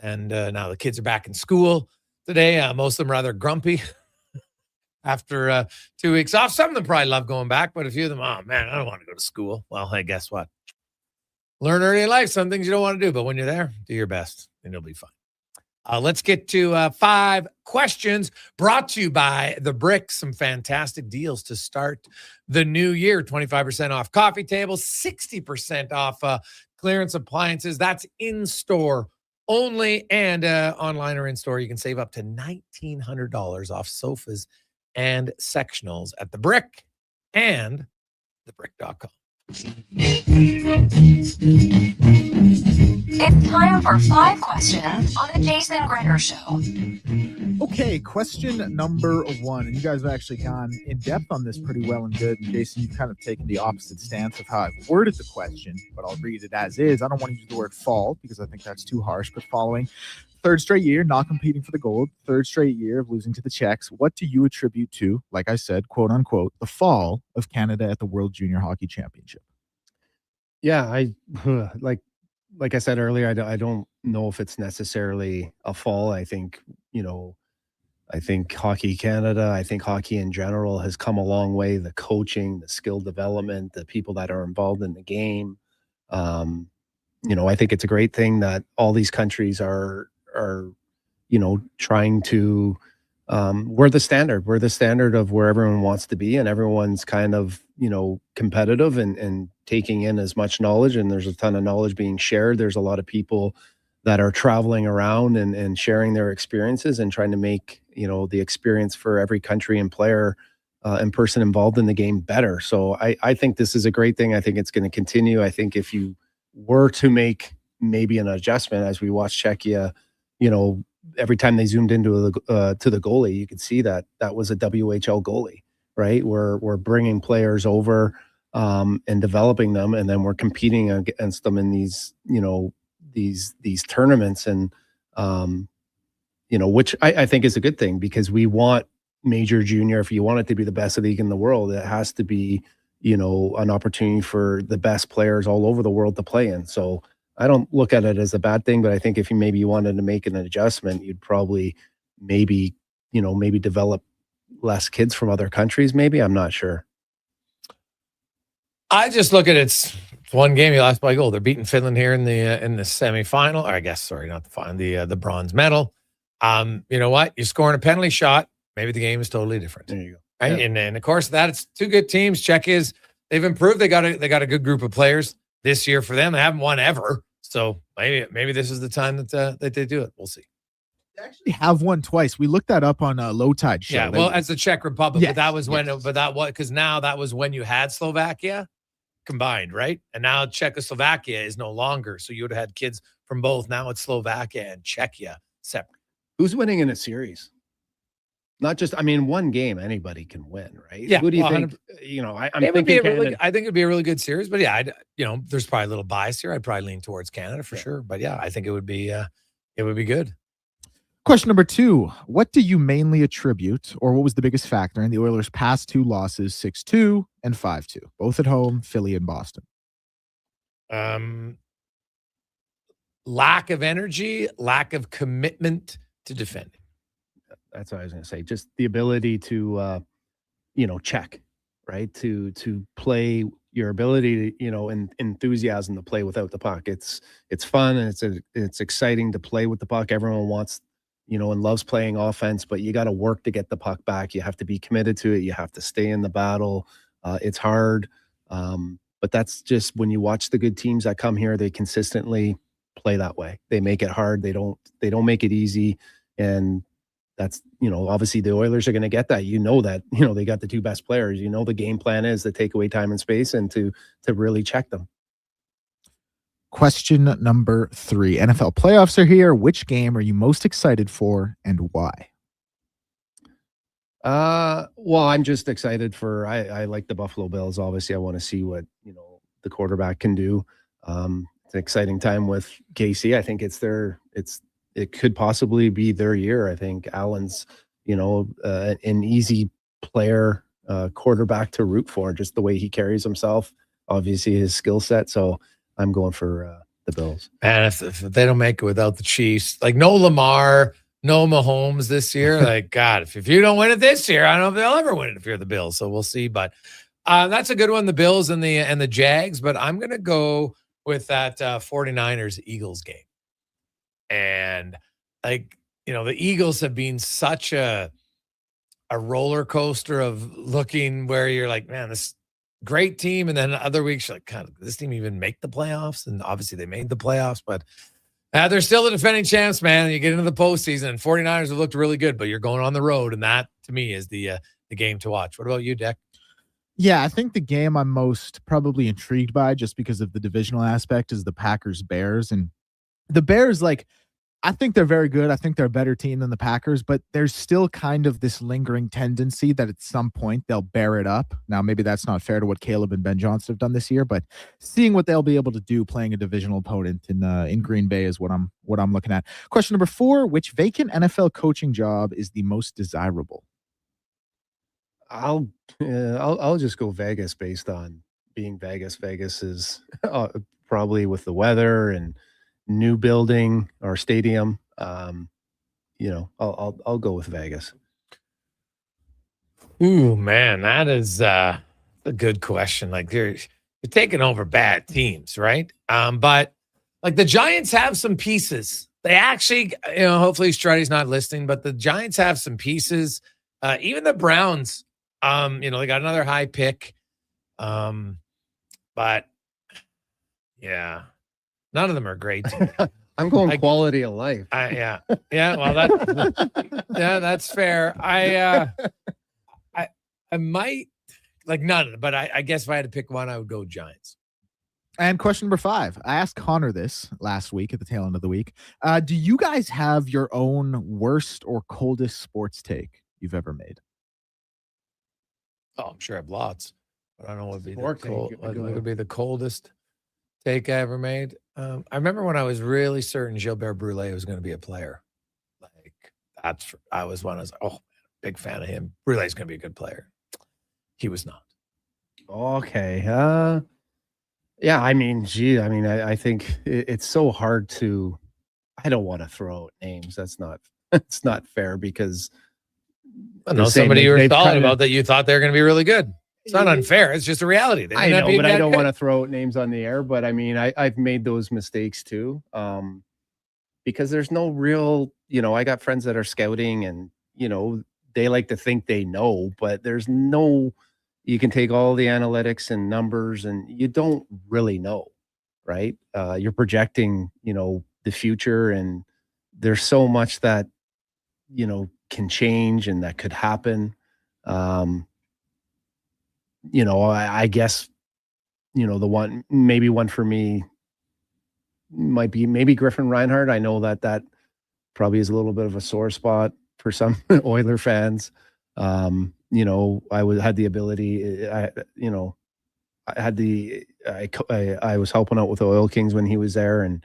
And now the kids are back in school today. Most of them rather grumpy after 2 weeks off. Some of them probably love going back, but a few of them, oh man, I don't want to go to school. Well, hey, guess what? Learn early in life. Some things you don't want to do, but when you're there, do your best and you'll be fine. Let's get to 5 questions brought to you by The Brick. Some fantastic deals to start the new year. 25% off coffee tables, 60% off clearance appliances. That's in-store only, and online or in-store. You can save up to $1,900 off sofas and sectionals at The Brick and thebrick.com. It's time for 5 questions on the Jason Gregor Show. Okay, question number 1. And you guys have actually gone in depth on this pretty well and good. And Jason, you've kind of taken the opposite stance of how I've worded the question, but I'll read it as is. I don't want to use the word fall because I think that's too harsh. But following third straight year, not competing for the gold, third straight year of losing to the Czechs, what do you attribute to, like I said, quote unquote, the fall of Canada at the World Junior Hockey Championship? Yeah, like I said earlier, I don't know if it's necessarily a fall. I think, I think Hockey Canada, I think hockey in general has come a long way. The coaching, the skill development, the people that are involved in the game. I think it's a great thing that all these countries are trying to, we're the standard. We're the standard of where everyone wants to be, and everyone's kind of, competitive and taking in as much knowledge, and there's a ton of knowledge being shared. There's a lot of people that are traveling around and sharing their experiences and trying to make, the experience for every country and player and person involved in the game better. So I think this is a great thing. I think it's going to continue. I think if you were to make maybe an adjustment, as we watched Czechia, every time they zoomed into to the goalie, you could see that was a WHL goalie, right? We're bringing players over and developing them, and then we're competing against them in these, these tournaments, and which I think is a good thing, because we want major junior. If you want it to be the best league in the world, it has to be, an opportunity for the best players all over the world to play in. So I don't look at it as a bad thing, but I think if you wanted to make an adjustment, you'd probably maybe develop less kids from other countries. Maybe, I'm not sure. I just look at it's one game you lost by goal. They're beating Finland here in the semifinal, or I guess, sorry, not the final, the bronze medal. You know what? You're scoring a penalty shot. Maybe the game is totally different. There you go. Right? Yeah. And of course, that it's two good teams. They've improved. They got a good group of players this year for them. They haven't won ever, so maybe this is the time that they do it. We'll see. They actually have won twice. We looked that up on Low Tide Show. Yeah, well, as the Czech Republic, Yes, but that was because now that was when you had Slovakia combined, right? And now Czechoslovakia is no longer. So you would have had kids from both. Now it's Slovakia and Czechia separate. Who's winning in a series? Not just, one game anybody can win, right? Yeah. Who do you well, think? I'm it would be thinking I think it'd be a really good series, but yeah, there's probably a little bias here. I'd probably lean towards Canada for sure, but yeah, I think it would be good. Question number 2. What do you mainly attribute, or what was the biggest factor in the Oilers' past 2 losses, 6-2 and 5-2, both at home, Philly and Boston? Lack of energy, lack of commitment to defending. That's what I was going to say. Just the ability to, check, right? To play, your ability to, and enthusiasm to play without the puck. It's fun, and it's exciting to play with the puck. Everyone wants, and loves playing offense, but you got to work to get the puck back. You have to be committed to it. You have to stay in the battle. It's hard. But that's just, when you watch the good teams that come here, they consistently play that way. They make it hard. They don't make it easy. And that's, obviously the Oilers are going to get that. That, they got the 2 best players. The game plan is to take away time and space and to really check them. Question number 3. NFL playoffs are here. Which game are you most excited for and why? Well, I'm just excited for, I like the Buffalo Bills. Obviously, I want to see what, the quarterback can do. It's an exciting time with KC. I think it could possibly be their year. I think Allen's, an easy player, quarterback to root for, just the way he carries himself, obviously his skill set. So I'm going for the Bills. And if they don't make it without the Chiefs, like no Lamar, no Mahomes this year, like God, if you don't win it this year, I don't know if they'll ever win it if you're the Bills. So we'll see. But that's a good one, the Bills and the Jags. But I'm going to go with that 49ers Eagles game. And the Eagles have been such a roller coaster of looking where you're like, man, this great team. And then other weeks, you're like, God, this team even make the playoffs? And obviously they made the playoffs, but they're still the defending champs, man. You get into the postseason, and 49ers have looked really good, but you're going on the road. And that, to me, is the game to watch. What about you, Deck? Yeah, I think the game I'm most probably intrigued by, just because of the divisional aspect, is the Packers-Bears. And the Bears, like, I think they're very good. I think they're a better team than the Packers, but there's still kind of this lingering tendency that at some point they'll bear it up. Now, maybe that's not fair to what Caleb and Ben Johnson have done this year, but seeing what they'll be able to do playing a divisional opponent in Green Bay is what I'm looking at. Question number 4: which vacant NFL coaching job is the most desirable? I'll just go Vegas based on being Vegas. Vegas is probably with the weather and new building or stadium. I'll go with Vegas. Ooh, man, that is a good question. Like you're taking over bad teams, right? But like the Giants have some pieces. They actually, hopefully Struddy's not listening, but the Giants have some pieces. Even the Browns, they got another high pick. But yeah, none of them are great. I'm going quality of life. Yeah. Well, that's fair. I might like none of them, but I guess if I had to pick one, I would go Giants. And question number 5. I asked Connor this last week at the tail end of the week. Do you guys have your own worst or coldest sports take you've ever made? Oh, I'm sure I have lots, but I don't know what would be the coldest take I ever made. I remember when I was really certain Gilbert Brulé was going to be a player. Like I was big fan of him. Brulé's going to be a good player. He was not. Okay. Yeah. I mean, I think it's so hard to. I don't want to throw out names. That's not fair because. I know somebody you were talking about that you thought they were going to be really good. It's not unfair. It's just a reality. I know, but I don't want to throw out names on the air. But I mean, I've made those mistakes too, because there's no real. I got friends that are scouting, and they like to think they know, but there's no. You can take all the analytics and numbers, and you don't really know, right? You're projecting, the future, and there's so much that can change and that could happen. I guess, the one for me might be maybe Griffin Reinhardt. I know that probably is a little bit of a sore spot for some Oiler fans. I had the ability, I was helping out with the Oil Kings when he was there, and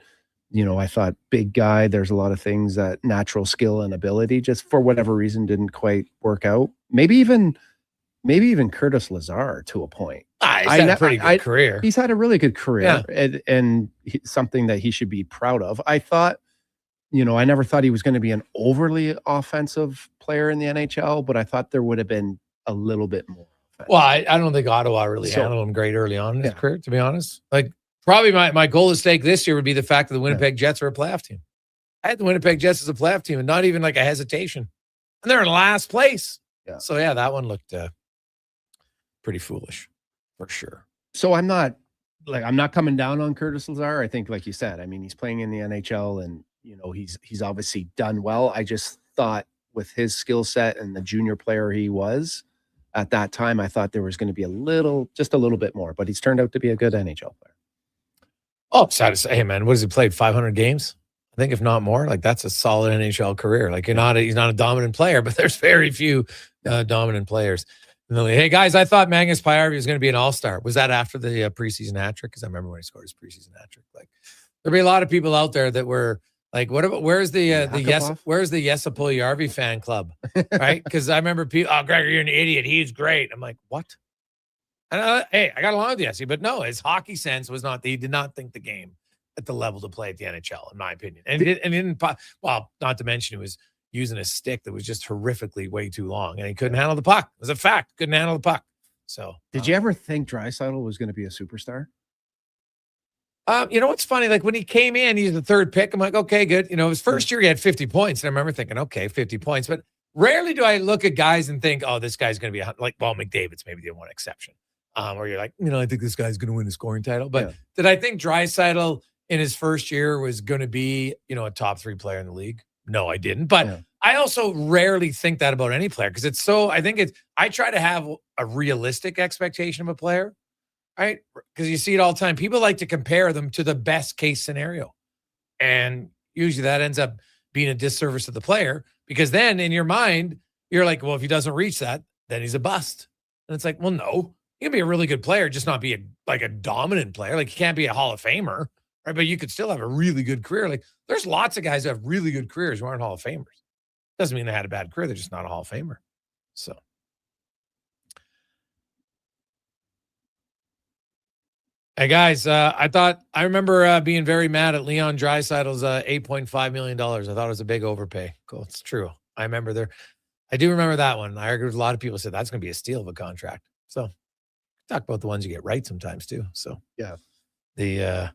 I thought big guy, there's a lot of things that natural skill and ability just for whatever reason didn't quite work out. Maybe even Curtis Lazar to a point. He's had a pretty good career. He's had a really good career, and something that he should be proud of. I thought, I never thought he was going to be an overly offensive player in the NHL, but I thought there would have been a little bit more. Well, I don't think Ottawa really handled him great early on in his career, to be honest. Like, probably my coldest take this year would be the fact that the Winnipeg Jets are a playoff team. I had the Winnipeg Jets as a playoff team and not even like a hesitation. And they're in last place. Yeah. So, yeah, that one looked pretty foolish for sure. So I'm not coming down on Curtis Lazar. I think, like you said, I mean, he's playing in the NHL and, he's obviously done well. I just thought with his skill set and the junior player he was at that time, I thought there was going to be just a little bit more, but he's turned out to be a good NHL player. Oh, sad to say, hey man, what has he played? 500 games? I think if not more, like that's a solid NHL career. Like he's not a dominant player, but there's very few dominant players. And then, hey guys, I thought Mangus Pajärvi was going to be an all-star. Was that after the preseason hat trick? Because I remember when he scored his preseason hat trick. Like there'll be a lot of people out there that were like, what about where's the Jesse Puljujarvi fan club? Right? Because I remember people, Gregor, you're an idiot. He's great. I'm like, what? And hey, I got along with Jesse, but no, his hockey sense was not. He did not think the game at the level to play at the NHL, in my opinion. And he didn't. Well, not to mention he was using a stick that was just horrifically way too long, and he couldn't handle the puck. It was a fact. Couldn't handle the puck. So, did you ever think Draisaitl was going to be a superstar? What's funny? Like when he came in, he's the third pick. I'm like, okay, good. His first year he had 50 points, and I remember thinking, okay, 50 points. But rarely do I look at guys and think, oh, this guy's going to be like, well, McDavid's maybe the one exception. Where you're like, I think this guy's going to win the scoring title. But did I think Draisaitl in his first year was going to be, a top 3 player in the league? No, I didn't. But I also rarely think that about any player because I try to have a realistic expectation of a player, right? Because you see it all the time. People like to compare them to the best case scenario. And usually that ends up being a disservice to the player because then in your mind, you're like, well, if he doesn't reach that, then he's a bust. And it's like, well, no, you can be a really good player, just not be a dominant player. Like you can't be a Hall of Famer, right? But you could still have a really good career. Like there's lots of guys who have really good careers who aren't Hall of Famers. Doesn't mean they had a bad career. They're just not a Hall of Famer. So. Hey guys, I remember being very mad at Leon Draisaitl's $8.5 million. I thought it was a big overpay. Cool. It's true. I do remember that one. I argued with a lot of people said that's going to be a steal of a contract. So talk about the ones you get right sometimes too. So yeah, but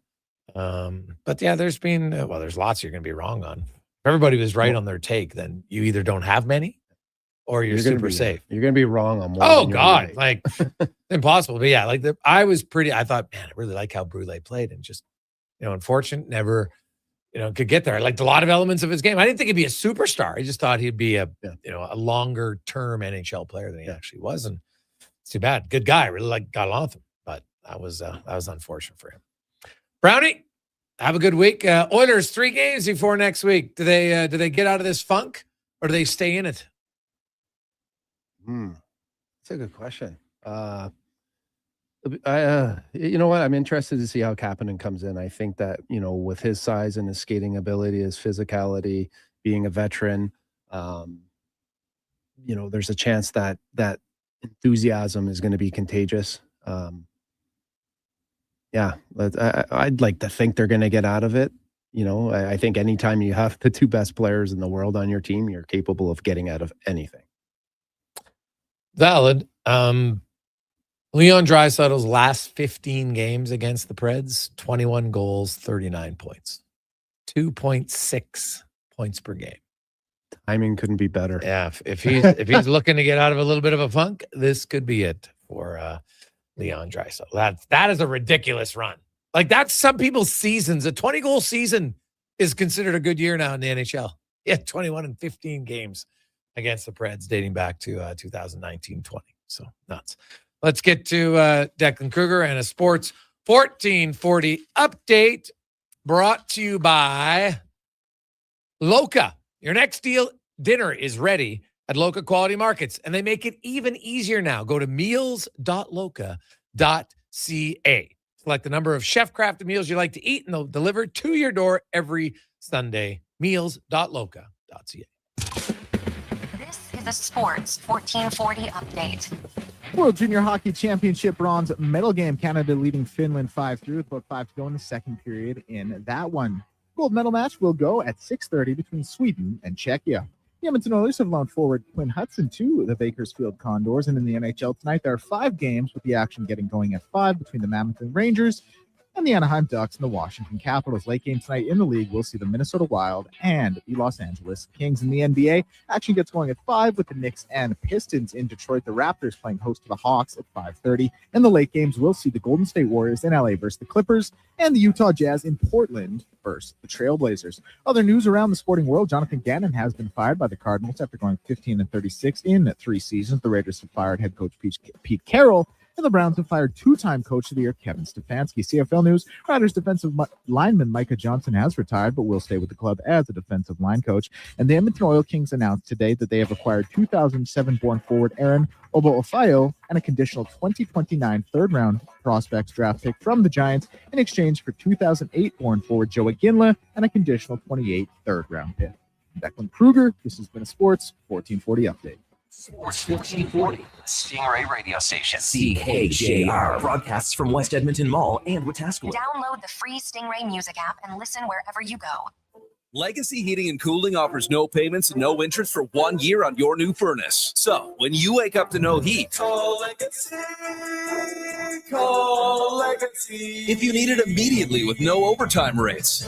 yeah, there's been, there's lots you're going to be wrong on. If everybody was right on their take, then you either don't have many or you're super safe. You're going to be wrong on one. Oh God. Right. Like impossible. But yeah, like I thought, man, I really like how Brule played and just, unfortunate, never, could get there. I liked a lot of elements of his game. I didn't think he'd be a superstar. I just thought he'd be a longer term NHL player than he actually was. And it's too bad. Good guy. Really got along with him, but that was unfortunate for him. Brownie, have a good week. Oilers 3 games before next week. Do they get out of this funk or do they stay in it? That's a good question. You know what? I'm interested to see how Kapanen comes in. I think that, with his size and his skating ability, his physicality, being a veteran, there's a chance that enthusiasm is going to be contagious. I'd like to think they're going to get out of it. I think anytime you have the 2 best players in the world on your team, you're capable of getting out of anything. Valid. Leon Draisaitl's last 15 games against the Preds, 21 goals, 39 points. 2.6 points per game. Timing couldn't be better. Yeah, if he's looking to get out of a little bit of a funk, this could be it for Leon Draisaitl. That is a ridiculous run. Like that's some people's seasons. A 20-goal season is considered a good year now in the NHL. Yeah, 21 and 15 games against the Preds dating back to 2019-20. So nuts. Let's get to Declan Kruger and a Sports 1440 update brought to you by Loca. Your next dinner is ready at Loca Quality Markets, and they make it even easier now. Go to meals.loca.ca. Select the number of chef-crafted meals you like to eat, and they'll deliver to your door every Sunday. Meals.loca.ca. This is a Sports 1440 update. World Junior Hockey Championship bronze medal game. Canada leading Finland 5-3 with about 5 to go in the second period in that one. Gold medal match will go at 6:30 between Sweden and Czechia. The Edmonton Oilers have loaned forward Quinn Hudson to the Bakersfield Condors, and in the NHL tonight there are 5 games with the action getting going at 5 between the Mammoth Rangers and the Anaheim Ducks and the Washington Capitals. Late game tonight in the league, we'll see the Minnesota Wild and the Los Angeles Kings. In the NBA, action gets going at 5 with the Knicks and Pistons in Detroit. The Raptors playing host to the Hawks at 5:30. In the late games, we'll see the Golden State Warriors in LA versus the Clippers and the Utah Jazz in Portland versus the Trailblazers. Other news around the sporting world, Jonathan Gannon has been fired by the Cardinals after going 15-36 in 3 seasons. The Raiders have fired head coach Pete Carroll, and the Browns have fired 2-time Coach of the Year Kevin Stefanski. CFL news, Riders defensive lineman Micah Johnson has retired, but will stay with the club as a defensive line coach. And the Edmonton Oil Kings announced today that they have acquired 2007-born forward Aaron Obo-Ofayo and a conditional 2029 third-round prospects draft pick from the Giants in exchange for 2008-born forward Joey Ginla and a conditional 28 third-round pick. Declan Kruger, this has been a Sports 1440 update. Sports 1440, Stingray radio station. CKJR broadcasts from West Edmonton Mall and Wetaskiwin. Download the free Stingray music app and listen wherever you go. Legacy Heating and Cooling offers no payments and no interest for 1 year on your new furnace. So, when you wake up to no heat, call Legacy. Call Legacy. If you need it immediately with no overtime rates.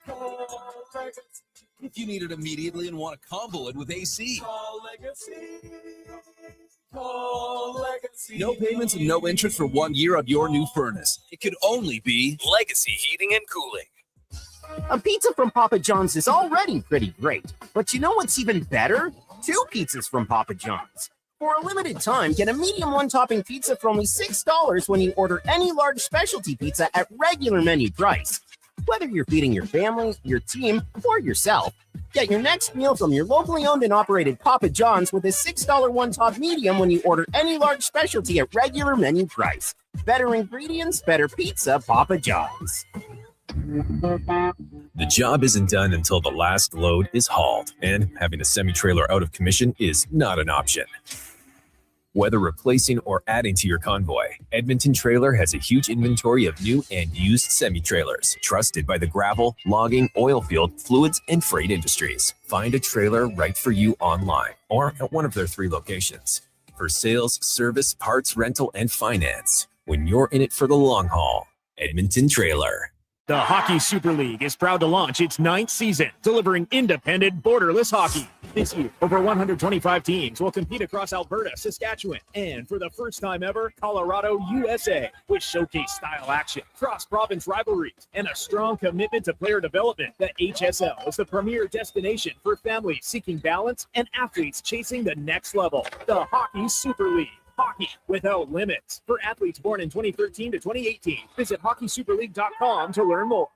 Call Legacy. If you need it immediately and want to combo it with AC. Call Legacy. Call Legacy. No payments and no interest for 1 year on your new furnace. It could only be Legacy Heating and Cooling. A pizza from Papa John's is already pretty great, but you know what's even better? 2 pizzas from Papa John's. For a limited time, get a medium one-topping pizza for only $6 when you order any large specialty pizza at regular menu price. Whether you're feeding your family, your team, or yourself, get your next meal from your locally owned and operated Papa John's with a $6 one-top medium when you order any large specialty at regular menu price. Better ingredients, better pizza, Papa John's. The job isn't done until the last load is hauled, and having a semi-trailer out of commission is not an option. Whether replacing or adding to your convoy, Edmonton Trailer has a huge inventory of new and used semi-trailers, trusted by the gravel, logging, oil field, fluids, and freight industries. Find a trailer right for you online or at one of their 3 locations. For sales, service, parts, rental, and finance, when you're in it for the long haul, Edmonton Trailer. The Hockey Super League is proud to launch its 9th season, delivering independent, borderless hockey. This year, over 125 teams will compete across Alberta, Saskatchewan, and for the first time ever, Colorado, USA, with showcase style action, cross-province rivalries, and a strong commitment to player development. The HSL is the premier destination for families seeking balance and athletes chasing the next level. The Hockey Super League. Hockey without limits. For athletes born in 2013 to 2018, visit hockeysuperleague.com to learn more.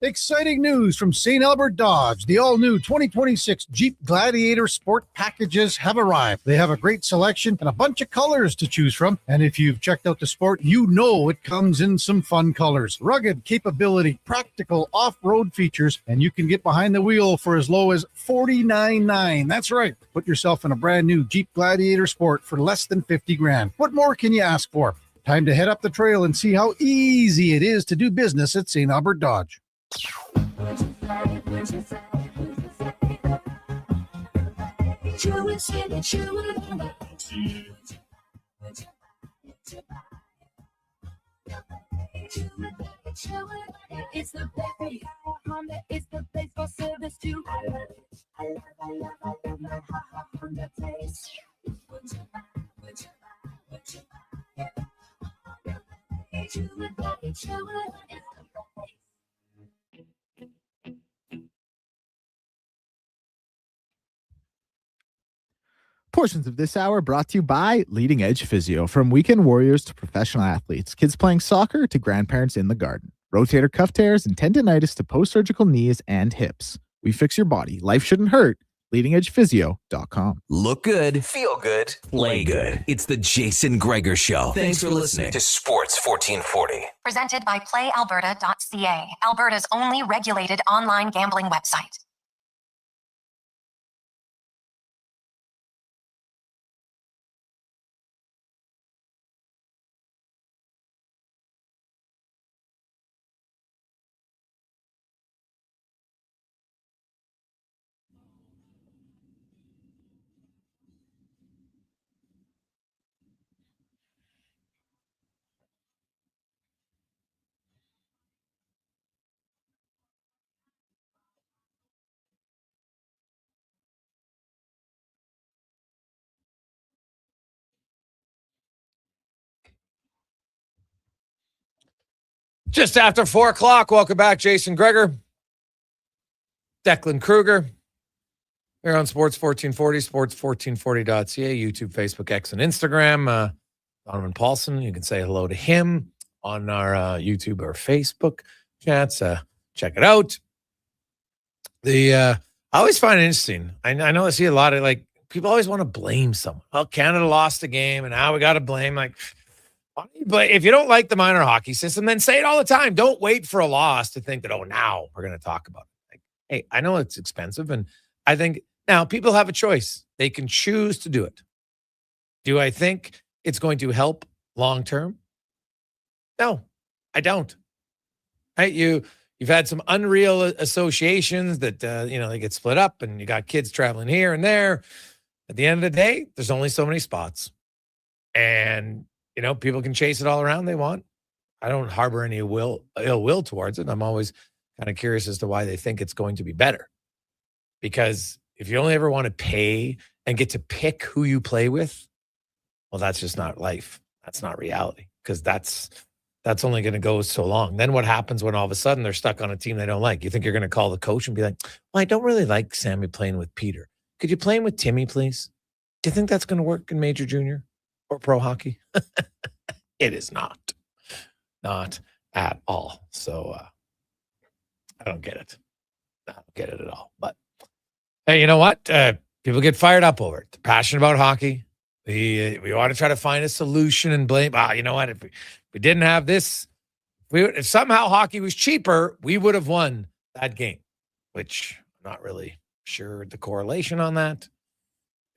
Exciting news from St. Albert Dodge. The all-new 2026 Jeep Gladiator Sport packages have arrived. They have a great selection and a bunch of colors to choose from. And if you've checked out the Sport, you know it comes in some fun colors. Rugged capability, practical off-road features, and you can get behind the wheel for as low as $49,900. That's right. Put yourself in a brand new Jeep Gladiator Sport for less than $50,000. What more can you ask for? Time to head up the trail and see how easy it is to do business at St. Albert Dodge. It's the best Honda, it's the place for service too. I love my Honda taste. Portions of this hour brought to you by Leading Edge Physio. From weekend warriors to professional athletes, kids playing soccer to grandparents in the garden, rotator cuff tears and tendonitis to post-surgical knees and hips. We fix your body. Life shouldn't hurt. LeadingEdgePhysio.com. Look good, feel good, play good. It's the Jason Gregor Show. Thanks for listening to Sports 1440. Presented by PlayAlberta.ca, Alberta's only regulated online gambling website. Just after 4 o'clock. Welcome back, Jason Gregor. Declan Kruger. We're on Sports 1440, sports1440.ca, YouTube, Facebook, X, and Instagram. Donovan Paulson, you can say hello to him on our YouTube or Facebook chats. Check it out. I always find it interesting. I know I see a lot of, like, people always want to blame someone. Well, Canada lost the game, and now we got to blame, like... But if you don't like the minor hockey system, then say it all the time. Don't wait for a loss to think that, oh, now we're going to talk about it. Like, hey, I know it's expensive, and I think now people have a choice. They can choose to do it. Do I think it's going to help long term? No, I don't. Right? You've had some unreal associations that they get split up, and you got kids traveling here and there. At the end of the day, there's only so many spots, and people can chase it all around they want. I don't harbor any ill will towards it. I'm always kind of curious as to why they think it's going to be better. Because if you only ever want to pay and get to pick who you play with, well, that's just not life. That's not reality. Because that's that's only going to go so long. Then what happens when all of a sudden they're stuck on a team they don't like? You think you're going to call the coach and be like, well, I don't really like Sammy playing with Peter. Could you play him with Timmy, please? Do you think that's going to work in major junior or pro hockey? It is not. Not at all. So I don't get it. I don't get it at all. But hey, you know what? People get fired up over it. They're passionate about hockey. We want to try to find a solution and blame. You know what? If we didn't have this, if somehow hockey was cheaper, we would have won that game, which I'm not really sure the correlation on that.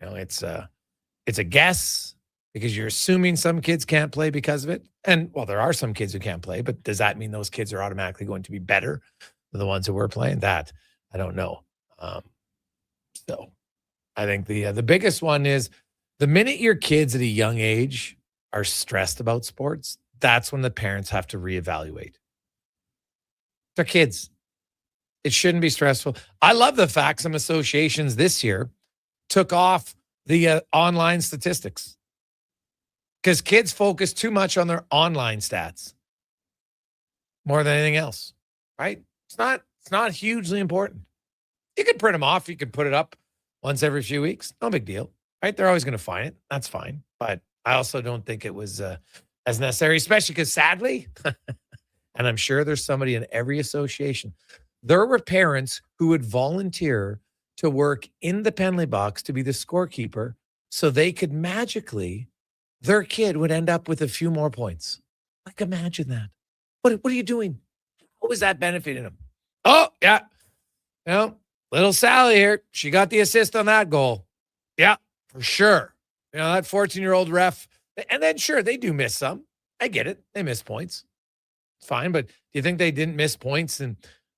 You know, it's a guess because you're assuming some kids can't play because of it. And well, there are some kids who can't play, but does that mean those kids are automatically going to be better than the ones who were playing? That I don't know. So I think the biggest one is the minute your kids at a young age are stressed about sports, that's when the parents have to reevaluate. They're kids. It shouldn't be stressful. I love the fact some associations this year took off the online statistics because kids focus too much on their online stats more than anything else, right? It's not hugely important. You could print them off. You could put it up once every few weeks. No big deal, right? They're always going to find it. That's fine. But I also don't think it was as necessary, especially because sadly, and I'm sure there's somebody in every association, there were parents who would volunteer to work in the penalty box to be the scorekeeper so they could magically, their kid would end up with a few more points. Like, imagine that. What are you doing? What was that benefiting them? Oh, yeah. You know, little Sally here. She got the assist on that goal. Yeah, for sure. You know, that 14-year-old ref. And then, sure, they do miss some. I get it. They miss points. It's fine. But do you think they didn't miss points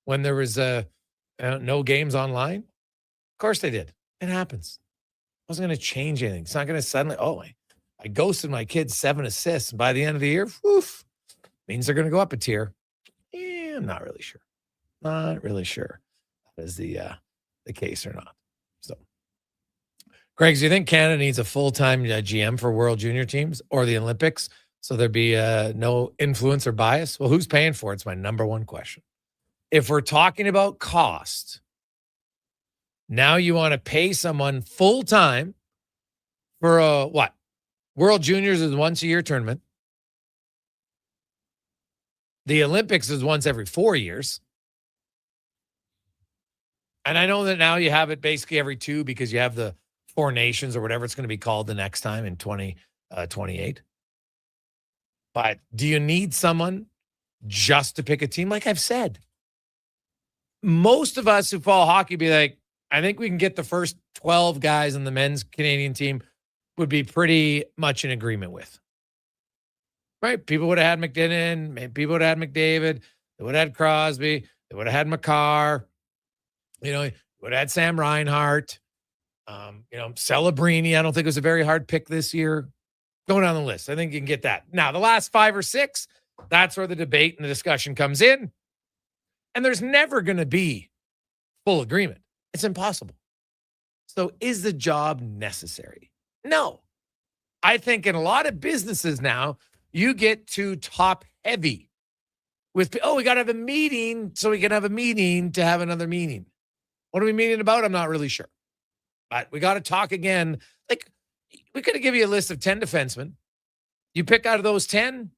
when there was no games online? Of course they did. It happens. It wasn't going to change anything. It's not going to suddenly, I ghosted my kids 7 assists. And by the end of the year, means they're going to go up a tier. I'm not really sure. Not really sure that is the case or not. So, Greg, do you think Canada needs a full-time GM for World Junior teams or the Olympics so there be no influence or bias? Well, who's paying for it? It's my number one question. If we're talking about cost, now you want to pay someone full-time for what? World Juniors is once a year tournament. The Olympics is once every 4 years. And I know that now you have it basically every 2 because you have the 4 nations or whatever it's going to be called the next time in 2028. But do you need someone just to pick a team? Like I've said, most of us who follow hockey be like, I think we can get the first 12 guys on the men's Canadian team would be pretty much in agreement with. Right? People would have had McDinnon. Maybe people would have had McDavid. They would have had Crosby. They would have had Makar. You know, would have had Sam Reinhart. Celebrini. I don't think it was a very hard pick this year. Going down the list. I think you can get that. Now, the last 5 or 6, that's where the debate and the discussion comes in. And there's never going to be full agreement. It's impossible. So is the job necessary? No. I think in a lot of businesses now, you get too top heavy with, we got to have a meeting so we can have a meeting to have another meeting. What are we meeting about? I'm not really sure. But we got to talk again. Like, we could give you a list of 10 defensemen. You pick out of those 10,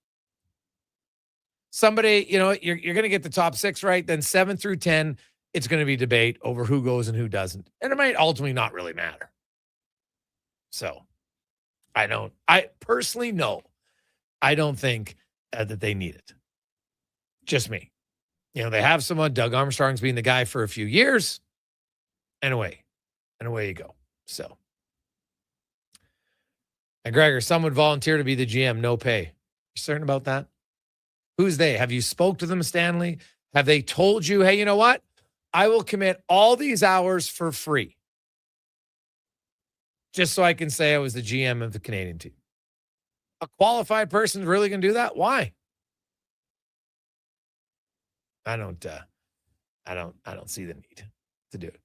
somebody, you're going to get the top 6 right. Then 7 through 10, it's going to be debate over who goes and who doesn't. And it might ultimately not really matter. So I personally know. I don't think that they need it. Just me. They have someone, Doug Armstrong's been the guy for a few years. And away you go. So. And Gregor, some would volunteer to be the GM, no pay. You certain about that? Who's they? Have you spoke to them, Stanley? Have they told you, hey, you know what? I will commit all these hours for free. Just so I can say I was the GM of the Canadian team. A qualified person really going to do that? Why? I don't see the need to do it.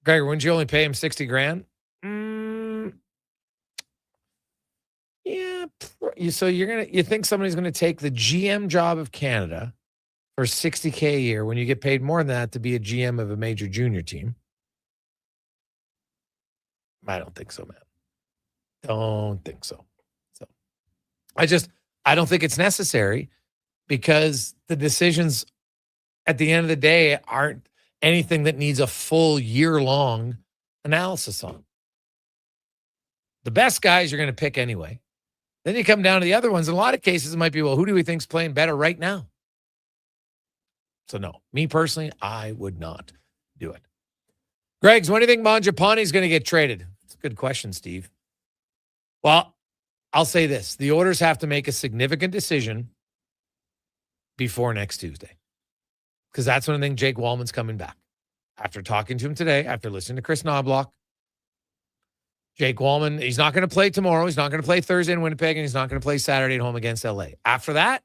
Gregor, wouldn't you only pay him $60,000? Yeah. So you think somebody's going to take the GM job of Canada for $60K a year when you get paid more than that to be a GM of a major junior team? I don't think so, man. Don't think so. I don't think it's necessary because the decisions at the end of the day aren't anything that needs a full year-long analysis on. The best guys you're going to pick anyway. Then you come down to the other ones. In a lot of cases, it might be, well, who do we think's playing better right now? So no, me personally, I would not do it. Greg's, when do you think Mangiapane is going to get traded? It's a good question, Steve. Well, I'll say this. The Oilers have to make a significant decision before next Tuesday because that's when I think Jake Wallman's coming back. After talking to him today, after listening to Chris Knobloch, Jake Wallman, he's not going to play tomorrow. He's not going to play Thursday in Winnipeg, and he's not going to play Saturday at home against LA. After that,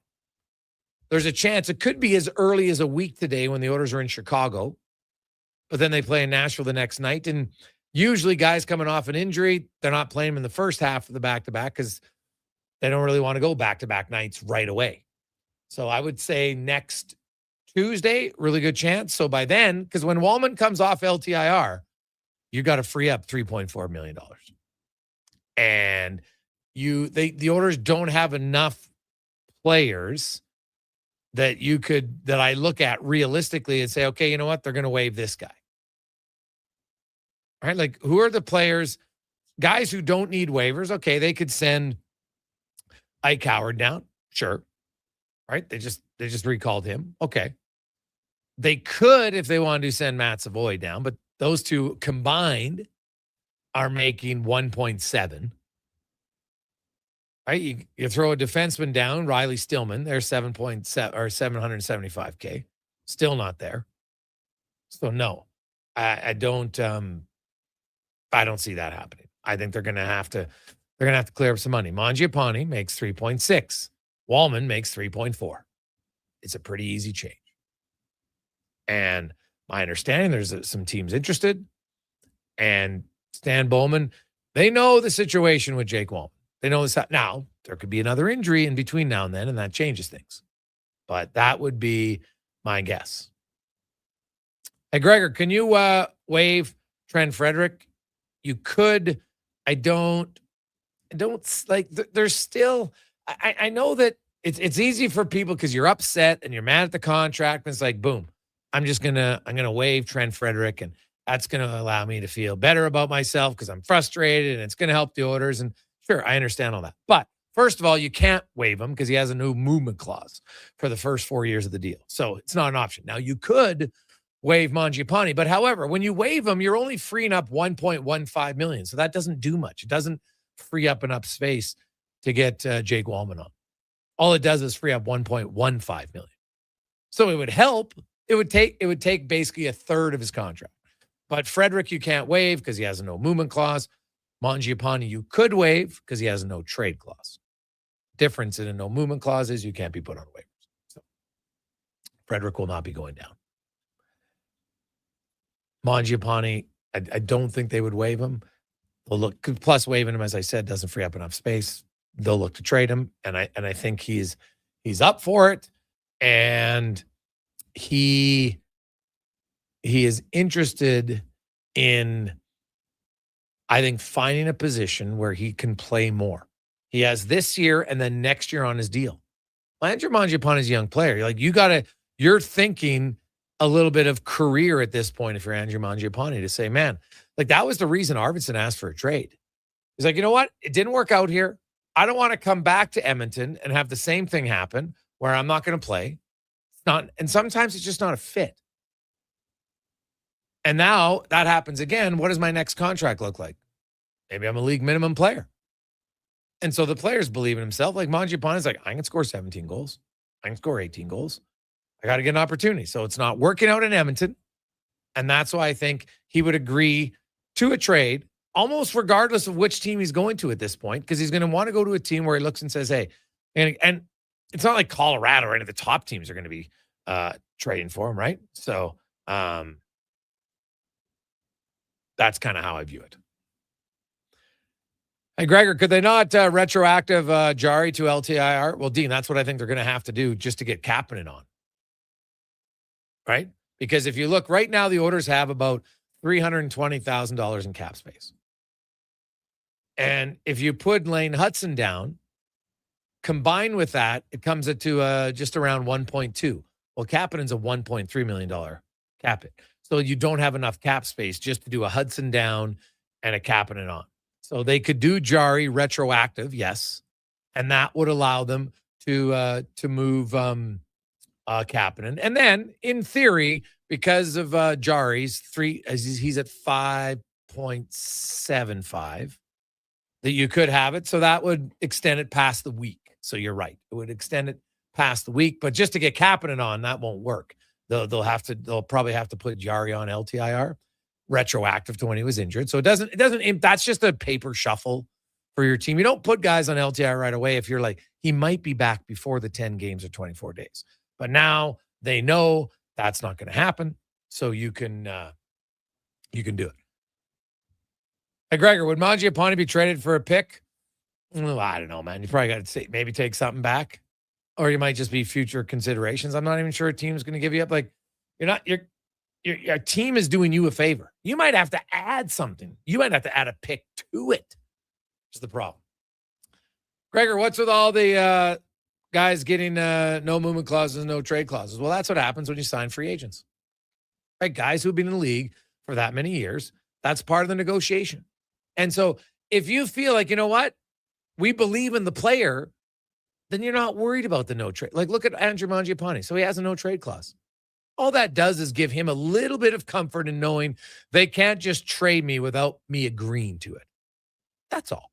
there's a chance it could be as early as a week today when the Oilers are in Chicago, but then they play in Nashville the next night. And usually guys coming off an injury, they're not playing them in the first half of the back-to-back because they don't really want to go back-to-back nights right away. So I would say next Tuesday, really good chance. So by then, because when Wallman comes off LTIR, you got to free up $3.4 million. And the Oilers don't have enough players that I look at realistically and say, okay, you know what? They're going to waive this guy. All right? Like, who are the players, guys who don't need waivers? Okay, they could send Ike Howard down. Sure. Right? They just recalled him. Okay. They could, if they wanted to, send Matt Savoy down, but those two combined are making 1.7. Right? You throw a defenseman down, Riley Stillman, they're 7.7 or $775K. Still not there. So no, I don't see that happening. I think they're gonna have to clear up some money. Mangiapane makes 3.6. Wallman makes 3.4. It's a pretty easy change. And my understanding, there's some teams interested. And Stan Bowman, they know the situation with Jake Wallman. They know this. Now, there could be another injury in between now and then, and that changes things. But that would be my guess. Hey, Gregor, can you waive Trent Frederic? You could. I don't like, there's still, I know that it's easy for people because you're upset and you're mad at the contract. And it's like, boom, I'm going to waive Trent Frederic, and that's going to allow me to feel better about myself because I'm frustrated, and it's going to help the Oilers. And sure, I understand all that. But first of all, you can't waive him because he has a no movement clause for the first 4 years of the deal. So it's not an option. Now, you could waive Mangiapane, but however, when you waive him, you're only freeing up $1.15 million. So that doesn't do much. It doesn't free up enough space to get Jake Wallman on. All it does is free up $1.15 million. So it would help. It would take basically a third of his contract. But Frederic, you can't waive because he has a no movement clause. Mangiapane, you could waive because he has a no trade clause. Difference in a no movement clause is you can't be put on waivers. So Frederic will not be going down. Mangiapane, I don't think they would waive him. They'll look, plus waiving him, as I said, doesn't free up enough space. They'll look to trade him, and I think he's up for it, and he is interested in, I think, finding a position where he can play more. He has this year and then next year on his deal. Andrew Mangiapane is a young player. You're thinking a little bit of career at this point if you're Andrew Mangiapane, to say, man, like, that was the reason Arvidsson asked for a trade. He's like, you know what? It didn't work out here. I don't want to come back to Edmonton and have the same thing happen where I'm not going to play. It's not, and sometimes it's just not a fit. And now that happens again. What does my next contract look like? Maybe I'm a league minimum player. And so the players believe in himself. Like, Mangiapane is like, I can score 17 goals. I can score 18 goals. I got to get an opportunity. So it's not working out in Edmonton. And that's why I think he would agree to a trade, almost regardless of which team he's going to at this point, because he's going to want to go to a team where he looks and says, hey, and it's not like Colorado or any of the top teams are going to be trading for him, right? So that's kind of how I view it. Hey, Gregor, could they not retroactive Jari to LTIR? Well, Dean, that's what I think they're going to have to do just to get Kapanen on. Right? Because if you look right now, the Oilers have about $320,000 in cap space. And if you put Lane Hudson down, combined with that, it comes to just around 1.2. Well, Kapanen's a $1.3 million cap it. So you don't have enough cap space just to do a Hudson down and a Kapanen on. So they could do Jari retroactive, yes. And that would allow them to move Kapanen. And then, in theory, because of Jari's he's at 5.75, that you could have it. So that would extend it past the week. So you're right. It would extend it past the week. But just to get Kapanen on, that won't work. They'll probably have to put Jari on LTIR retroactive to when he was injured. So it doesn't, that's just a paper shuffle for your team. You don't put guys on LTIR right away if you're like, he might be back before the 10 games or 24 days. But now they know that's not going to happen. So you can do it. Hey, Gregor, would Mangiapane be traded for a pick? Well, I don't know, man. You probably got to maybe take something back, or you might just be future considerations. I'm not even sure a team's going to give you up. Like, your team is doing you a favor. You might have to add something. You might have to add a pick to it. Is the problem. Gregor, what's with all the guys getting no movement clauses, no trade clauses? Well, that's what happens when you sign free agents. Right? Guys who've been in the league for that many years, that's part of the negotiation. And so if you feel like, you know what, we believe in the player, then you're not worried about the no trade. Like, look at Andrew Mangiapane. So he has a no trade clause. All that does is give him a little bit of comfort in knowing they can't just trade me without me agreeing to it. That's all.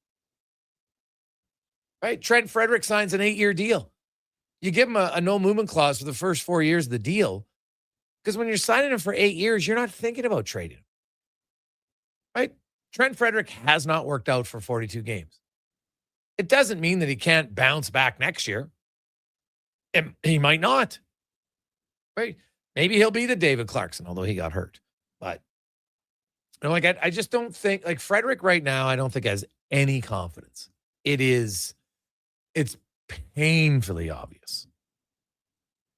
Right? Trent Frederic signs an 8-year deal. You give him a no movement clause for the first 4 years of the deal, because when you're signing him for 8 years, you're not thinking about trading him. Right? Trent Frederic has not worked out for 42 games. It doesn't mean that he can't bounce back next year. And he might not. Right? Maybe he'll be the David Clarkson, although he got hurt. But I just don't think, like, Frederic right now, I don't think has any confidence. It's painfully obvious.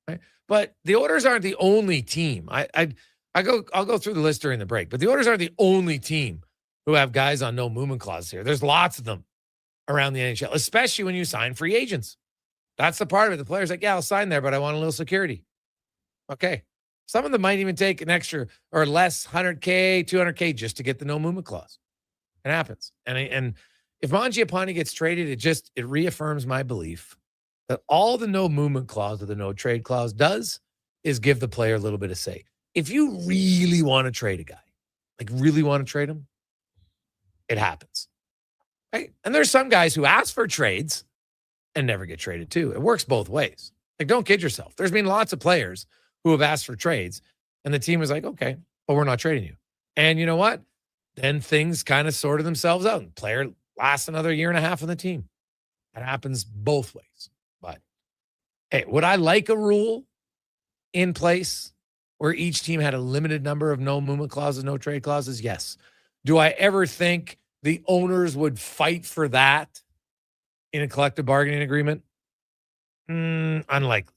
Right? But the Oilers aren't the only team. I'll go through the list during the break, but the Oilers aren't the only team who have guys on no movement clauses here. There's lots of them around the NHL, especially when you sign free agents. That's the part of it. The player's like, yeah, I'll sign there, but I want a little security. Okay. Some of them might even take an extra or less $100K, $200K just to get the no movement clause. It happens. And if Mangiapane gets traded, it reaffirms my belief that all the no movement clause or the no trade clause does is give the player a little bit of say. If you really want to trade a guy, like really want to trade him, it happens. Right? And there's some guys who ask for trades and never get traded too. It works both ways. Like, don't kid yourself. There's been lots of players who have asked for trades, and the team was like, okay, but we're not trading you. And you know what? Then things kind of sorted themselves out. And player lasts another year and a half on the team. That happens both ways. But hey, would I like a rule in place where each team had a limited number of no movement clauses, no trade clauses? Yes. Do I ever think the owners would fight for that in a collective bargaining agreement? Unlikely.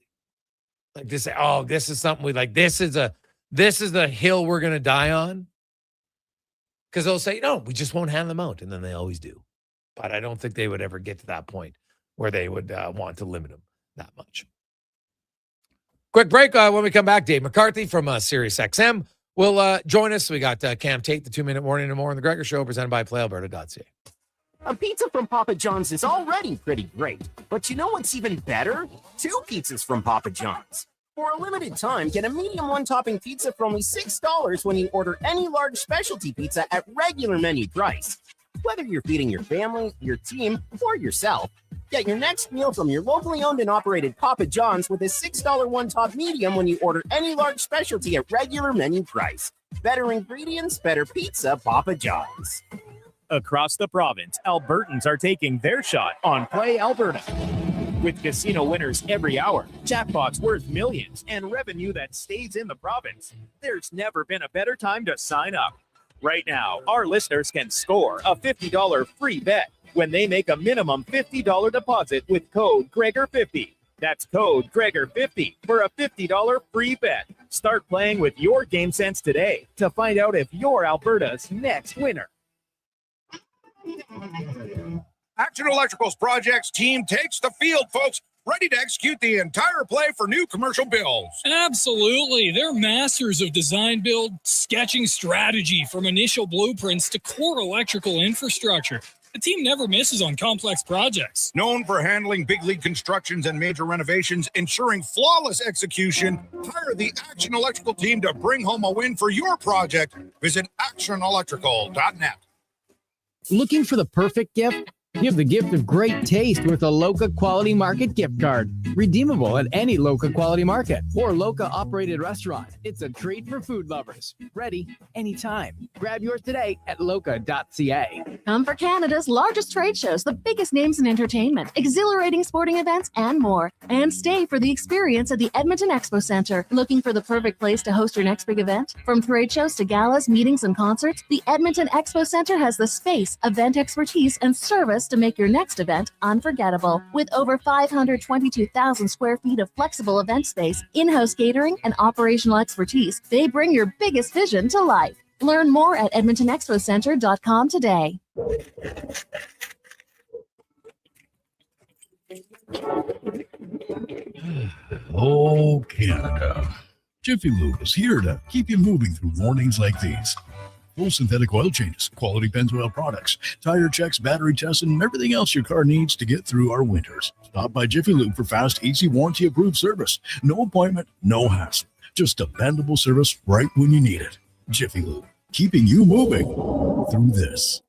Like, to say, oh, this is something we like. This is the hill we're going to die on. Because they'll say, no, we just won't hand them out. And then they always do. But I don't think they would ever get to that point where they would want to limit them that much. Quick break. When we come back, Dave McCarthy from SiriusXM will join us. We got Cam Tate, the 2-Minute Warning and more on the Gregor Show, presented by PlayAlberta.ca. A pizza from Papa John's is already pretty great, but you know what's even better? 2 pizzas from Papa John's. For a limited time, get a medium 1-topping pizza for only $6 when you order any large specialty pizza at regular menu price. Whether you're feeding your family, your team, or yourself, get your next meal from your locally owned and operated Papa John's with a $6 1-top medium when you order any large specialty at regular menu price. Better ingredients, better pizza, Papa John's. Across the province, Albertans are taking their shot on Play Alberta. With casino winners every hour, jackpots worth millions, and revenue that stays in the province, there's never been a better time to sign up. Right now, our listeners can score a $50 free bet. when they make a minimum $50 deposit with code Gregor50. That's code Gregor50 for a $50 free bet. Start playing with your game sense today to find out if you're Alberta's next winner. Action Electrical's projects team takes the field, folks, ready to execute the entire play for new commercial builds. Absolutely. They're masters of design build, sketching strategy from initial blueprints to core electrical infrastructure. The team never misses on complex projects. Known for handling big league constructions and major renovations, ensuring flawless execution, hire the Action Electrical team to bring home a win for your project. Visit actionelectrical.net. Looking for the perfect gift? Give the gift of great taste with a Loca Quality Market gift card. Redeemable at any Loca Quality Market or Loca operated restaurant. It's a treat for food lovers. Ready anytime. Grab yours today at loca.ca. Come for Canada's largest trade shows, the biggest names in entertainment, exhilarating sporting events, and more. And stay for the experience at the Edmonton Expo Centre. Looking for the perfect place to host your next big event? From trade shows to galas, meetings, and concerts, the Edmonton Expo Centre has the space, event expertise, and service to make your next event unforgettable. With over 522,000 square feet of flexible event space, in-house catering, and operational expertise, they bring your biggest vision to life. Learn more at edmontonexpocentre.com today. Oh, Canada. Jiffy Lube is here to keep you moving through mornings like these. Full synthetic oil changes, quality Pennzoil products, tire checks, battery tests, and everything else your car needs to get through our winters. Stop by Jiffy Lube for fast, easy, warranty-approved service. No appointment, no hassle. Just dependable service right when you need it. Jiffy Lube, keeping you moving through this.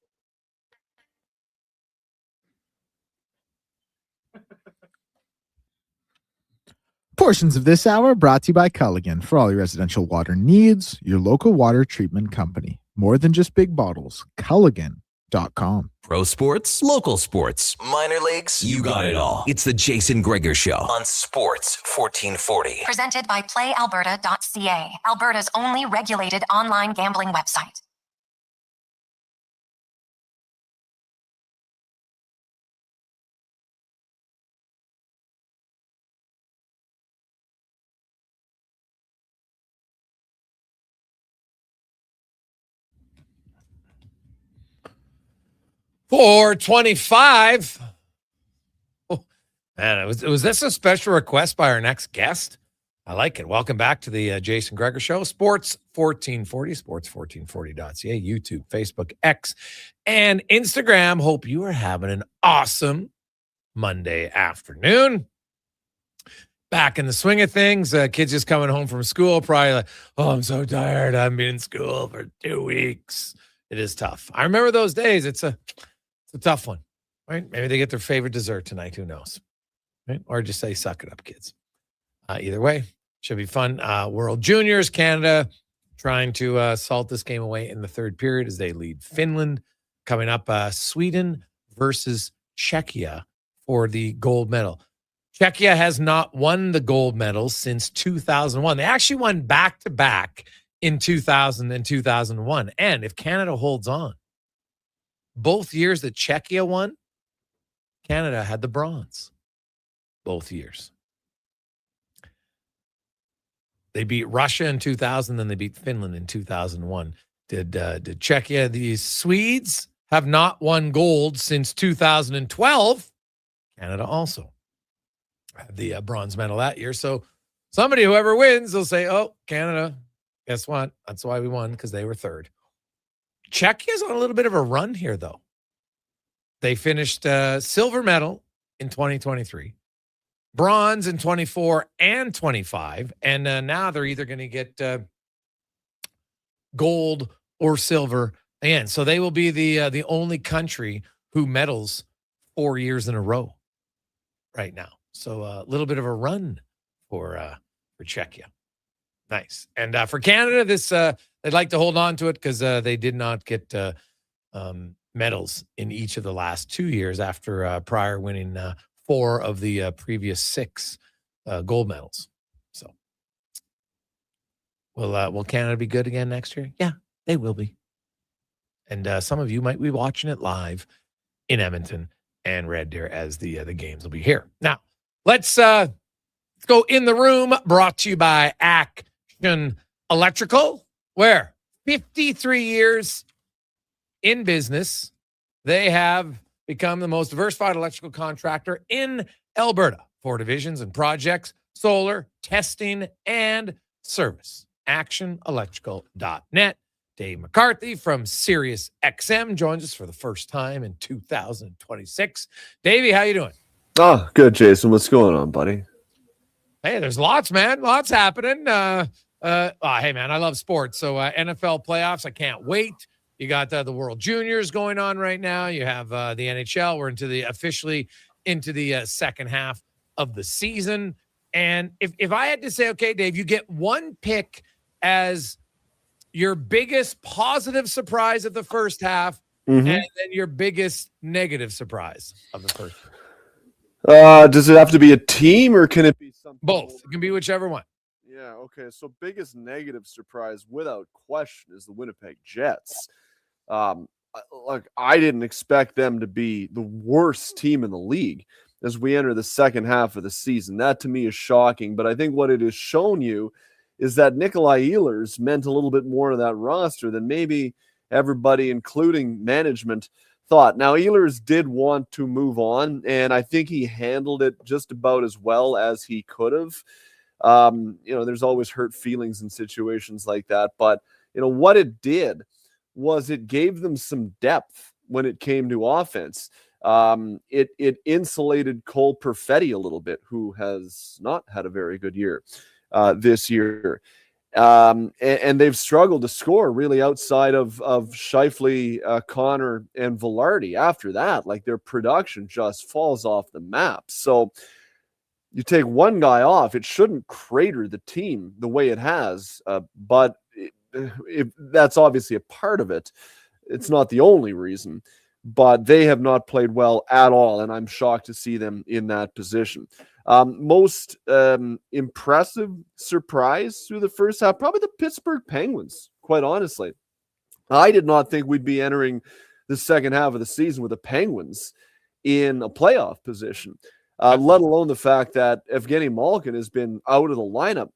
Portions of this hour brought to you by Culligan. For all your residential water needs, your local water treatment company. More than just big bottles. Culligan.com. Pro sports, local sports, minor leagues, you got it all. It's the Jason Gregor Show on Sports 1440. Presented by PlayAlberta.ca, Alberta's only regulated online gambling website. For 25. Oh, man, was this a special request by our next guest? I like it. Welcome back to the Jason Gregor Show. Sports 1440, sports1440.ca, YouTube, Facebook, X, and Instagram. Hope you are having an awesome Monday afternoon. Back in the swing of things. Kids just coming home from school, probably like, oh, I'm so tired. I haven't been in school for 2 weeks. It is tough. I remember those days. It's a tough one, right? Maybe they get their favorite dessert tonight. Who knows? Right? Or just say, suck it up, kids. Either way, should be fun. World Juniors, Canada trying to salt this game away in the third period as they lead Finland. Coming up, Sweden versus Czechia for the gold medal. Czechia has not won the gold medal since 2001. They actually won back-to-back in 2000 and 2001. And if Canada holds on, both years that Czechia won, Canada had the bronze. Both years. They beat Russia in 2000, then they beat Finland in 2001. Did Czechia, the Swedes, have not won gold since 2012. Canada also had the bronze medal that year. So somebody, whoever wins, will say, oh, Canada, guess what? That's why we won, because they were third. Czechia's on a little bit of a run here, though. They finished silver medal in 2023, bronze in 24 and 25, and now they're either going to get gold or silver again. So they will be the only country who medals 4 years in a row right now. So a little bit of a run for Czechia. Nice. And for Canada, this they'd like to hold on to it because they did not get medals in each of the last 2 years after prior winning 4 of the previous 6 gold medals. So will Canada be good again next year? Yeah, they will be. And some of you might be watching it live in Edmonton and Red Deer as the games will be here. Now, let's go in the room, brought to you by Action Electrical, where 53 years in business, they have become the most diversified electrical contractor in Alberta. 4 divisions and projects, solar, testing, and service. ActionElectrical.net. Dave McCarthy from Sirius XM joins us for the first time in 2026. Davey, how you doing? Oh, good, Jason. What's going on, buddy? Hey, there's lots, man. Lots happening. Hey, man, I love sports. So NFL playoffs, I can't wait. You got the World Juniors going on right now. You have the NHL. We're officially into the second half of the season. And if I had to say, okay, Dave, you get one pick as your biggest positive surprise of the first half, and then your biggest negative surprise of the first half. Does it have to be a team, or can it be something? Both. It can be whichever one. Yeah, okay. So biggest negative surprise, without question, is the Winnipeg Jets. I didn't expect them to be the worst team in the league as we enter the second half of the season. That to me is shocking, but I think what it has shown you is that Nikolai Ehlers meant a little bit more to that roster than maybe everybody, including management, thought. Now, Ehlers did want to move on, and I think he handled it just about as well as he could have. There's always hurt feelings in situations like that, but what it did was it gave them some depth when it came to offense. It insulated Cole Perfetti a little bit, who has not had a very good year this year. And they've struggled to score really outside of Scheifele, Connor, and Velarde. After that, like, their production just falls off the map. So you take one guy off, it shouldn't crater the team the way it has, but that's obviously a part of it. It's not the only reason, but they have not played well at all, and I'm shocked to see them in that position. Most impressive surprise through the first half, probably the Pittsburgh Penguins, quite honestly. I did not think we'd be entering the second half of the season with the Penguins in a playoff position, let alone the fact that Evgeny Malkin has been out of the lineup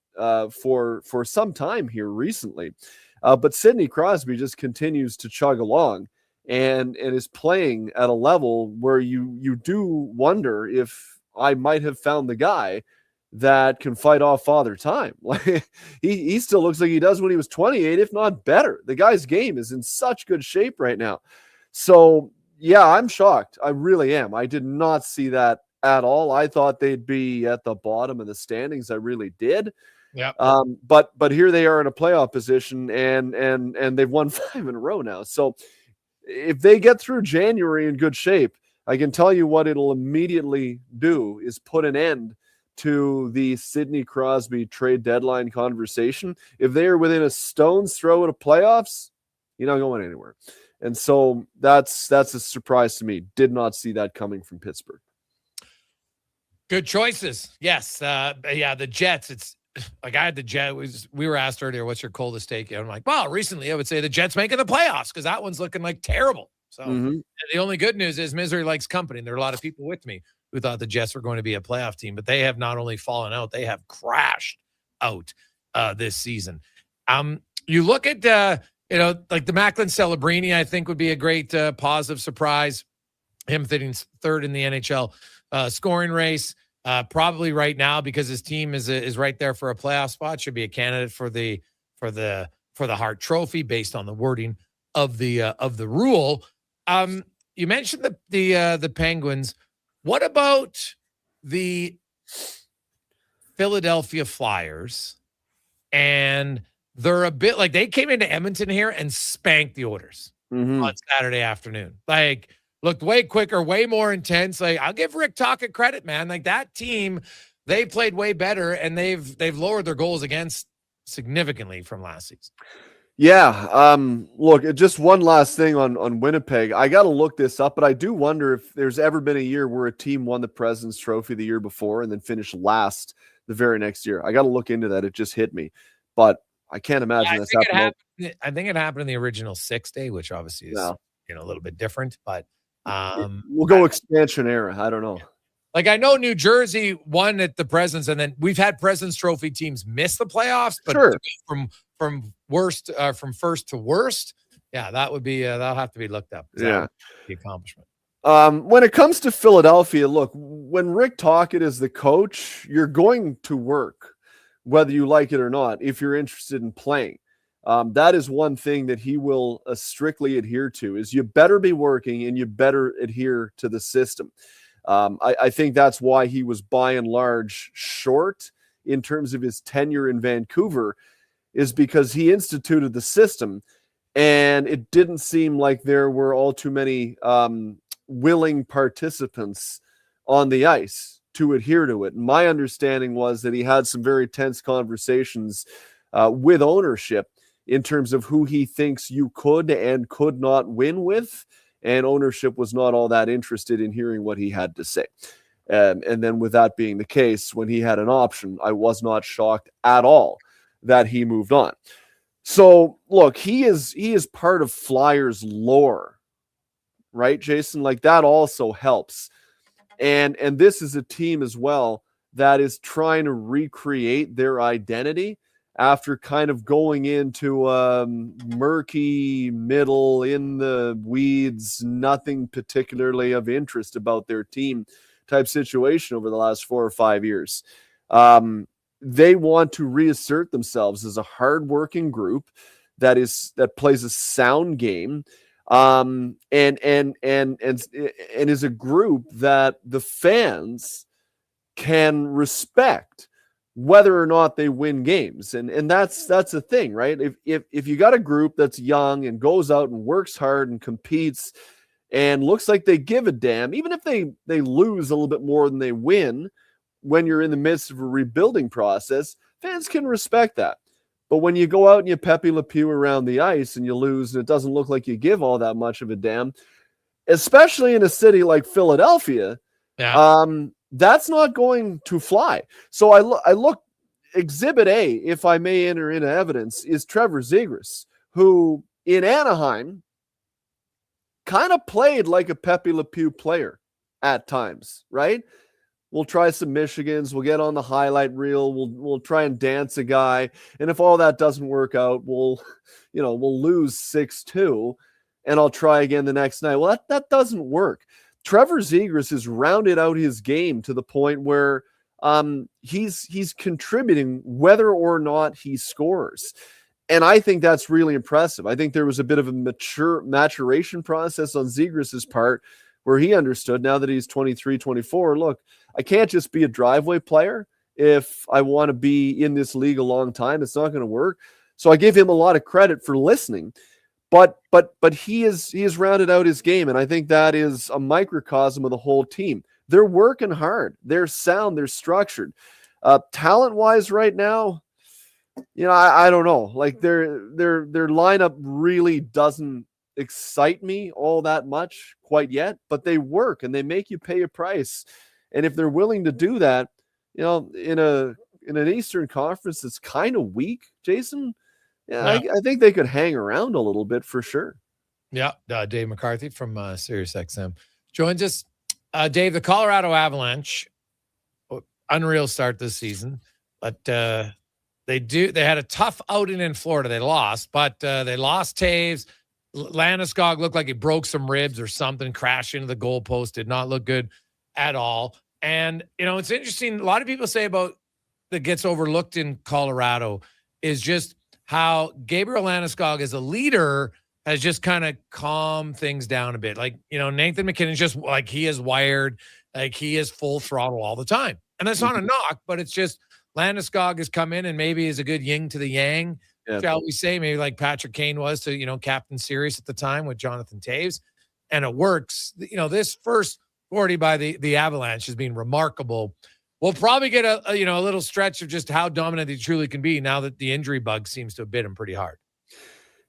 for some time here recently. But Sidney Crosby just continues to chug along and is playing at a level where you do wonder if I might have found the guy that can fight off Father Time. Like, he still looks like he does when he was 28, if not better. The guy's game is in such good shape right now. So, yeah, I'm shocked. I really am. I did not see that at all. I thought they'd be at the bottom of the standings. I really did. Yeah. But here they are in a playoff position, and they've won 5 in a row now. So if they get through January in good shape, I can tell you what it'll immediately do is put an end to the Sidney Crosby trade deadline conversation. If they are within a stone's throw of playoffs, you're not going anywhere. And so that's a surprise to me. Did not see that coming from Pittsburgh. Good choices. Yes. The Jets. It's like I had the Jet. We were asked earlier, what's your coldest take? And I'm like, well, recently I would say the Jets making the playoffs because that one's looking like terrible. So the only good news is misery likes company. And there are a lot of people with me who thought the Jets were going to be a playoff team, but they have not only fallen out, they have crashed out this season. You look at, like the Macklin Celebrini, I think would be a great positive surprise. Him hitting third in the NHL scoring race. Probably right now, because his team is right there for a playoff spot, should be a candidate for the Hart Trophy based on the wording of the rule. You mentioned the Penguins. What about the Philadelphia Flyers? And they're a bit like they came into Edmonton here and spanked the Oilers on Saturday afternoon. Like, looked way quicker, way more intense. Like, I'll give Rick Tocchet credit, man. Like, that team, they played way better, and they've lowered their goals against significantly from last season. Yeah. Look, just one last thing on Winnipeg. I got to look this up, but I do wonder if there's ever been a year where a team won the President's Trophy the year before and then finished last the very next year. I got to look into that. It just hit me, but I can't imagine that's happened. I think it happened in the original 6 day, which obviously is a little bit different, but We'll go expansion era. I don't know. Like, I know New Jersey won at the Presidents, and then we've had Presidents Trophy teams miss the playoffs, but from first to worst, yeah, that would be that'll have to be looked up. Yeah, the accomplishment. When it comes to Philadelphia, look, when Rick Tocchet is the coach, you're going to work, whether you like it or not, if you're interested in playing. That is one thing that he will strictly adhere to, is you better be working and you better adhere to the system. I think that's why he was by and large short in terms of his tenure in Vancouver, is because he instituted the system and it didn't seem like there were all too many willing participants on the ice to adhere to it. My understanding was that he had some very tense conversations with ownership in terms of who he thinks you could and could not win with. And ownership was not all that interested in hearing what he had to say. And then with that being the case, when he had an option, I was not shocked at all that he moved on. So look, he is part of Flyers lore, right, Jason? Like, that also helps. And this is a team as well that is trying to recreate their identity after kind of going into a murky middle in the weeds, nothing particularly of interest about their team type situation over the last 4 or 5 years. They want to reassert themselves as a hardworking group that plays a sound game, and is a group that the fans can respect, whether or not they win games. And that's the thing, right? If you got a group that's young and goes out and works hard and competes and looks like they give a damn, even if they lose a little bit more than they win when you're in the midst of a rebuilding process, fans can respect that. But when you go out and you Pepe Le Pew around the ice and you lose and it doesn't look like you give all that much of a damn, especially in a city like Philadelphia, that's not going to fly. So I look, Exhibit A, if I may enter into evidence, is Trevor Zegras, who in Anaheim kind of played like a Pepe Le Pew player at times, right? We'll try some Michigans. We'll get on the highlight reel. We'll try and dance a guy. And if all that doesn't work out, we'll lose 6-2 and I'll try again the next night. Well, that doesn't work. Trevor Zegras has rounded out his game to the point where he's contributing whether or not he scores. And I think that's really impressive. I think there was a bit of a maturation process on Zegras' part where he understood, now that he's 23, 24, look, I can't just be a driveway player if I want to be in this league a long time. It's not going to work. So I give him a lot of credit for listening. But he has rounded out his game, and I think that is a microcosm of the whole team. They're working hard. They're sound. They're structured. Talent-wise right now, I don't know. Like, their lineup really doesn't excite me all that much quite yet, but they work and they make you pay a price. And if they're willing to do that, in an Eastern Conference that's kind of weak, Jason, I think they could hang around a little bit for sure. Yeah, Dave McCarthy from SiriusXM joins us. Dave, the Colorado Avalanche, unreal start this season, but they had a tough outing in Florida. They lost, but they lost Taves. Landeskog looked like he broke some ribs or something, crashed into the goalpost, did not look good at all. And, it's interesting. A lot of people say about that gets overlooked in Colorado is just how Gabriel Landeskog as a leader has just kind of calmed things down a bit. Like, Nathan McKinnon's just like, he is wired, like he is full throttle all the time. And that's not a knock, but it's just Landeskog has come in and maybe is a good yin to the yang, shall we say, maybe like Patrick Kane was to, Captain Series at the time with Jonathan Taves. And it works. This first 40 by the Avalanche has been remarkable. We'll probably get a little stretch of just how dominant they truly can be now that the injury bug seems to have bit them pretty hard.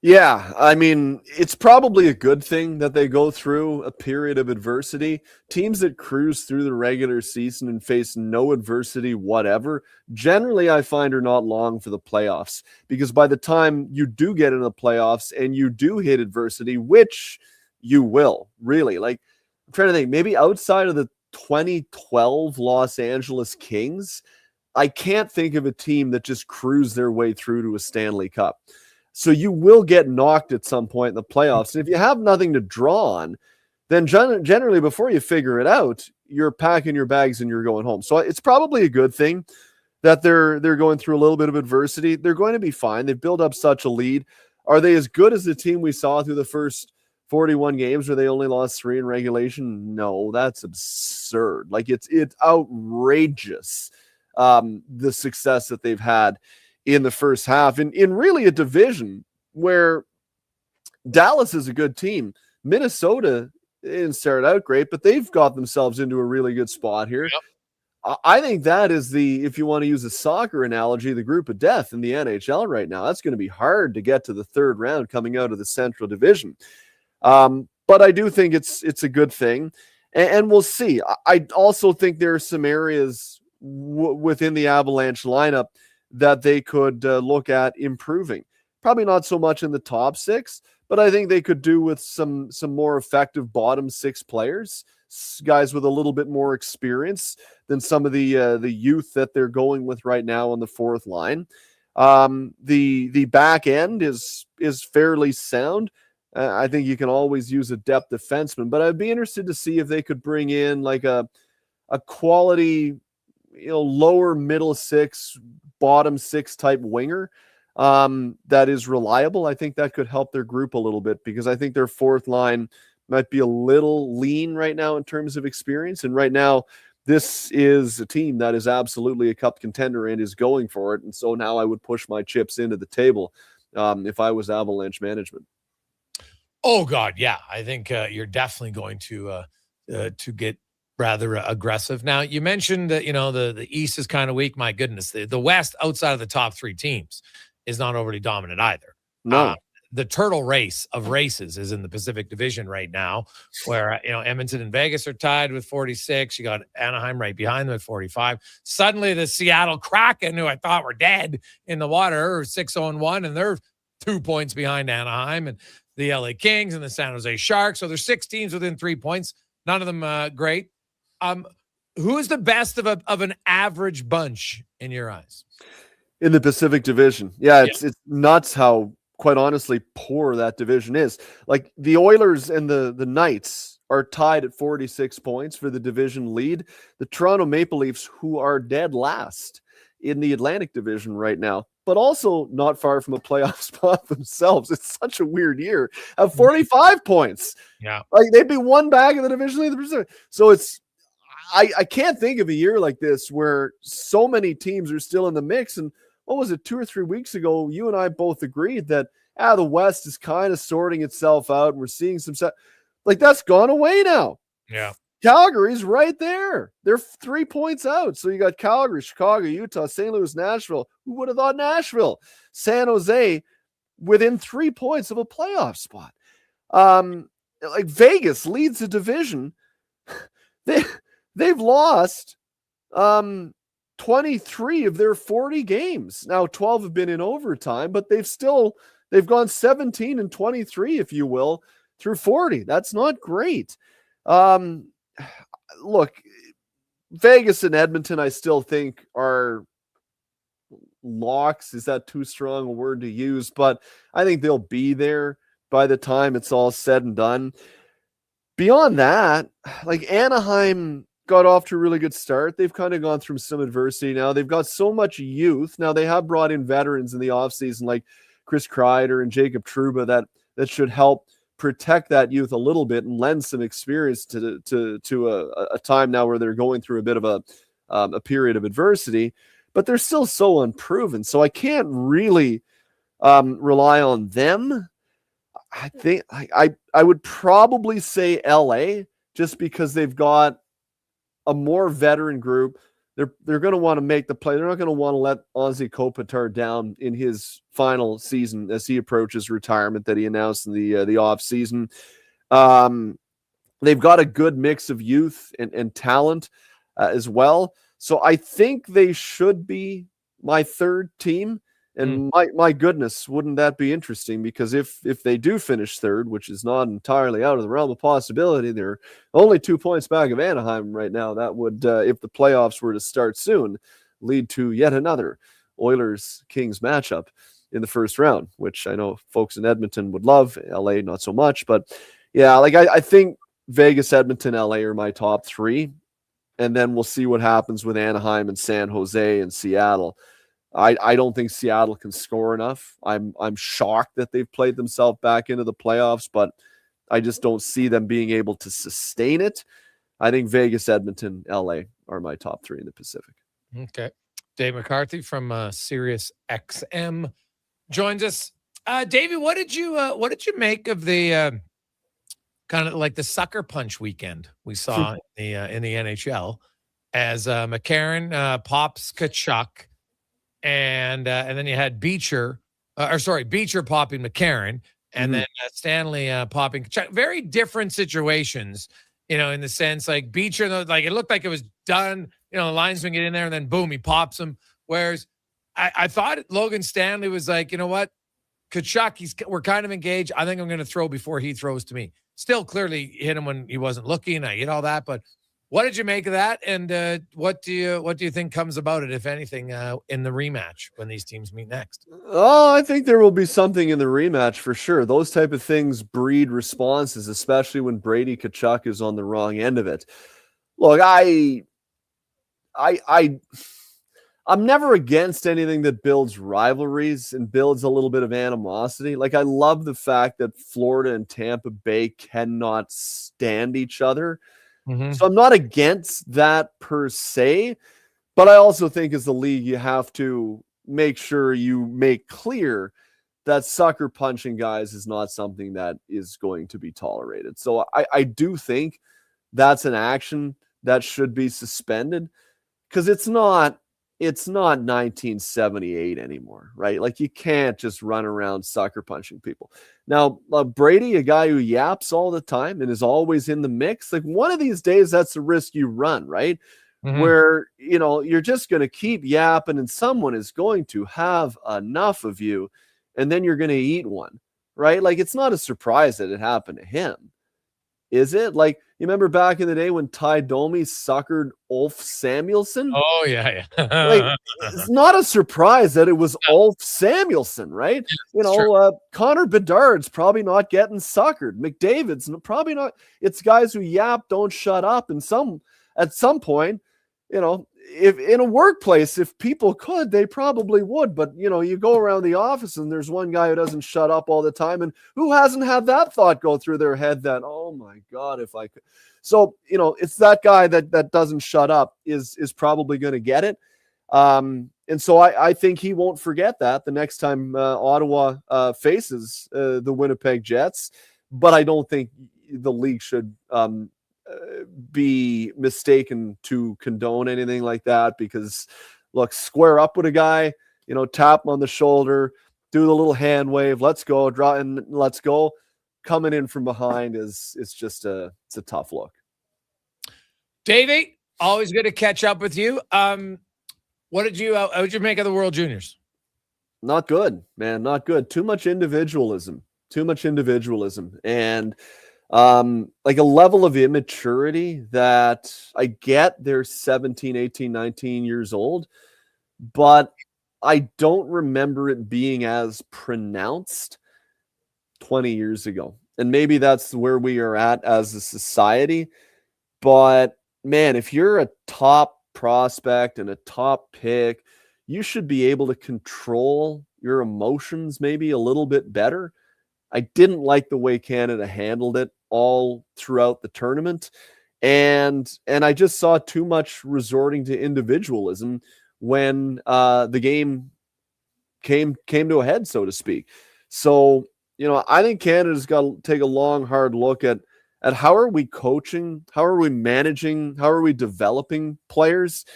Yeah, I mean, it's probably a good thing that they go through a period of adversity. Teams that cruise through the regular season and face no adversity whatever, generally I find are not long for the playoffs, because by the time you do get into the playoffs and you do hit adversity, which you will, really, like I'm trying to think, maybe outside of the 2012 Los Angeles Kings, I can't think of a team that just cruised their way through to a Stanley Cup. So you will get knocked at some point in the playoffs. And if you have nothing to draw on, then generally before you figure it out, you're packing your bags and you're going home. So it's probably a good thing that they're going through a little bit of adversity. They're going to be fine. They've built up such a lead. Are they as good as the team we saw through the first 41 games where they only lost 3 in regulation? No, that's absurd. Like it's outrageous. The success that they've had in the first half in really a division where Dallas is a good team. Minnesota didn't start out great, but they've got themselves into a really good spot here. Yep. I think that is if you want to use a soccer analogy, the group of death in the NHL right now. That's going to be hard to get to the third round coming out of the Central Division. But I do think it's a good thing, and we'll see. I also think there are some areas within the Avalanche lineup that they could look at improving. Probably not so much in the top 6, but I think they could do with some more effective bottom 6 players, guys with a little bit more experience than some of the youth that they're going with right now on the fourth line. The back end is fairly sound. I think you can always use a depth defenseman, but I'd be interested to see if they could bring in like a quality, lower middle 6, bottom 6 type winger that is reliable. I think that could help their group a little bit because I think their fourth line might be a little lean right now in terms of experience. And right now, this is a team that is absolutely a cup contender and is going for it. And so now I would push my chips into the table if I was Avalanche management. Oh God, yeah. I think you're definitely going to get rather aggressive. Now, you mentioned that the East is kind of weak. My goodness, the West outside of the top 3 teams is not overly dominant either. No, the turtle race of races is in the Pacific Division right now, where Edmonton and Vegas are tied with 46. You got Anaheim right behind them at 45. Suddenly, the Seattle Kraken, who I thought were dead in the water, are 6-1, and they're 2 points behind Anaheim, and the LA Kings and the San Jose Sharks. So there's 6 teams within 3 points. None of them great. Who is the best of an average bunch in your eyes? In the Pacific Division. Yeah, it's nuts how, quite honestly, poor that division is. Like the Oilers and the Knights are tied at 46 points for the division lead. The Toronto Maple Leafs, who are dead last in the Atlantic Division right now, but also not far from a playoff spot themselves. It's such a weird year. Have 45 points. Yeah. Like they'd be one back in the division lead. So I can't think of a year like this where so many teams are still in the mix. And what was it, 2 or 3 weeks ago, you and I both agreed that the West is kind of sorting itself out and we're seeing some stuff. Like that's gone away now. Yeah. Calgary's right there. They're 3 points out. So you got Calgary, Chicago, Utah, St. Louis, Nashville. Who would have thought Nashville? San Jose within 3 points of a playoff spot. Like Vegas leads the division. They've lost 23 of their 40 games. Now 12 have been in overtime, but they've gone 17-23, if you will, through 40. That's not great. Look, Vegas and Edmonton, I still think are locks. Is that too strong a word to use? But I think they'll be there by the time it's all said and done. Beyond that, like Anaheim got off to a really good start. They've kind of gone through some adversity now. They've got so much youth. Now they have brought in veterans in the offseason like Chris Kreider and Jacob Trouba that should help protect that youth a little bit and lend some experience to a time now where they're going through a bit of a period of adversity, but they're still so unproven. So I can't really rely on them. I think I would probably say LA just because they've got a more veteran group. They're going to want to make the play. They're not going to want to let Ozzy Kopitar down in his final season as he approaches retirement that he announced in the off season. They've got a good mix of youth and talent as well. So I think they should be my third team. And my goodness, wouldn't that be interesting? Because if they do finish third, which is not entirely out of the realm of possibility, they're only 2 points back of Anaheim right now. That would, if the playoffs were to start soon, lead to yet another Oilers-Kings matchup in the first round, which I know folks in Edmonton would love. LA, not so much. But yeah, like I think Vegas, Edmonton, LA are my top three. And then we'll see what happens with Anaheim and San Jose and Seattle. I don't think Seattle can score enough. I'm shocked that they've played themselves back into the playoffs, but I just don't see them being able to sustain it. I think Vegas, Edmonton, LA are my top three in the Pacific. Okay. Dave McCarthy from Sirius XM joins us. Davey, what did you make of the kind of like the sucker punch weekend we saw in the NHL as McCarron pops Tkachuk? And then you had Beecher popping McCarron, and then Stanley popping Tkachuk. Very different situations, in the sense like Beecher, like it looked like it was done. The linesman get in there, and then boom, he pops him. Whereas I thought Logan Stanley was like, you know what, Tkachuk, we're kind of engaged. I think I'm going to throw before he throws to me. Still clearly hit him when he wasn't looking. I get all that, but. What did you make of that, and what do you think comes about it, if anything, in the rematch when these teams meet next? Oh, I think there will be something in the rematch for sure. Those type of things breed responses, especially when Brady Tkachuk is on the wrong end of it. Look, I'm never against anything that builds rivalries and builds a little bit of animosity. Like I love the fact that Florida and Tampa Bay cannot stand each other. So I'm not against that per se, but I also think as the league, you have to make sure you make clear that sucker punching guys is not something that is going to be tolerated. So I do think that's an action that should be suspended because it's not 1978 anymore, right? Like you can't just run around sucker punching people. Now, Brady, a guy who yaps all the time and is always in the mix, like one of these days, that's the risk you run, right? Where, you're just going to keep yapping and someone is going to have enough of you and then you're going to eat one, right? Like it's not a surprise that it happened to him. Is it? Like, you remember back in the day when Ty Domi suckered Ulf Samuelsson? Oh, yeah. Like, it's not a surprise that it was Ulf Samuelsson, right? Connor Bedard's probably not getting suckered. McDavid's probably not. It's guys who yap, don't shut up. And at some point, if in a workplace, if people could, they probably would. But, you go around the office and there's one guy who doesn't shut up all the time. And who hasn't had that thought go through their head that, oh, my God, if I could. So, it's that guy that doesn't shut up is probably going to get it. And so I think he won't forget that the next time Ottawa faces the Winnipeg Jets. But I don't think the league should be mistaken to condone anything like that because look, square up with a guy, tap him on the shoulder, do the little hand wave, let's go, draw and let's go. Coming in from behind it's a tough look. Davey, always good to catch up with you. What did you make of the World Juniors? Not good, man, not good. Too much individualism and like a level of immaturity that I get they're 17, 18, 19 years old, but I don't remember it being as pronounced 20 years ago. And maybe that's where we are at as a society. But man, if you're a top prospect and a top pick, you should be able to control your emotions maybe a little bit better. I didn't like the way Canada handled it all throughout the tournament. And I just saw too much resorting to individualism when the game came to a head, so to speak. So, I think Canada's got to take a long, hard look at how are we coaching? How are we managing? How are we developing players?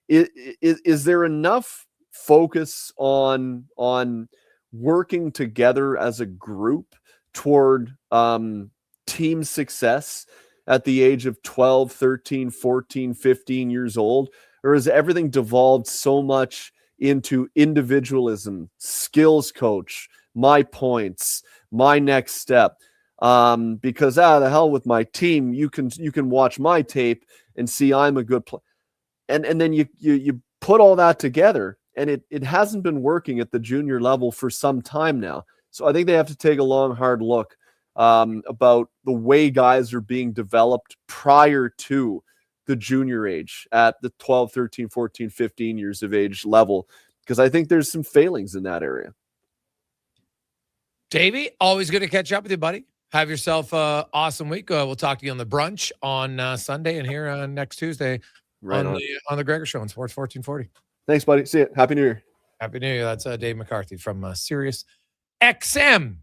Is there enough focus on working together as a group toward team success at the age of 12, 13, 14, 15 years old? Or has everything devolved so much into individualism, skills coach, my points, my next step. Because the hell with my team, you can watch my tape and see I'm a good player. And then you put all that together, and it hasn't been working at the junior level for some time now. So I think they have to take a long, hard look about the way guys are being developed prior to the junior age at the 12, 13, 14, 15 years of age level, because I think there's some failings in that area. Davey, always good to catch up with you, buddy. Have yourself an awesome week. We'll talk to you on the brunch on Sunday and here on next Tuesday on the Gregor Show on Sports 1440. Thanks, buddy. See you. Happy New Year. Happy New Year. That's Dave McCarthy from Sirius XM.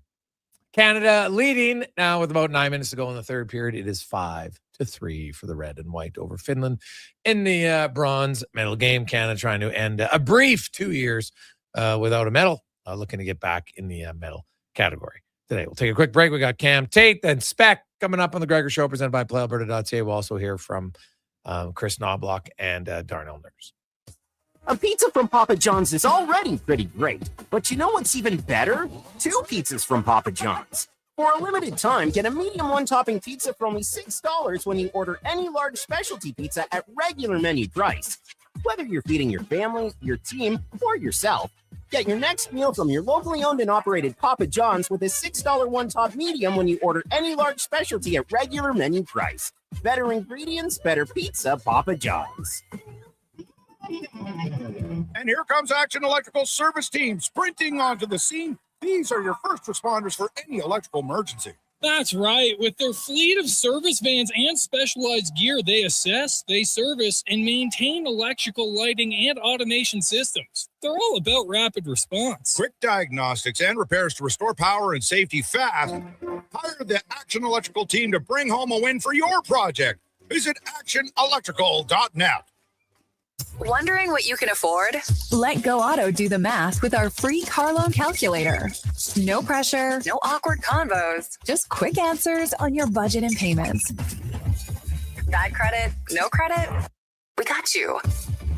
Canada leading now with about 9 minutes to go in the third period. It is 5-3 for the red and white over Finland in the bronze medal game. Canada trying to end a brief 2 years without a medal, looking to get back in the medal category today. We'll take a quick break. We got Cam Tate, then Spec coming up on the Gregor Show, presented by PlayAlberta.ca. We'll also hear from Chris Knobloch and Darnell Nurse. A pizza from Papa John's is already pretty great, but you know what's even better? 2 pizzas from Papa John's. For a limited time, get a medium one-topping pizza for only $6 when you order any large specialty pizza at regular menu price. Whether you're feeding your family, your team, or yourself, get your next meal from your locally owned and operated Papa John's with a $6 one-top medium when you order any large specialty at regular menu price. Better ingredients, better pizza, Papa John's. And here comes Action Electrical Service Team sprinting onto the scene. These are your first responders for any electrical emergency. That's right. With their fleet of service vans and specialized gear, they assess, they service, and maintain electrical lighting and automation systems. They're all about rapid response. Quick diagnostics and repairs to restore power and safety fast. Hire the Action Electrical team to bring home a win for your project. Visit actionelectrical.net. Wondering what you can afford? Let Go Auto do the math with our free car loan calculator. No pressure, no awkward convos, just quick answers on your budget and payments. Bad credit, no credit? We got you.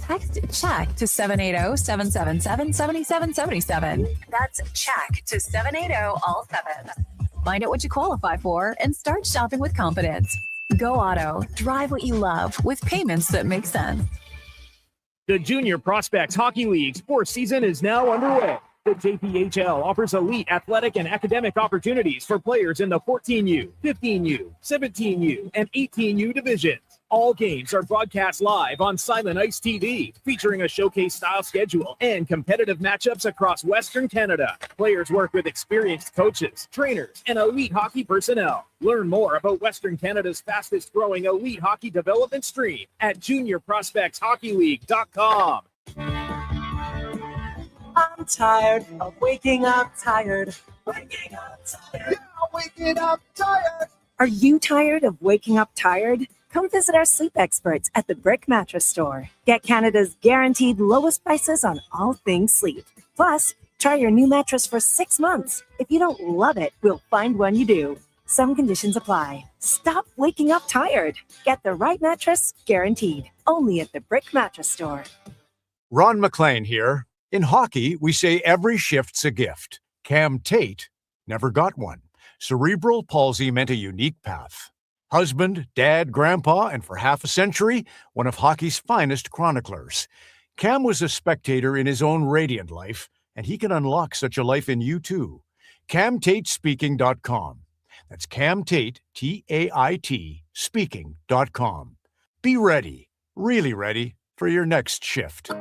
Text check to 780-777-7777. That's check to 780-all-7. Find out what you qualify for and start shopping with confidence. Go Auto. Drive what you love with payments that make sense. The Junior Prospects Hockey League sports season is now underway. The JPHL offers elite athletic and academic opportunities for players in the 14U, 15U, 17U, and 18U divisions. All games are broadcast live on Silent Ice TV, featuring a showcase-style schedule and competitive matchups across Western Canada. Players work with experienced coaches, trainers, and elite hockey personnel. Learn more about Western Canada's fastest-growing elite hockey development stream at juniorprospectshockeyleague.com. I'm tired of waking up tired. Waking up tired. Yeah, waking up tired. Are you tired of waking up tired? Come visit our sleep experts at the Brick Mattress Store. Get Canada's guaranteed lowest prices on all things sleep. Plus, try your new mattress for 6 months. If you don't love it, we'll find one you do. Some conditions apply. Stop waking up tired. Get the right mattress guaranteed. Only at the Brick Mattress Store. Ron McLean here. In hockey, we say every shift's a gift. Cam Tate never got one. Cerebral palsy meant a unique path. Husband, dad, grandpa, and for half a century, one of hockey's finest chroniclers. Cam was a spectator in his own radiant life, and he can unlock such a life in you too. CamTateSpeaking.com. That's Cam Tate, T-A-I-T, speaking.com. Be ready, really ready, for your next shift.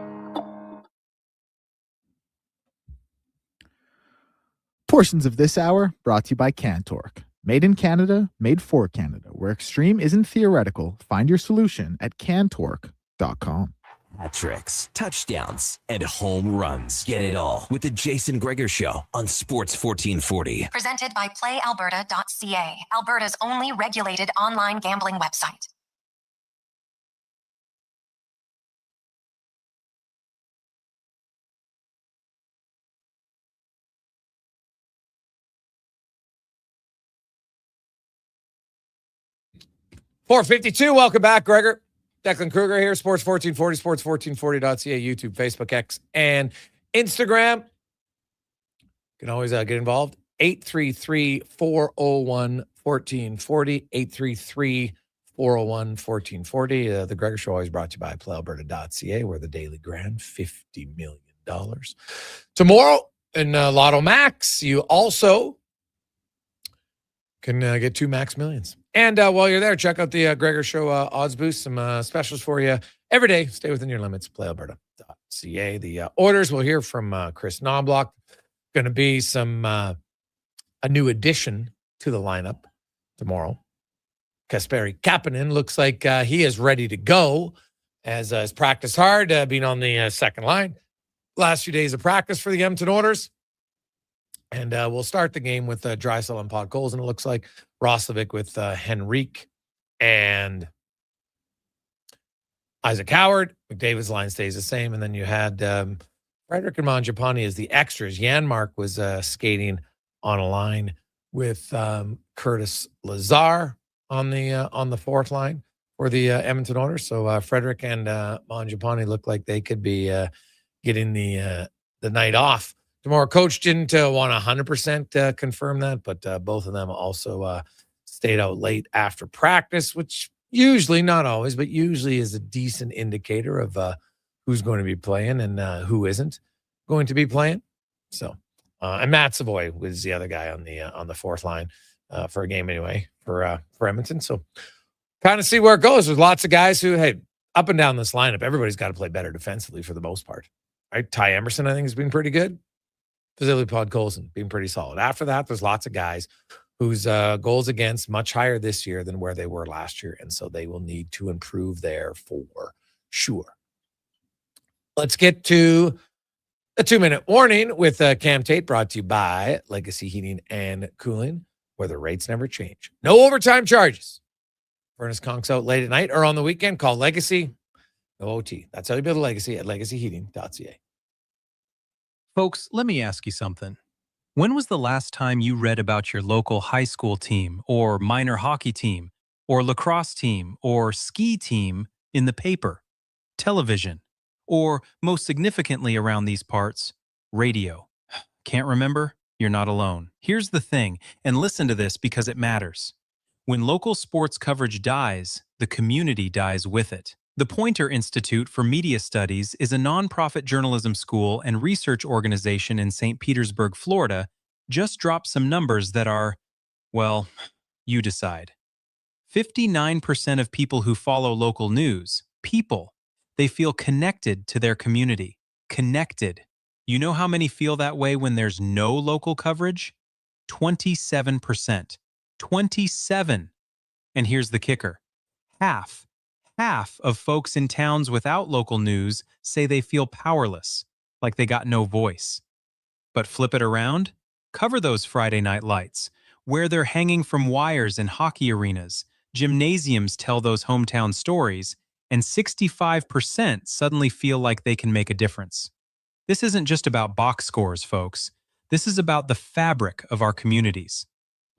Portions of this hour brought to you by Cantork. Made in Canada, made for Canada. Where extreme isn't theoretical, find your solution at cantork.com. Hat tricks, touchdowns, and home runs. Get it all with the Jason Gregor Show on Sports 1440. Presented by PlayAlberta.ca, Alberta's only regulated online gambling website. .452, welcome back, Gregor. Declan Kruger here, Sports 1440, sports1440.ca, YouTube, Facebook, X, and Instagram. You can always get involved. 833-401-1440, 833-401-1440. The Gregor Show always brought to you by PlayAlberta.ca, where the daily grand, $50 million. Tomorrow in Lotto Max, you also can get 2 Max Millions. And while you're there, check out the Gregor Show odds boost, some specials for you every day. Stay within your limits, PlayAlberta.ca. The orders, we'll hear from Chris Knobloch. Going to be some a new addition to the lineup tomorrow. Kasperi Kapanen looks like he is ready to go, as has practiced hard, being on the second line. Last few days of practice for the Edmonton Oilers. And we'll start the game with Drysdale and Podkolzin, and it looks like Roslovic with Henrique and Isaac Howard. McDavid's line stays the same. And then you had Frederic and Mangiapane as the extras. Janmark was skating on a line with Curtis Lazar on the fourth line for the Edmonton Oilers. So Frederic and Mangiapane look like they could be getting the night off tomorrow. Coach didn't want to 100% confirm that, but both of them also stayed out late after practice, which usually, not always, but usually is a decent indicator of who's going to be playing and who isn't going to be playing. So, and Matt Savoy was the other guy on the fourth line for a game anyway for Edmonton. So, kind of see where it goes. There's lots of guys who, hey, up and down this lineup, everybody's got to play better defensively for the most part. Right? Ty Emerson, I think, has been pretty good. Vasily Podkolzin being pretty solid. After that, there's lots of guys whose goals against much higher this year than where they were last year, and so they will need to improve there for sure. Let's get to a 2-minute warning with Cam Tate, brought to you by Legacy Heating and Cooling, where the rates never change. No overtime charges. Furnace conks out late at night or on the weekend, call Legacy. No OT. That's how you build a legacy at legacyheating.ca. Folks, let me ask you something. When was the last time you read about your local high school team or minor hockey team or lacrosse team or ski team in the paper, television, or most significantly around these parts, radio? Can't remember? You're not alone. Here's the thing, and listen to this because it matters. When local sports coverage dies, the community dies with it. The Poynter Institute for Media Studies is a nonprofit journalism school and research organization in St. Petersburg, Florida, just dropped some numbers that are, well, you decide. 59% of people who follow local news, they feel connected to their community. Connected. You know how many feel that way when there's no local coverage? 27%. 27. And here's the kicker. Half of folks in towns without local news say they feel powerless, like they got no voice. But flip it around, cover those Friday night lights, where they're hanging from wires in hockey arenas, gymnasiums tell those hometown stories, and 65% suddenly feel like they can make a difference. This isn't just about box scores, folks. This is about the fabric of our communities.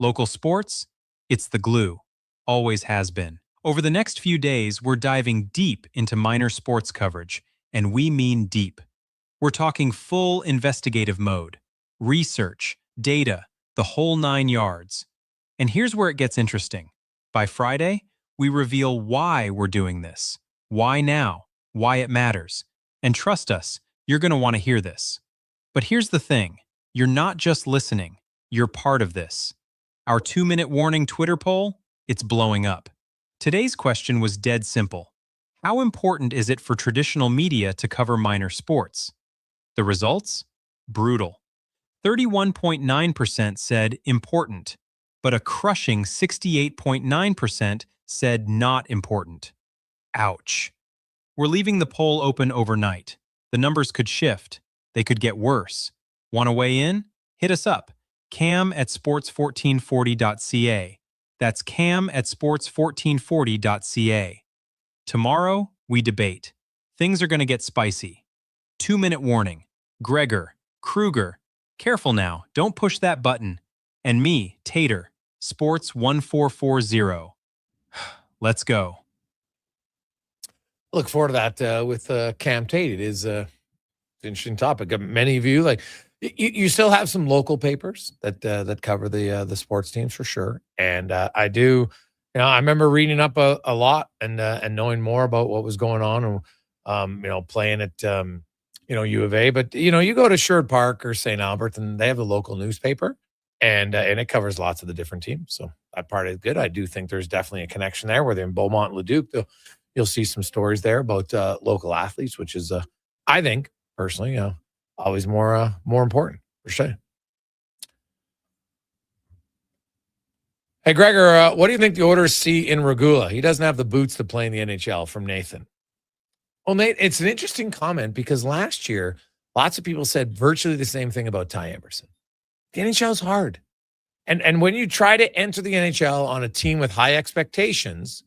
Local sports, it's the glue. Always has been. Over the next few days, we're diving deep into minor sports coverage, and we mean deep. We're talking full investigative mode, research, data, the whole 9 yards. And here's where it gets interesting. By Friday, we reveal why we're doing this, why now, why it matters. And trust us, you're going to want to hear this. But here's the thing, you're not just listening, you're part of this. Our 2-minute warning Twitter poll, it's blowing up. Today's question was dead simple. How important is it for traditional media to cover minor sports? The results? Brutal. 31.9% said important, but a crushing 68.9% said not important. Ouch. We're leaving the poll open overnight. The numbers could shift. They could get worse. Want to weigh in? Hit us up. cam@sports1440.ca. That's cam@sports1440.ca. Tomorrow, we debate. Things are going to get spicy. 2-minute warning. Gregor, Kruger, careful now, don't push that button. And me, Tater, Sports 1440. Let's go. look forward to that with Cam Tate. It is an interesting topic. Many of you, like, you still have some local papers that cover the sports teams for sure. And I do, I remember reading up a lot and knowing more about what was going on and, playing at, U of A. But, you go to Sherwood Park or St. Albert and they have a local newspaper and it covers lots of the different teams. So that part is good. I do think there's definitely a connection there, whether in Beaumont and Leduc, you'll see some stories there about local athletes, which is, I think, personally, always more important for sure. Hey, Gregor, what do you think the Oilers see in Regula? He doesn't have the boots to play in the NHL, from Nathan. Well, Nate, it's an interesting comment because last year, lots of people said virtually the same thing about Ty Emberson. The NHL is hard. And when you try to enter the NHL on a team with high expectations,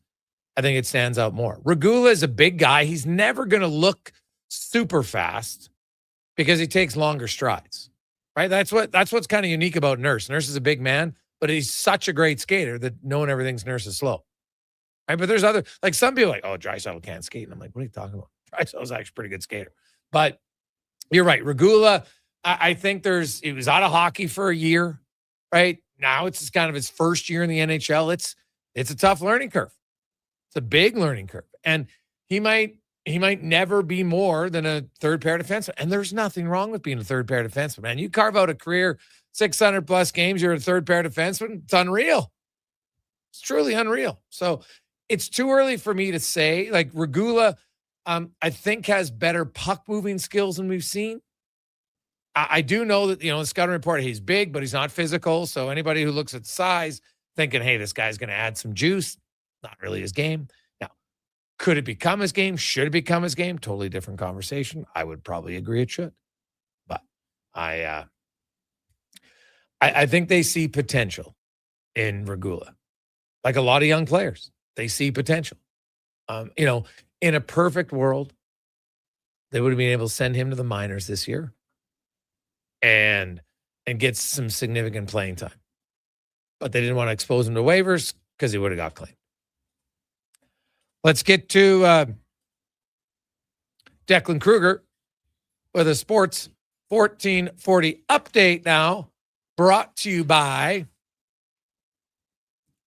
I think it stands out more. Regula is a big guy. He's never going to look super fast because he takes longer strides, right? That's what's kind of unique about Nurse. Nurse is a big man, but he's such a great skater that no one ever thinks Nurse is slow, right? But there's other, like some people are like, oh, Draisaitl can't skate. And I'm like, what are you talking about? Draisaitl's actually a pretty good skater. But you're right. Regula, I think he was out of hockey for a year, right? Now it's kind of his first year in the NHL. It's a tough learning curve. It's a big learning curve. And he might never be more than a third pair defenseman. And there's nothing wrong with being a third pair defenseman, man. You carve out a career, 600 plus games, you're a third pair defenseman. It's unreal. It's truly unreal. So it's too early for me to say. Like Regula, I think has better puck moving skills than we've seen. I do know that, the scouting report, he's big, but he's not physical. So anybody who looks at size thinking, hey, this guy's going to add some juice, not really his game. Now, could it become his game? Should it become his game? Totally different conversation. I would probably agree it should. But I think they see potential in Regula. Like a lot of young players, they see potential. In a perfect world, they would have been able to send him to the minors this year and get some significant playing time. But they didn't want to expose him to waivers because he would have got claimed. Let's get to Declan Kruger with a Sports 1440 update now, brought to you by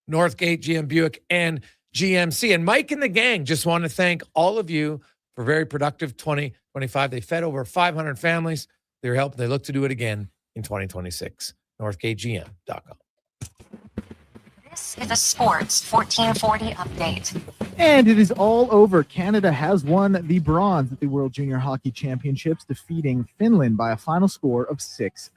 Northgate, GM Buick, and GMC. And Mike and the gang just want to thank all of you for a very productive 2025. They fed over 500 families. Their help. They look to do it again in 2026. NorthgateGM.com. This is a Sports 1440 update. And it is all over. Canada has won the bronze at the World Junior Hockey Championships, defeating Finland by a final score of 6-3.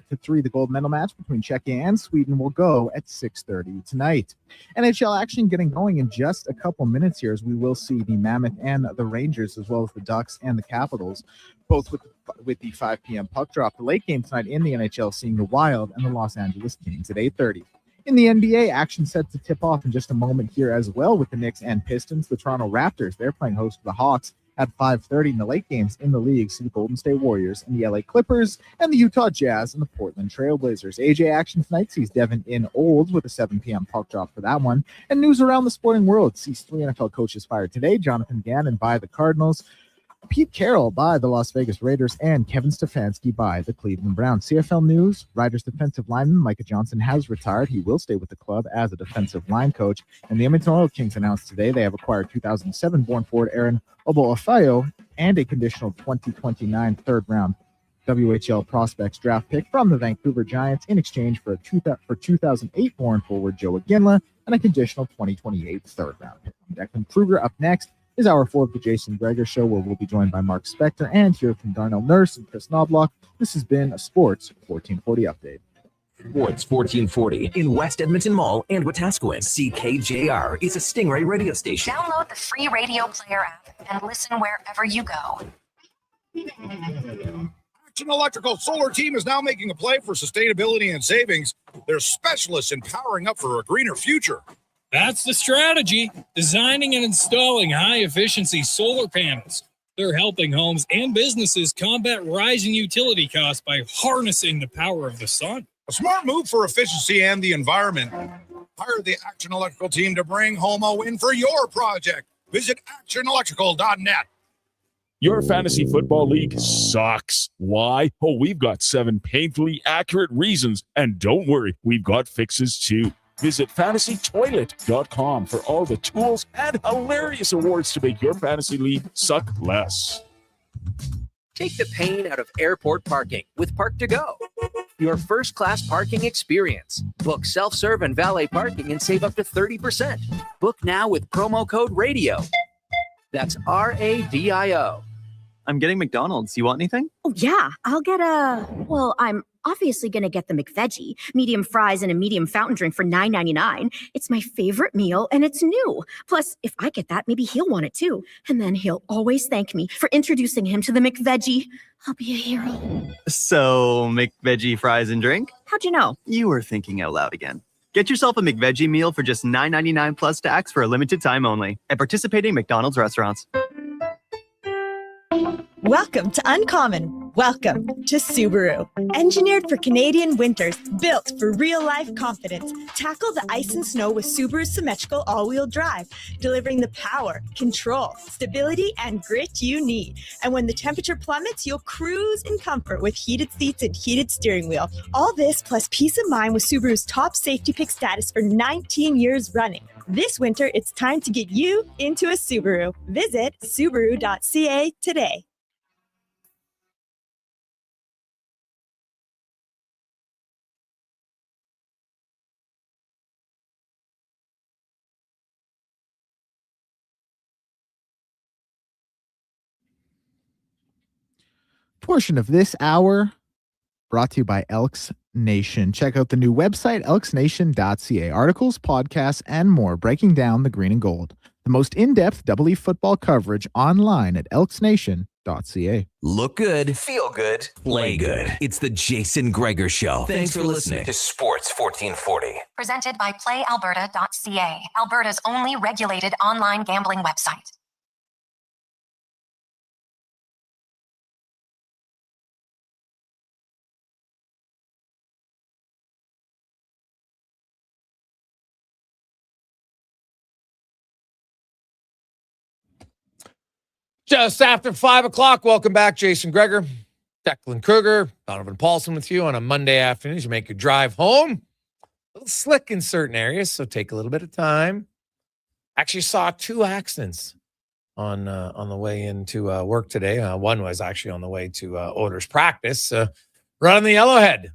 The gold medal match between Czechia and Sweden will go at 6:30 tonight. NHL action getting going in just a couple minutes here, as we will see the Mammoth and the Rangers, as well as the Ducks and the Capitals, both with the 5 p.m. puck drop. The late game tonight in the NHL seeing the Wild and the Los Angeles Kings at 8:30. In the NBA, action set to tip off in just a moment here as well with the Knicks and Pistons. The Toronto Raptors, they're playing host to the Hawks at 5:30 in the late games in the league. See the Golden State Warriors and the LA Clippers and the Utah Jazz and the Portland Trailblazers. AJ action tonight sees Devin in Olds with a 7 p.m. puck drop for that one. And news around the sporting world sees 3 NFL coaches fired today. Jonathan Gannon by the Cardinals, Pete Carroll by the Las Vegas Raiders, and Kevin Stefanski by the Cleveland Browns. CFL news, Riders defensive lineman Micah Johnson has retired. He will stay with the club as a defensive line coach. And the Edmonton Oil Kings announced today they have acquired 2007-born forward Aaron Oboafayo and a conditional 2029 third-round WHL prospects draft pick from the Vancouver Giants in exchange for 2008-born forward Joe Iginla and a conditional 2028 third-round pick. Declan Kruger up next is Hour 4 of the Jason Gregor Show, where we'll be joined by Mark Spector and hear from Darnell Nurse and Chris Knobloch. This has been a Sports 1440 update. Sports 1440 in West Edmonton Mall and Wetaskiwin. CKJR is a Stingray radio station. Download the free radio player app and listen wherever you go. Action Electrical Solar Team is now making a play for sustainability and savings. They're specialists in powering up for a greener future. That's the strategy, designing and installing high-efficiency solar panels. They're helping homes and businesses combat rising utility costs by harnessing the power of the sun. A smart move for efficiency and the environment. Hire the Action Electrical team to bring home a win for your project. Visit actionelectrical.net. Your fantasy football league sucks. Why? Oh, we've got 7 painfully accurate reasons. And don't worry, we've got fixes too. Visit fantasytoilet.com for all the tools and hilarious awards to make your fantasy league suck less. Take the pain out of airport parking with Park to Go. Your first-class parking experience. Book self-serve and valet parking and save up to 30%. Book now with promo code RADIO. That's RADIO. I'm getting McDonald's. You want anything? Oh, yeah. I'll get I'm obviously going to get the McVeggie, medium fries and a medium fountain drink for $9.99. It's my favorite meal, and it's new. Plus, if I get that, maybe he'll want it too. And then he'll always thank me for introducing him to the McVeggie. I'll be a hero. So, McVeggie fries and drink? How'd you know? You were thinking out loud again. Get yourself a McVeggie meal for just $9.99 plus tax for a limited time only at participating McDonald's restaurants. Welcome to Uncommon. Welcome to Subaru. Engineered for Canadian winters, built for real-life confidence. Tackle the ice and snow with Subaru's symmetrical all-wheel drive, delivering the power, control, stability, and grit you need. And when the temperature plummets, you'll cruise in comfort with heated seats and heated steering wheel. All this plus peace of mind with Subaru's top safety pick status for 19 years running. This winter, it's time to get you into a Subaru. Visit Subaru.ca today. Portion of this hour brought to you by Elks Nation. Check out the new website, elksnation.ca. Articles, podcasts, and more breaking down the green and gold. The most in-depth Double E football coverage online at elksnation.ca. Look good, feel good, play good. It's the Jason Gregor Show. Thanks for listening to Sports 1440. Presented by playalberta.ca, Alberta's only regulated online gambling website. Just after 5 o'clock, welcome back, Jason Gregor, Declan Kruger, Donovan Paulson with you on a Monday afternoon. You make your drive home. A little slick in certain areas, so take a little bit of time. Actually saw 2 accidents on the way into work today. One was actually on the way to Oilers practice, running the Yellowhead.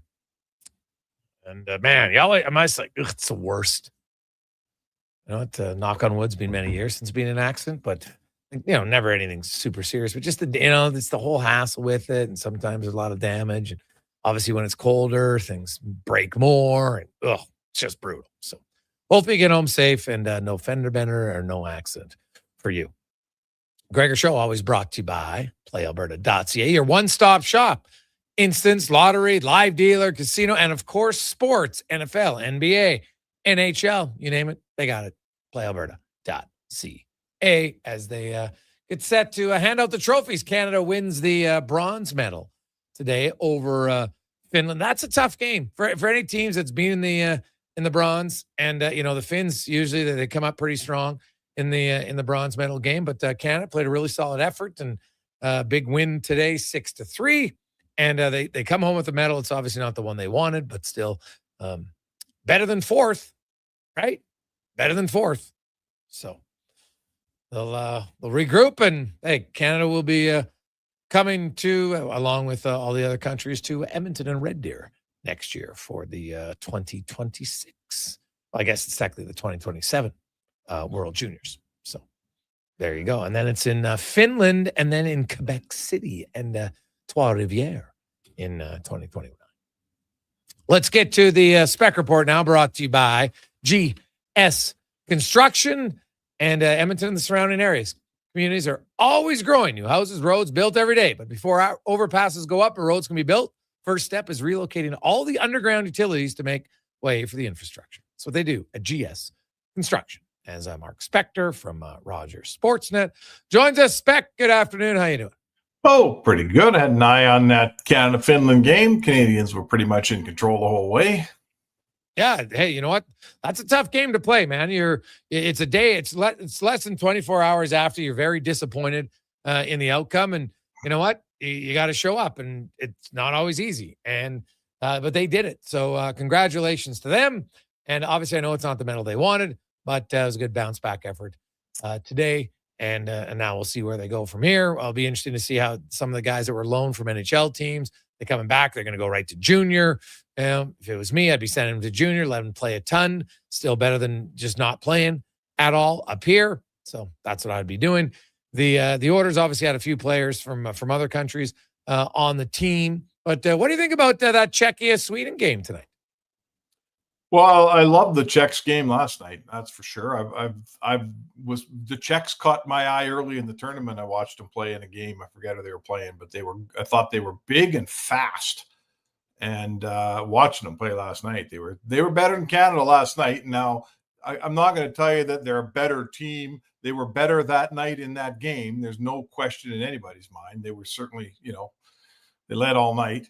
And man, I'm just like, it's the worst. You know, knock on wood's been many years since being in an accident, but never anything super serious, but just it's the whole hassle with it. And sometimes there's a lot of damage. And obviously when it's colder, things break more and it's just brutal. So hopefully you get home safe and no fender bender or no accident for you. Gregor Show always brought to you by playalberta.ca, your one-stop shop. Instance, lottery, live dealer, casino, and of course sports, NFL, NBA, NHL, you name it, they got it. playalberta.ca. As they get set to hand out the trophies. Canada wins the bronze medal today over Finland. That's a tough game for any teams that's been in the bronze. And the Finns usually they come up pretty strong in the bronze medal game. But Canada played a really solid effort and big win today, 6-3. And they come home with the medal. It's obviously not the one they wanted, but still better than fourth, right? Better than fourth. So. They'll regroup, and hey, Canada will be coming to, along with all the other countries, to Edmonton and Red Deer next year for the 2026. Well, I guess it's technically the 2027 World Juniors. So there you go. And then it's in Finland, and then in Quebec City and Trois-Rivières in 2021. Let's get to the Spec Report now, brought to you by GS Construction. And Edmonton and the surrounding areas. Communities are always growing. New houses, roads built every day. But before our overpasses go up and roads can be built, first step is relocating all the underground utilities to make way for the infrastructure. That's what they do at GS Construction. As Mark Spector from Rogers Sportsnet joins us. Spec, good afternoon. How you doing? Oh, pretty good. I had an eye on that Canada-Finland game. Canadians were pretty much in control the whole way. Yeah. Hey, you know what? That's a tough game to play, man. It's a day. It's less than 24 hours after. You're very disappointed in the outcome. And you know what? You got to show up, and it's not always easy. And but they did it. So congratulations to them. And obviously, I know it's not the medal they wanted, but it was a good bounce back effort today. And now we'll see where they go from here. I'll be interested to see how some of the guys that were loaned from NHL teams, they're coming back. They're going to go right to junior. If it was me, I'd be sending them to junior, let them play a ton. Still better than just not playing at all up here. So that's what I'd be doing. The Orders obviously had a few players from other countries on the team. But what do you think about that Czechia-Sweden game tonight? Well, I loved the Czechs game last night. That's for sure. The Czechs caught my eye early in the tournament. I watched them play in a game. I forget who they were playing, but I thought they were big and fast. And watching them play last night, they were better than Canada last night. Now, I'm not going to tell you that they're a better team. They were better that night in that game. There's no question in anybody's mind. They were certainly, they led all night.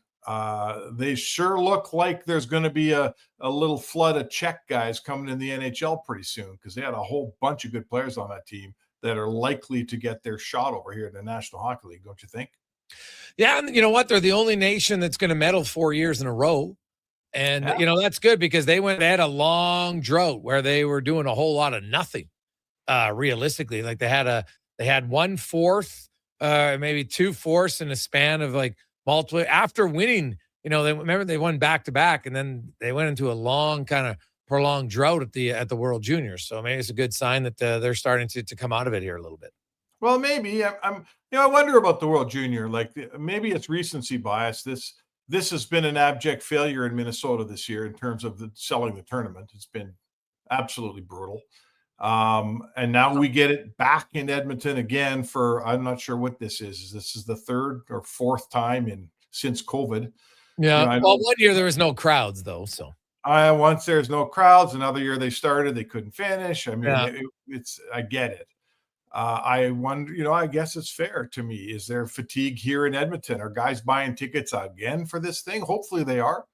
They sure look like there's going to be a little flood of Czech guys coming in the NHL pretty soon, because they had a whole bunch of good players on that team that are likely to get their shot over here in the National Hockey League, don't you think? Yeah, and you know what? They're the only nation that's going to medal 4 years in a row. And, that's good because they had a long drought where they were doing a whole lot of nothing, realistically. Like they had 1/4, maybe 2/4 in a span of like multiple. After winning, they won back-to-back, and then they went into a long kind of prolonged drought at the World Juniors. So maybe it's a good sign that they're starting to come out of it here a little bit. Well, maybe. I wonder about the World Junior. Like maybe it's recency bias. This has been an abject failure in Minnesota this year in terms of selling the tournament. It's been absolutely brutal. And now we get it back in Edmonton again for, I'm not sure what this is. This is the third or fourth time since COVID. Yeah. Well, 1 year there was no crowds though. So once there's no crowds, another year they started, they couldn't finish. I mean, I get it. I wonder, I guess it's fair to me. Is there fatigue here in Edmonton? Are guys buying tickets again for this thing? Hopefully they are.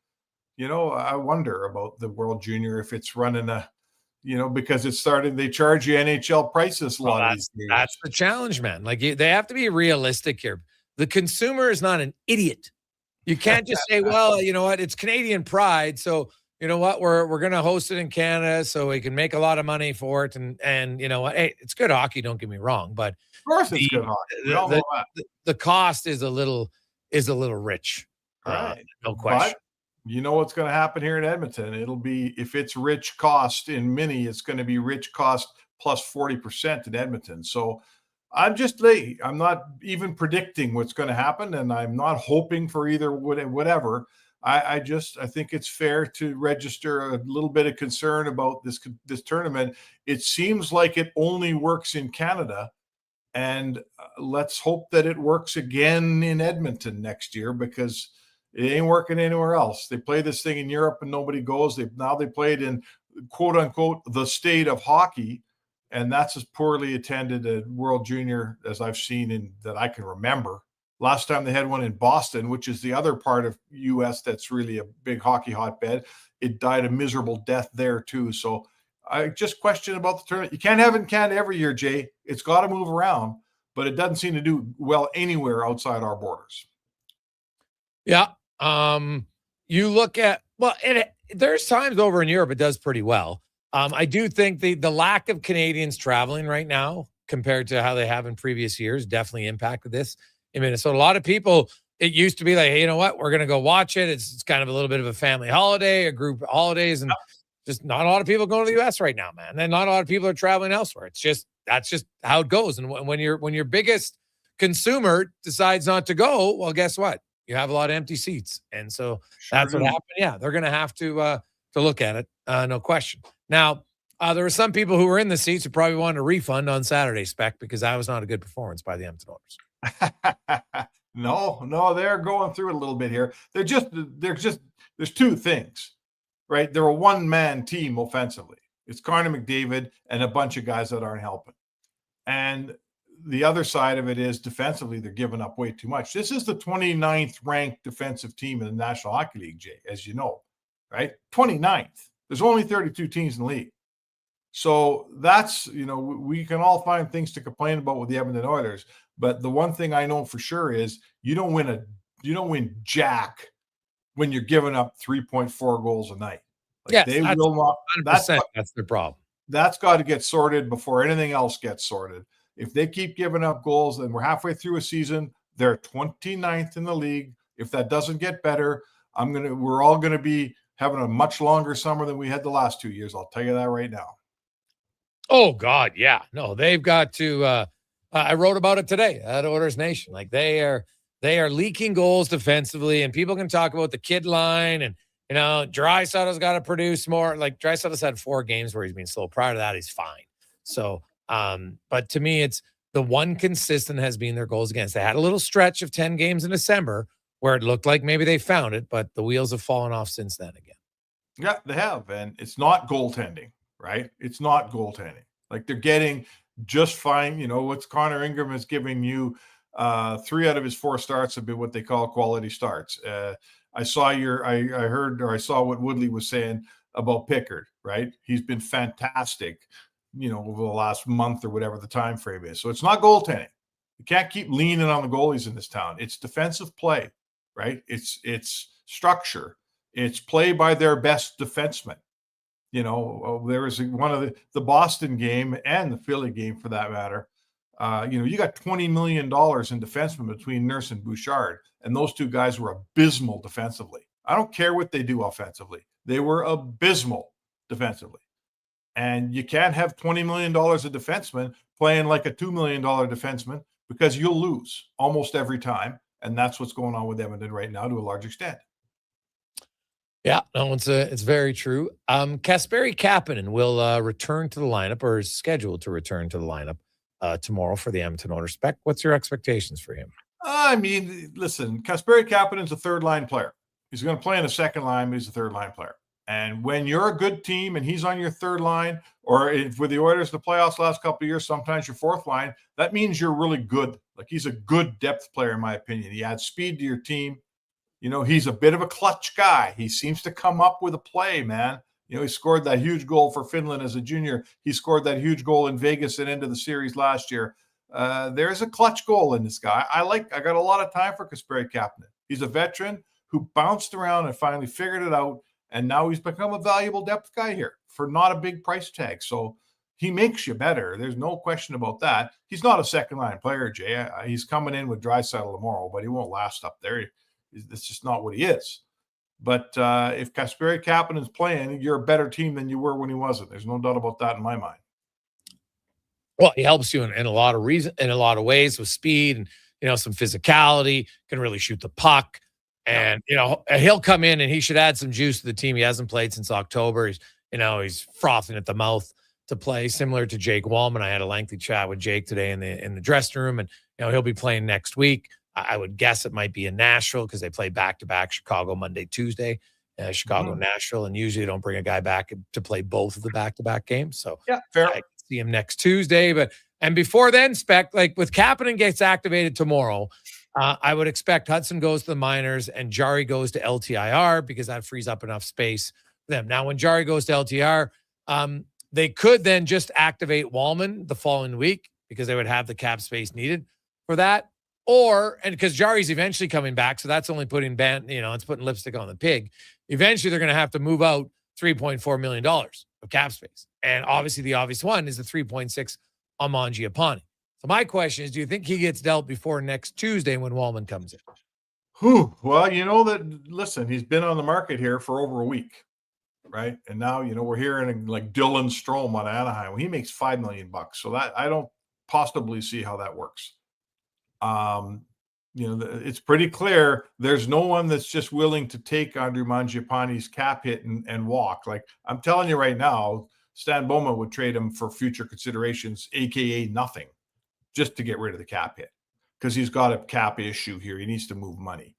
I wonder about the World Junior, if it's running because it started, they charge you NHL prices a lot. That's the challenge, man. Like they have to be realistic here. The consumer is not an idiot. You can't just say, well, you know what, it's Canadian pride. So you know what, we're going to host it in Canada so we can make a lot lot of money for it. And you know what, hey, it's good hockey. Don't get me wrong, but of course it's good hockey. The cost is a little rich. Right. No question. But you know what's going to happen here in Edmonton? It'll be, if it's rich cost in Mini, it's going to be rich cost plus 40% in Edmonton. So I'm not even predicting what's going to happen, and I'm not hoping for either whatever. I think it's fair to register a little bit of concern about this tournament. It seems like it only works in Canada, and let's hope that it works again in Edmonton next year, because it ain't working anywhere else. They play this thing in Europe and nobody goes. They play it in quote unquote the state of hockey, and that's as poorly attended a World Junior as I've seen that I can remember. Last time they had one in Boston, which is the other part of U.S. that's really a big hockey hotbed, it died a miserable death there too. So I just question about the tournament. You can't have it in Canada every year, Jay. It's got to move around, but it doesn't seem to do well anywhere outside our borders. Yeah. You look at, there's times over in Europe it does pretty well. I do think the lack of Canadians traveling right now compared to how they have in previous years definitely impacted this in Minnesota. A lot of people, it used to be like, hey, you know what? We're going to go watch it. It's kind of a little bit of a family holiday, a group of holidays, and just not a lot of people going to the U.S. right now, man. And not a lot of people are traveling elsewhere. That's just how it goes. And when your biggest consumer decides not to go, well, guess what? You have a lot of empty seats. And so that's what happened. Yeah, they're going to have to look at it. No question. Now, there were some people who were in the seats who probably wanted a refund on Saturday, Spec, because that was not a good performance by the Edmonton Oilers. No, they're going through it a little bit here. There's two things, right? They're a one-man team offensively. It's Connor McDavid and a bunch of guys that aren't helping. And the other side of it is defensively, they're giving up way too much. This is the 29th ranked defensive team in the National Hockey League, Jay, as you know, right? 29th. There's only 32 teams in the league. So that's, we can all find things to complain about with the Edmonton Oilers, But the one thing I know for sure is you don't win jack when you're giving up 3.4 goals a night. They will not. 100%, that's their problem. That's got to get sorted before anything else gets sorted. If they keep giving up goals, then we're halfway through a season. They're 29th in the league. If that doesn't get better, we're all gonna be having a much longer summer than we had the last 2 years. I'll tell you that right now. Oh God, yeah. No, they've got to. I wrote about it today at Oilers Nation. Like they are leaking goals defensively, and people can talk about the kid line and Draisaitl's got to produce more. Like Draisaitl's had 4 games where he's been slow. Prior to that, he's fine. So, but to me, it's the one consistent has been their goals against. They had a little stretch of 10 games in December where it looked like maybe they found it, but the wheels have fallen off since then again. Yeah, they have, and it's not goaltending, right? It's not goaltending. Like they're getting just fine. What's Connor Ingram is giving you 3 out of his 4 starts have been what they call quality starts. I saw I saw what Woodley was saying about Pickard, right? He's been fantastic, over the last month or whatever the time frame is. So it's not goaltending. You can't keep leaning on the goalies in this town. It's defensive play, right? It's structure. It's play by their best defensemen. There was one of the Boston game and the Philly game for that matter. You got $20 million in defensemen between Nurse and Bouchard, and those 2 guys were abysmal defensively. I don't care what they do offensively. They were abysmal defensively. And you can't have $20 million of defensemen playing like a $2 million defenseman because you'll lose almost every time. And that's what's going on with Edmonton right now to a large extent. Yeah, no, it's very true. Kasperi Kapanen will return to the lineup, or is scheduled to return to the lineup tomorrow for the Edmonton Oilers. Spec, what's your expectations for him? Listen, Kasperi Kapanen's a third-line player. He's going to play in a second line, but he's a third-line player. And when you're a good team and he's on your third line, or with the Oilers, the playoffs last couple of years, sometimes your fourth line, that means you're really good. Like he's a good depth player, in my opinion. He adds speed to your team. He's a bit of a clutch guy. He seems to come up with a play, man. He scored that huge goal for Finland as a junior. He scored that huge goal in Vegas and into the series last year. There's a clutch goal in this guy. I got a lot of time for Kasperi Kapanen. He's a veteran who bounced around and finally figured it out. And now he's become a valuable depth guy here for not a big price tag. So he makes you better. There's no question about that. He's not a second-line player, Jay. He's coming in with Draisaitl tomorrow, but he won't last up there. That's just not what he is. But if Kasperi Kapanen's playing, you're a better team than you were when he wasn't. There's no doubt about that in my mind. Well, he helps you in a lot of ways with speed and some physicality. Can really shoot the puck. And, he'll come in and he should add some juice to the team. He hasn't played since October. He's frothing at the mouth to play, similar to Jake Wallman. I had a lengthy chat with Jake today in the dressing room, and, he'll be playing next week. I would guess it might be in Nashville because they play back-to-back Chicago, Monday, Tuesday, Chicago, Nashville. And usually they don't bring a guy back to play both of the back-to-back games. So yeah, fair. I can see him next Tuesday. And before then, Spec, like with Kapanen gets activated tomorrow, I would expect Hudson goes to the minors and Jari goes to LTIR because that frees up enough space for them. Now, when Jari goes to LTIR, they could then just activate Wallman the following week because they would have the cap space needed for that. And because Jari's eventually coming back, so that's only putting it's putting lipstick on the pig. Eventually, they're going to have to move out $3.4 million of cap space. And obviously, the obvious one is the 3.6 on Mangiapane. So my question is, do you think he gets dealt before next Tuesday when Wallman comes in? Well, listen, he's been on the market here for over a week, right? And now, we're hearing like Dylan Strome on Anaheim. Well, he makes $5 million. So that I don't possibly see how that works. It's pretty clear there's no one that's just willing to take Andrew Mangiapane's cap hit and walk. Like I'm telling you right now, Stan Bowman would trade him for future considerations, aka nothing, just to get rid of the cap hit because he's got a cap issue here. He needs to move money.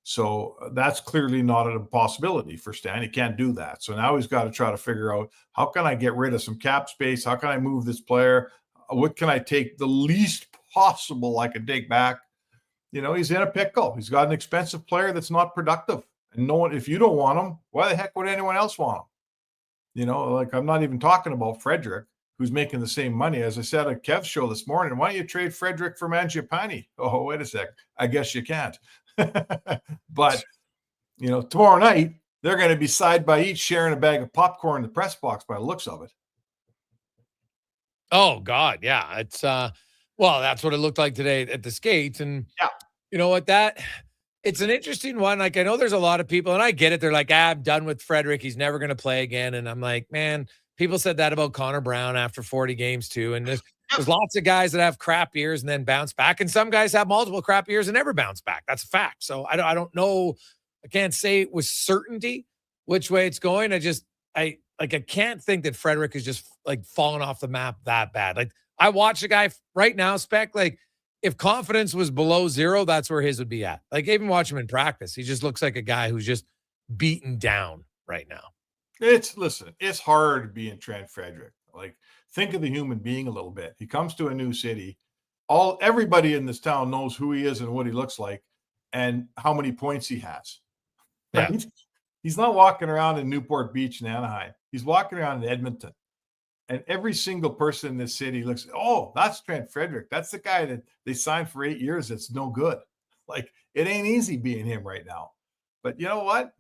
So that's clearly not a possibility for Stan. He can't do that. So now he's got to try to figure out, how can I get rid of some cap space? How can I move this player? What can I take the least possible I can take back? He's in a pickle. He's got an expensive player that's not productive. And no one, if you don't want him, why the heck would anyone else want him? Like I'm not even talking about Frederic, who's making the same money. As I said on Kev's show this morning, why don't you trade Frederic for Mangiapane? Oh, wait a sec. I guess you can't. But, tomorrow night, they're going to be side by each sharing a bag of popcorn in the press box by the looks of it. Oh, God. Yeah. It's, that's what it looked like today at the skates. And you know what, it's an interesting one. Like, I know there's a lot of people, and I get it. They're like, I'm done with Frederic. He's never going to play again. And I'm like, man, people said that about Connor Brown after 40 games too. And there's lots of guys that have crap years and then bounce back. And some guys have multiple crap years and never bounce back. That's a fact. So I don't know. I can't say with certainty which way it's going. I can't think that Frederic is just like falling off the map that bad. Like, I watch a guy right now, Spec, like, if confidence was below 0, that's where his would be at. Like, even watch him in practice. He just looks like a guy who's just beaten down right now. It's hard being Trent Frederic. Like, think of the human being a little bit. He comes to a new city. Everybody in this town knows who he is and what he looks like and how many points he has. Right? Yeah. He's not walking around in Newport Beach and Anaheim. He's walking around in Edmonton. And every single person in this city looks, oh, that's Trent Frederic. That's the guy that they signed for 8 years. That's no good. Like, it ain't easy being him right now. But you know what?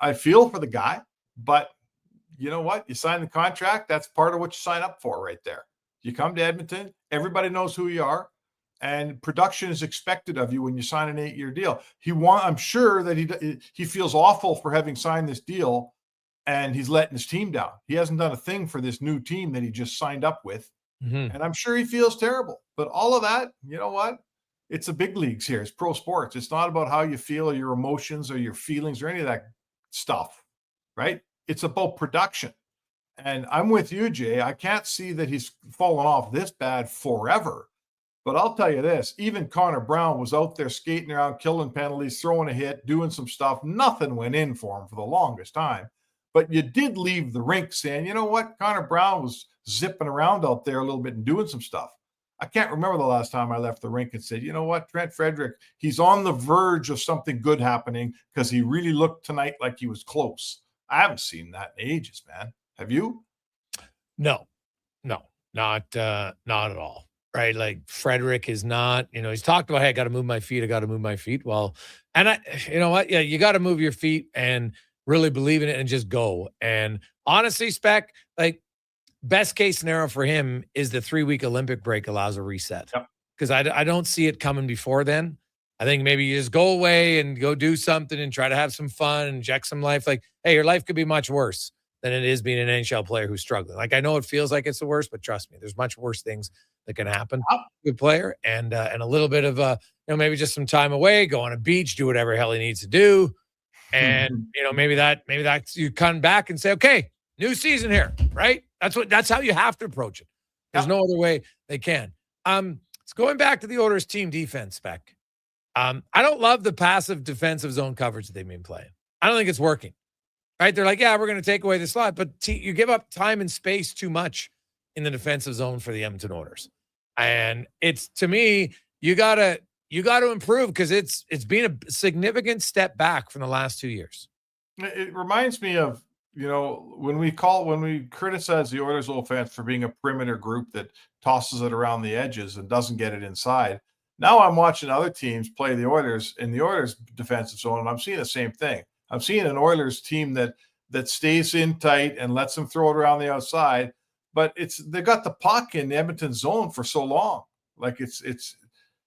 I feel for the guy. But you know what? You sign the contract. That's part of what you sign up for right there. You come to Edmonton. Everybody knows who you are. And production is expected of you when you sign an 8-year deal. I'm sure that he feels awful for having signed this deal. And he's letting his team down. He hasn't done a thing for this new team that he just signed up with. Mm-hmm. And I'm sure he feels terrible. But all of that, you know what? It's the big leagues here. It's pro sports. It's not about how you feel or your emotions or your feelings or any of that stuff, right? It's about production. And I'm with you, Jay. I can't see that he's fallen off this bad forever. But I'll tell you this, even Connor Brown was out there skating around, killing penalties, throwing a hit, doing some stuff. Nothing went in for him for the longest time. But you did leave the rink saying, you know what? Connor Brown was zipping around out there a little bit and doing some stuff. I can't remember the last time I left the rink and said, you know what? Trent Frederic, he's on the verge of something good happening because he really looked tonight like he was close. I haven't seen that in ages, man. Have you? No, not at all. Right. Like, Frederic is not, he's talked about, hey, I got to move my feet. Well, and you know what? Yeah, you got to move your feet and really believe in it and just go. And honestly, Spec, like, best case scenario for him is the 3-week Olympic break allows a reset. Because I don't see it coming before then. I think maybe you just go away and go do something and try to have some fun and inject some life. Like, hey, your life could be much worse than it is being an NHL player who's struggling. Like, I know it feels like it's the worst, but trust me, there's much worse things that can happen to a player. And a little bit of maybe just some time away, go on a beach, do whatever hell he needs to do. And, maybe that's you come back and say, okay, new season here, right? That's how you have to approach it. There's no other way they can. It's going back to the Oilers team defense, Spec. I don't love the passive defensive zone coverage that they've been playing. I don't think it's working, right? They're like, yeah, we're going to take away the slot, but you give up time and space too much in the defensive zone for the Edmonton Oilers. And it's, to me, you got to improve because it's been a significant step back from the last 2 years. It reminds me of, when we criticize the Oilers offense for being a perimeter group that tosses it around the edges and doesn't get it inside. Now I'm watching other teams play the Oilers in the Oilers defensive zone, and I'm seeing the same thing. I'm seeing an Oilers team that stays in tight and lets them throw it around the outside, but they got the puck in the Edmonton zone for so long. Like, it's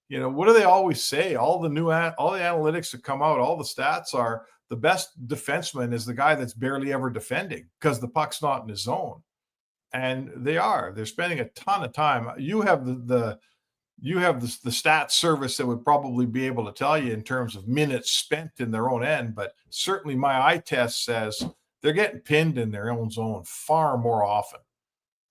what do they always say? All the analytics that come out, all the stats are the best defenseman is the guy that's barely ever defending because the puck's not in his zone. And they're spending a ton of time. You have the stats service that would probably be able to tell you in terms of minutes spent in their own end, but certainly my eye test says they're getting pinned in their own zone far more often.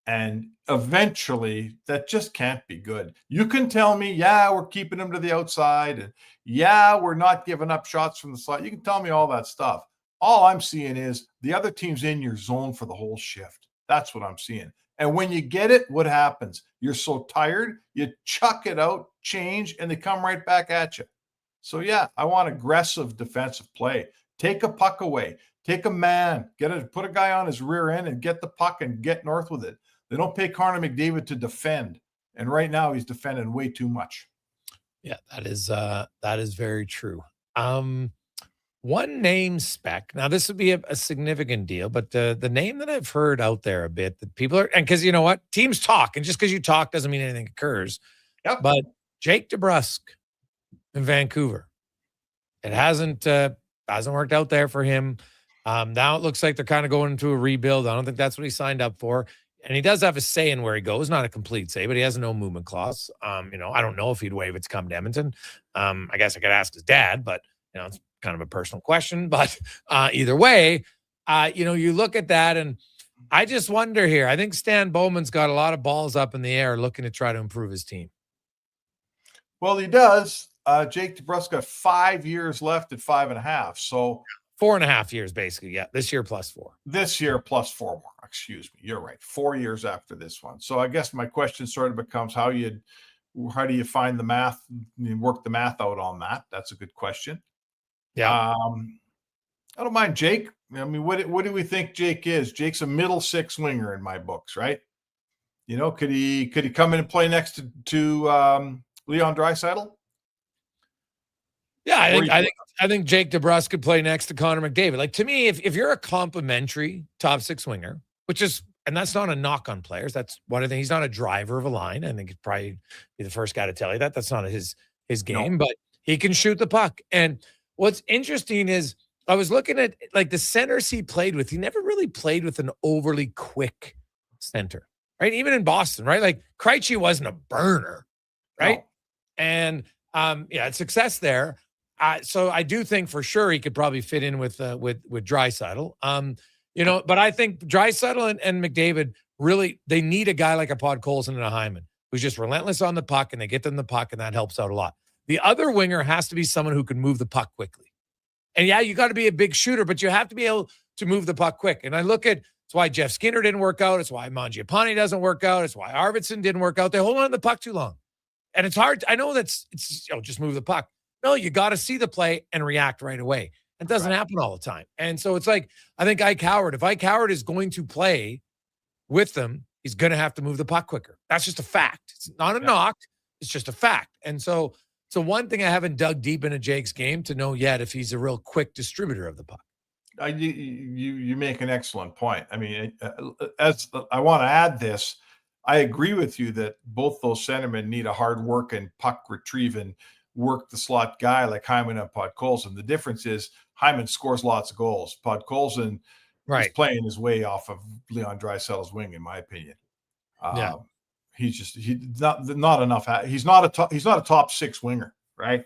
And eventually that just can't be good. You can tell me, yeah, we're keeping them to the outside, and yeah, we're not giving up shots from the slot. You can tell me all that stuff. All I'm seeing is the other team's in your zone for the whole shift. That's what I'm seeing. And when you get it, what happens? You're so tired, you chuck it out, change, and they come right back at you. So yeah, I want aggressive defensive play. Take a puck away. Take a man. Put a guy on his rear end and get the puck and get north with it. They don't pay Connor McDavid to defend. And right now he's defending way too much. Yeah, that is very true. One name spec. Now, this would be a significant deal, but the name that I've heard out there a bit that people are, and because you know what, teams talk, and just because you talk doesn't mean anything occurs. Yep. But Jake DeBrusk in Vancouver, it hasn't worked out there for him. Now it looks like they're kind of going into a rebuild. I don't think that's what he signed up for. And he does have a say in where he goes, not a complete say, but he has a no movement clause. I don't know if he'd waive it to come to Edmonton. I guess I could ask his dad, but it's kind of a personal question. But either way, you look at that, and I just wonder here. I think Stan Bowman's got a lot of balls up in the air looking to try to improve his team. Well, he does. Jake DeBrusk got 5 years left at 5.5. So 4.5 years, basically. Yeah. This year plus 4. This year plus 4 more. Excuse me. You're right. 4 years after this one. So I guess my question sort of becomes how do you find the math and work the math out on that? That's a good question. Yeah. I don't mind Jake. I mean, what do we think Jake is? Jake's a middle six winger in my books, right? Could he come in and play next to Leon Draisaitl? Yeah, I think Jake DeBrusk could play next to Connor McDavid. Like, to me, if you're a complimentary top six winger, and that's not a knock on players. That's one of the things. He's not a driver of a line. I think he'd probably be the first guy to tell you that. That's not his game, but he can shoot the puck. And what's interesting is I was looking at like the centers he played with. He never really played with an overly quick center, right? Even in Boston, right? Like Krejci wasn't a burner, right? No. And it's success there. So I do think for sure he could probably fit in with Draisaitl. But I think Draisaitl and McDavid really, they need a guy like a Podkolzin and a Hyman who's just relentless on the puck, and they get them the puck, and that helps out a lot. The other winger has to be someone who can move the puck quickly. And yeah, you got to be a big shooter, but you have to be able to move the puck quick. And I look at, it's why Jeff Skinner didn't work out. It's why Mangiapane doesn't work out. It's why Arvidsson didn't work out. They hold on to the puck too long. And it's hard. I know it's just move the puck. No, you got to see the play and react right away. It doesn't happen all the time. And so it's like, I think Ike Howard, if Ike Howard is going to play with them, he's going to have to move the puck quicker. That's just a fact. It's not a knock. It's just a fact. And so one thing I haven't dug deep into Jake's game to know yet if he's a real quick distributor of the puck. You make an excellent point. I mean, as I want to add this, I agree with you that both those centermen need a hard work and puck retrieving, work the slot guy like Hyman and Podkolzin. The difference is Hyman scores lots of goals. Podkolzin is playing his way off of Leon Draisaitl's wing, in my opinion. He's not enough. He's not a top six winger, right?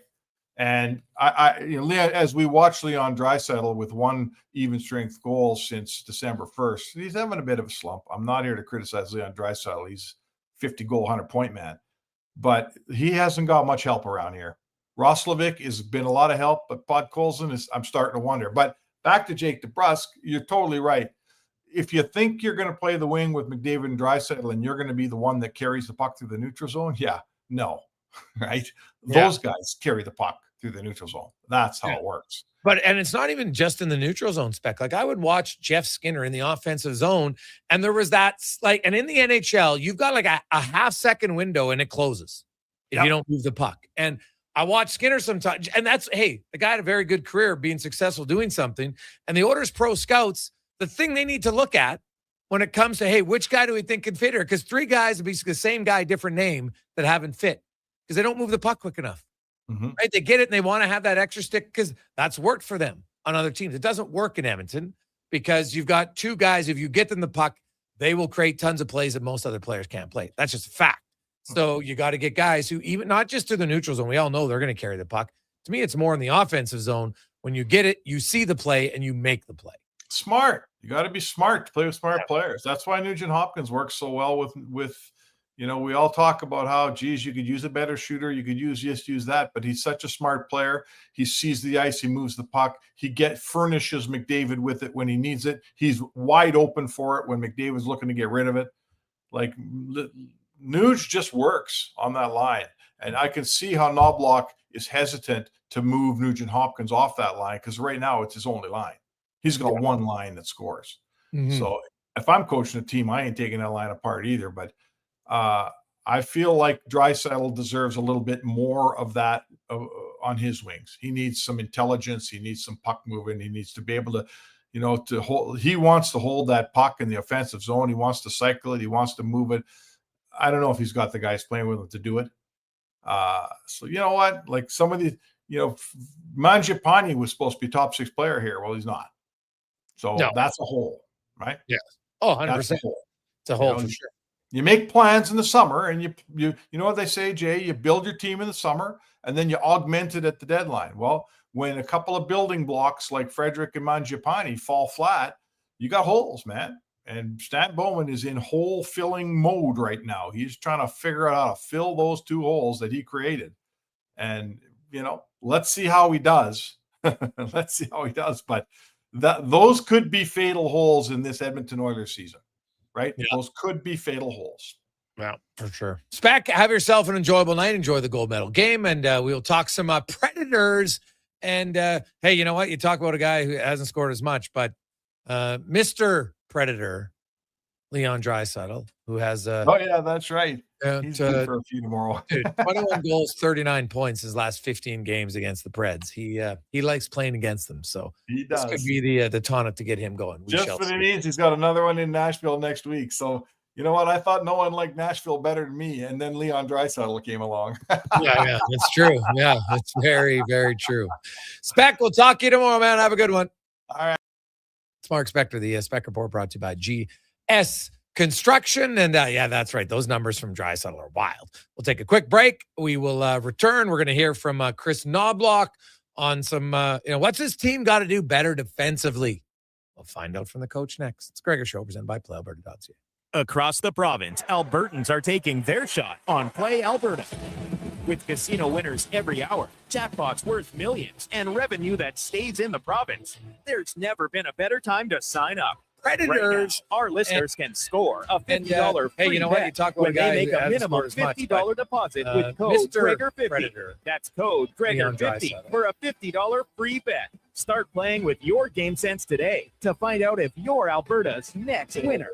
And Leon, as we watch Leon Draisaitl with one even strength goal since December 1st, he's having a bit of a slump. I'm not here to criticize Leon Draisaitl. He's 50 goal, 100-point man, but he hasn't got much help around here. Roslovic has been a lot of help, but Podkolzin I'm starting to wonder. But back to Jake DeBrusk, you're totally right. If you think you're going to play the wing with McDavid and Draisaitl and you're going to be the one that carries the puck through the neutral zone, right? Those guys carry the puck through the neutral zone. That's how it works. And it's not even just in the neutral zone spec. Like I would watch Jeff Skinner in the offensive zone, and there was that and in the NHL, you've got like a half-second window and it closes if you don't move the puck. And I watch Skinner sometimes, and the guy had a very good career being successful doing something. And the Oilers pro scouts, the thing they need to look at when it comes to, which guy do we think can fit here? Because 3 guys would be the same guy, different name that haven't fit because they don't move the puck quick enough. Mm-hmm. Right? They get it and they want to have that extra stick because that's worked for them on other teams. It doesn't work in Edmonton because you've got 2 guys. If you get them the puck, they will create tons of plays that most other players can't play. That's just a fact. So you got to get guys who even not just to the neutral zone. We all know they're going to carry the puck. To me, it's more in the offensive zone. When you get it, you see the play and you make the play. Smart. You got to be smart to play with smart players. That's why Nugent Hopkins works so well with we all talk about how, geez, you could use a better shooter. You could use that, but he's such a smart player. He sees the ice. He moves the puck. He furnishes McDavid with it when he needs it. He's wide open for it when McDavid's looking to get rid of it. Like Nuge just works on that line. And I can see how Knobloch is hesitant to move Nugent Hopkins off that line, because right now it's his only line. He's got one line that scores. So if I'm coaching a team, I ain't taking that line apart either. But I feel like Draisaitl deserves a little bit more of that on his wings. He needs some intelligence. He needs some puck moving. He needs to be able to, to hold. He wants to hold that puck in the offensive zone. He wants to cycle it. He wants to move it. I don't know if he's got the guys playing with him to do it. So you know what? Like some of the, Mangiapane was supposed to be top 6 player here. Well, he's not. So that's a hole, right? Yes. Oh, 100%. It's a hole for sure. You make plans in the summer, and you know what they say, Jay? You build your team in the summer, and then you augment it at the deadline. Well, when a couple of building blocks like Frederic and Mangiapane fall flat, you got holes, man. And Stan Bowman is in hole filling mode right now. He's trying to figure out how to fill those 2 holes that he created. And, let's see how he does. Let's see how he does. But those could be fatal holes in this Edmonton Oilers season, right? Yeah. Those could be fatal holes. Yeah, for sure. Spec, have yourself an enjoyable night. Enjoy the gold medal game, and we'll talk some Predators. And, hey, you know what? You talk about a guy who hasn't scored as much, but Mr. Predator, Leon Draisaitl, who has oh yeah, that's right. He's good for a few tomorrow. 21 goals, 39 points his last 15 games against the Preds. He likes playing against them, so he does. This could be the tonic to get him going. Just what he needs. He's got another one in Nashville next week. So you know what? I thought no one liked Nashville better than me, and then Leon Draisaitl came along. yeah, that's true. Yeah, that's very, very true. Spec, we'll talk to you tomorrow, man. Have a good one. All right. It's Mark Spector, the Spec Report, brought to you by GS Construction. And yeah, that's right. Those numbers from Draisaitl are wild. We'll take a quick break. We will return. We're going to hear from Chris Knobloch on some, what's his team got to do better defensively? We'll find out from the coach next. It's Gregor Show, presented by PlayAlberta.ca. Across the province, Albertans are taking their shot on Play Alberta. With casino winners every hour, jackpots worth millions, and revenue that stays in the province, there's never been a better time to sign up. Predators. Right now, our listeners can score a $50 free hey, you know what? You talk about when they make a minimum $50 deposit with code Gregor50. Predator. That's code Gregor50 for a $50 free bet. Start playing with your game sense today to find out if you're Alberta's next winner.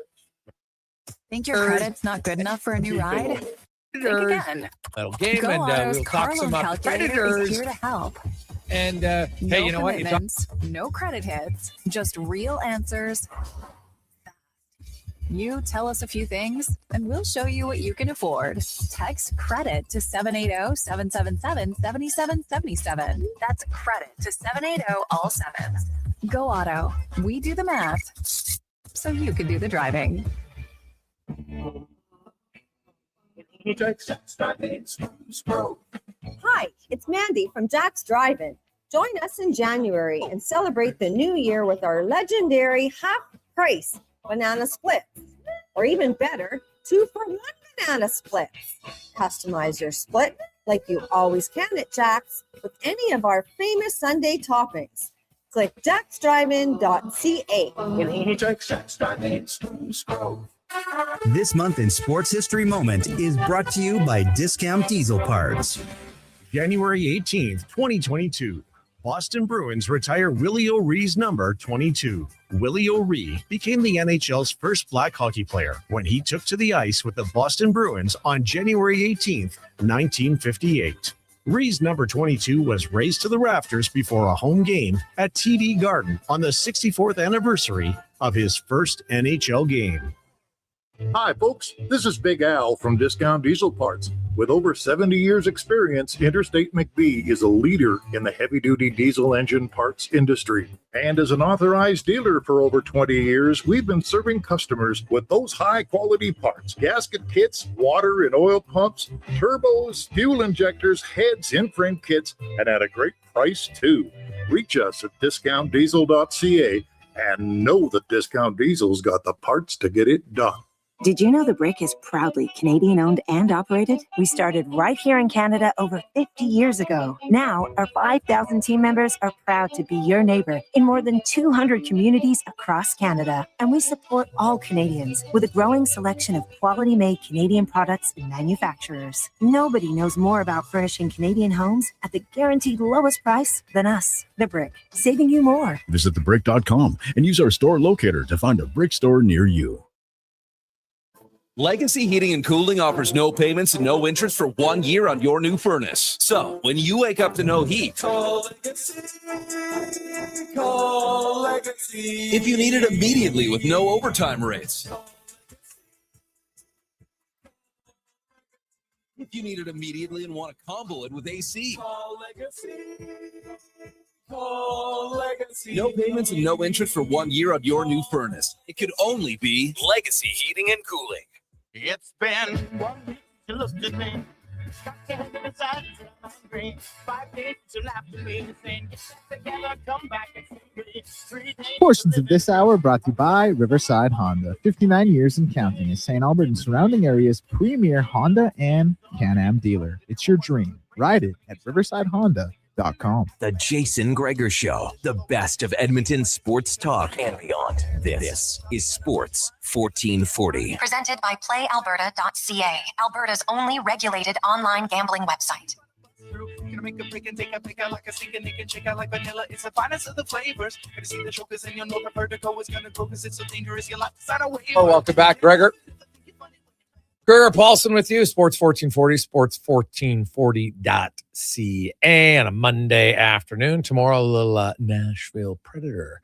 Think your credit's not good enough for a new ride? Think again. That'll game, Go and we'll talk some Predators. Is here to help. And hey, you know what? No credit hits, just real answers. You tell us a few things, and we'll show you what you can afford. Text credit to 780-777-7777. That's credit to 780 all sevens. Go Auto. We do the math, so you can do the driving. Hi, it's Mandy from Jack's Drive-In. Join us in January and celebrate the new year with our legendary half-price banana splits. Or even better, 2-for-1 banana splits. Customize your split like you always can at Jack's with any of our famous Sunday toppings. Click jacksdrivein.ca. This month in Sports History Moment is brought to you by Discount Diesel Parts. January 18th, 2022. Boston Bruins retire Willie O'Ree's number 22. Willie O'Ree became the NHL's first black hockey player when he took to the ice with the Boston Bruins on January 18th, 1958. Ree's number 22 was raised to the rafters before a home game at TD Garden on the 64th anniversary of his first NHL game. Hi, folks. This is Big Al from Discount Diesel Parts. With over 70 years' experience, Interstate McBee is a leader in the heavy-duty diesel engine parts industry. And as an authorized dealer for over 20 years, we've been serving customers with those high-quality parts. Gasket kits, water and oil pumps, turbos, fuel injectors, heads, in-frame kits, and at a great price, too. Reach us at discountdiesel.ca and know that Discount Diesel's got the parts to get it done. Did you know the Brick is proudly Canadian owned and operated? We started right here in Canada over 50 years ago. Now, our 5,000 team members are proud to be your neighbor in more than 200 communities across Canada. And we support all Canadians with a growing selection of quality made Canadian products and manufacturers. Nobody knows more about furnishing Canadian homes at the guaranteed lowest price than us. The Brick, saving you more. Visit thebrick.com and use our store locator to find a Brick store near you. Legacy Heating and Cooling offers no payments and no interest for 1 year on your new furnace. So, when you wake up to no heat, call Legacy. Call Legacy. If you need it immediately with no overtime rates. If you need it immediately and want to combo it with AC. Call Legacy. Call Legacy. No payments and no interest for 1 year on your new furnace. It could only be Legacy Heating and Cooling. It's been 1 week to look at me. Got your head to the side, I'm hungry. 5 days to laugh at me, saying, get together, come back and see me. 3 days. Portions of this hour brought to you by Riverside Honda. 59 years and counting as St. Albert and surrounding areas' premier Honda and Can-Am dealer. It's your dream. Ride it at riversidehonda.com. The Jason Gregor Show, the best of Edmonton sports talk and beyond. This is Sports 1440. Presented by PlayAlberta.ca, Alberta's only regulated online gambling website. Gonna make a break and take a pick out like a sink and they can check out like vanilla. It's the finest of the flavors. Gonna see the show cause then you'll know the vertigo is gonna go cause it's so dangerous. You'll have to sign away. Oh, welcome back, Gregor. Gregor Paulson with you, Sports 1440, sports1440.ca on a Monday afternoon. Tomorrow, a little Nashville Predator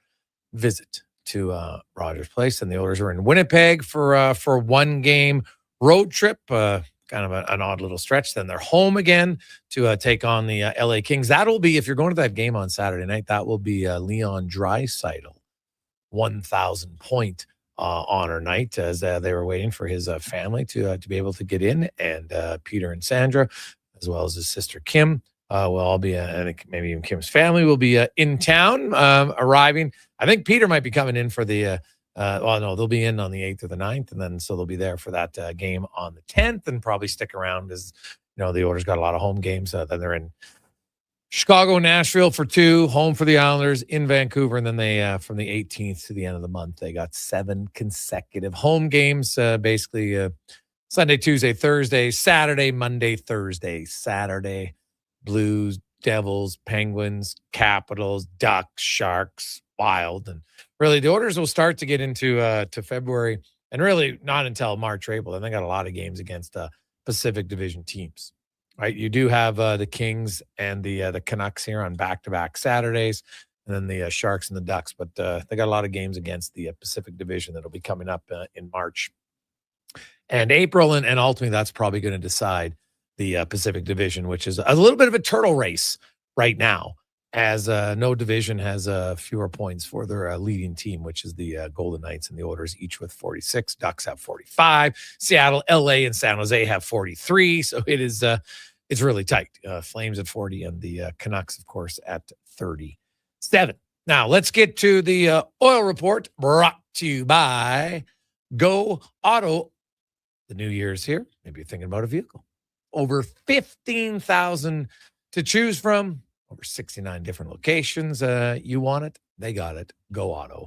visit to Rogers Place, and the Oilers are in Winnipeg for a one-game road trip, kind of an odd little stretch. Then they're home again to take on the LA Kings. That will be, if you're going to that game on Saturday night, that will be Leon Draisaitl, 1,000-point honor night, as they were waiting for his family to be able to get in, and Peter and Sandra, as well as his sister Kim, will all be, and maybe even Kim's family will be in town, arriving. I think Peter might be coming in for the, no, they'll be in on the 8th or the 9th, and then so they'll be there for that game on the 10th, and probably stick around as, the Oilers got a lot of home games. Then they're in Chicago, Nashville for 2, home for the Islanders, in Vancouver, and then they from the 18th to the end of the month, they got 7 consecutive home games, basically Sunday, Tuesday, Thursday, Saturday, Monday, Thursday, Saturday, Blues, Devils, Penguins, Capitals, Ducks, Sharks, Wild, and really the Oilers will start to get into to February, and really not until March or April. Then they got a lot of games against Pacific Division teams. Right, you do have the Kings and the Canucks here on back-to-back Saturdays, and then the Sharks and the Ducks. But they got a lot of games against the Pacific Division that'll be coming up in March and April, and ultimately that's probably going to decide the Pacific Division, which is a little bit of a turtle race right now, as no division has fewer points for their leading team, which is the Golden Knights and the Oilers, each with 46. Ducks have 45. Seattle, LA, and San Jose have 43. So it is it's really tight. Flames at 40 and the Canucks, of course, at 37. Now let's get to the oil report, brought to you by Go Auto. The new year's here. Maybe you're thinking about a vehicle. Over 15,000 to choose from. Over 69 different locations. You want it? They got it. GoAuto.ca.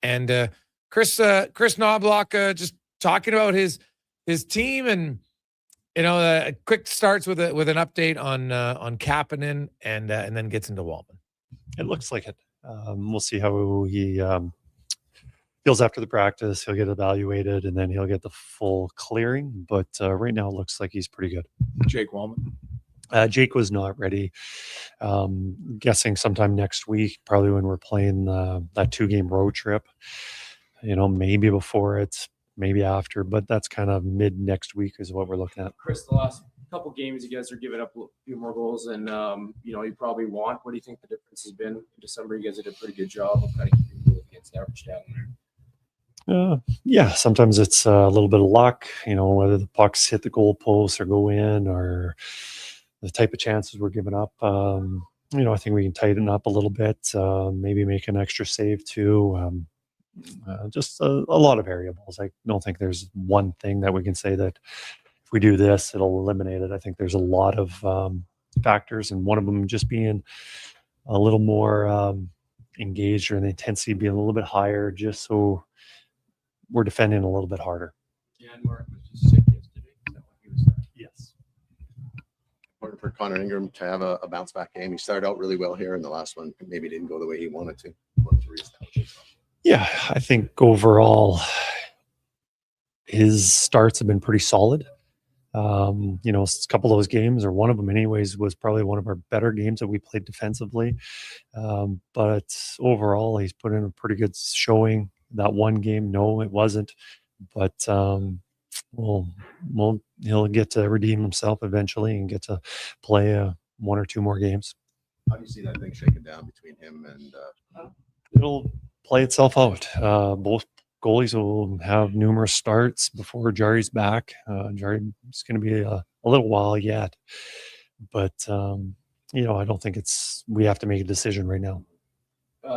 And Chris Knobloch just talking about his team, and a quick starts with an update on Kapanen, and then gets into Walman. It looks like it. We'll see how he feels after the practice. He'll get evaluated, and then he'll get the full clearing. But right now, it looks like he's pretty good. Jake Walman. Jake was not ready. Guessing sometime next week, probably when we're playing that 2-game road trip. Maybe before it's, maybe after, but that's kind of mid next week is what we're looking at. Chris, the last couple games, you guys are giving up a few more goals than you probably want. What do you think the difference has been in December? You guys did a pretty good job of kind of keeping goals against average down there. Yeah, sometimes it's a little bit of luck, whether the pucks hit the goalpost or go in, or the type of chances we're giving up. I think we can tighten up a little bit, maybe make an extra save too. just a lot of variables. I don't think there's one thing that we can say that if we do this, it'll eliminate it. I think there's a lot of factors, and one of them just being a little more engaged, or the intensity being a little bit higher, just so we're defending a little bit harder. Mark was just sick yesterday. Is that what he was saying? Yes. Important for Connor Ingram to have a bounce back game. He started out really well here in the last one. Maybe didn't go the way he wanted to. Yeah, I think overall his starts have been pretty solid. A couple of those games, or one of them anyways, was probably one of our better games that we played defensively. But overall, he's put in a pretty good showing. That one game, no, it wasn't. But he'll get to redeem himself eventually and get to play one or two more games. How do you see that thing shaking down between him and? It'll play itself out. Both goalies will have numerous starts before Jari's back. Jari's going to be a little while yet, but I don't think we have to make a decision right now.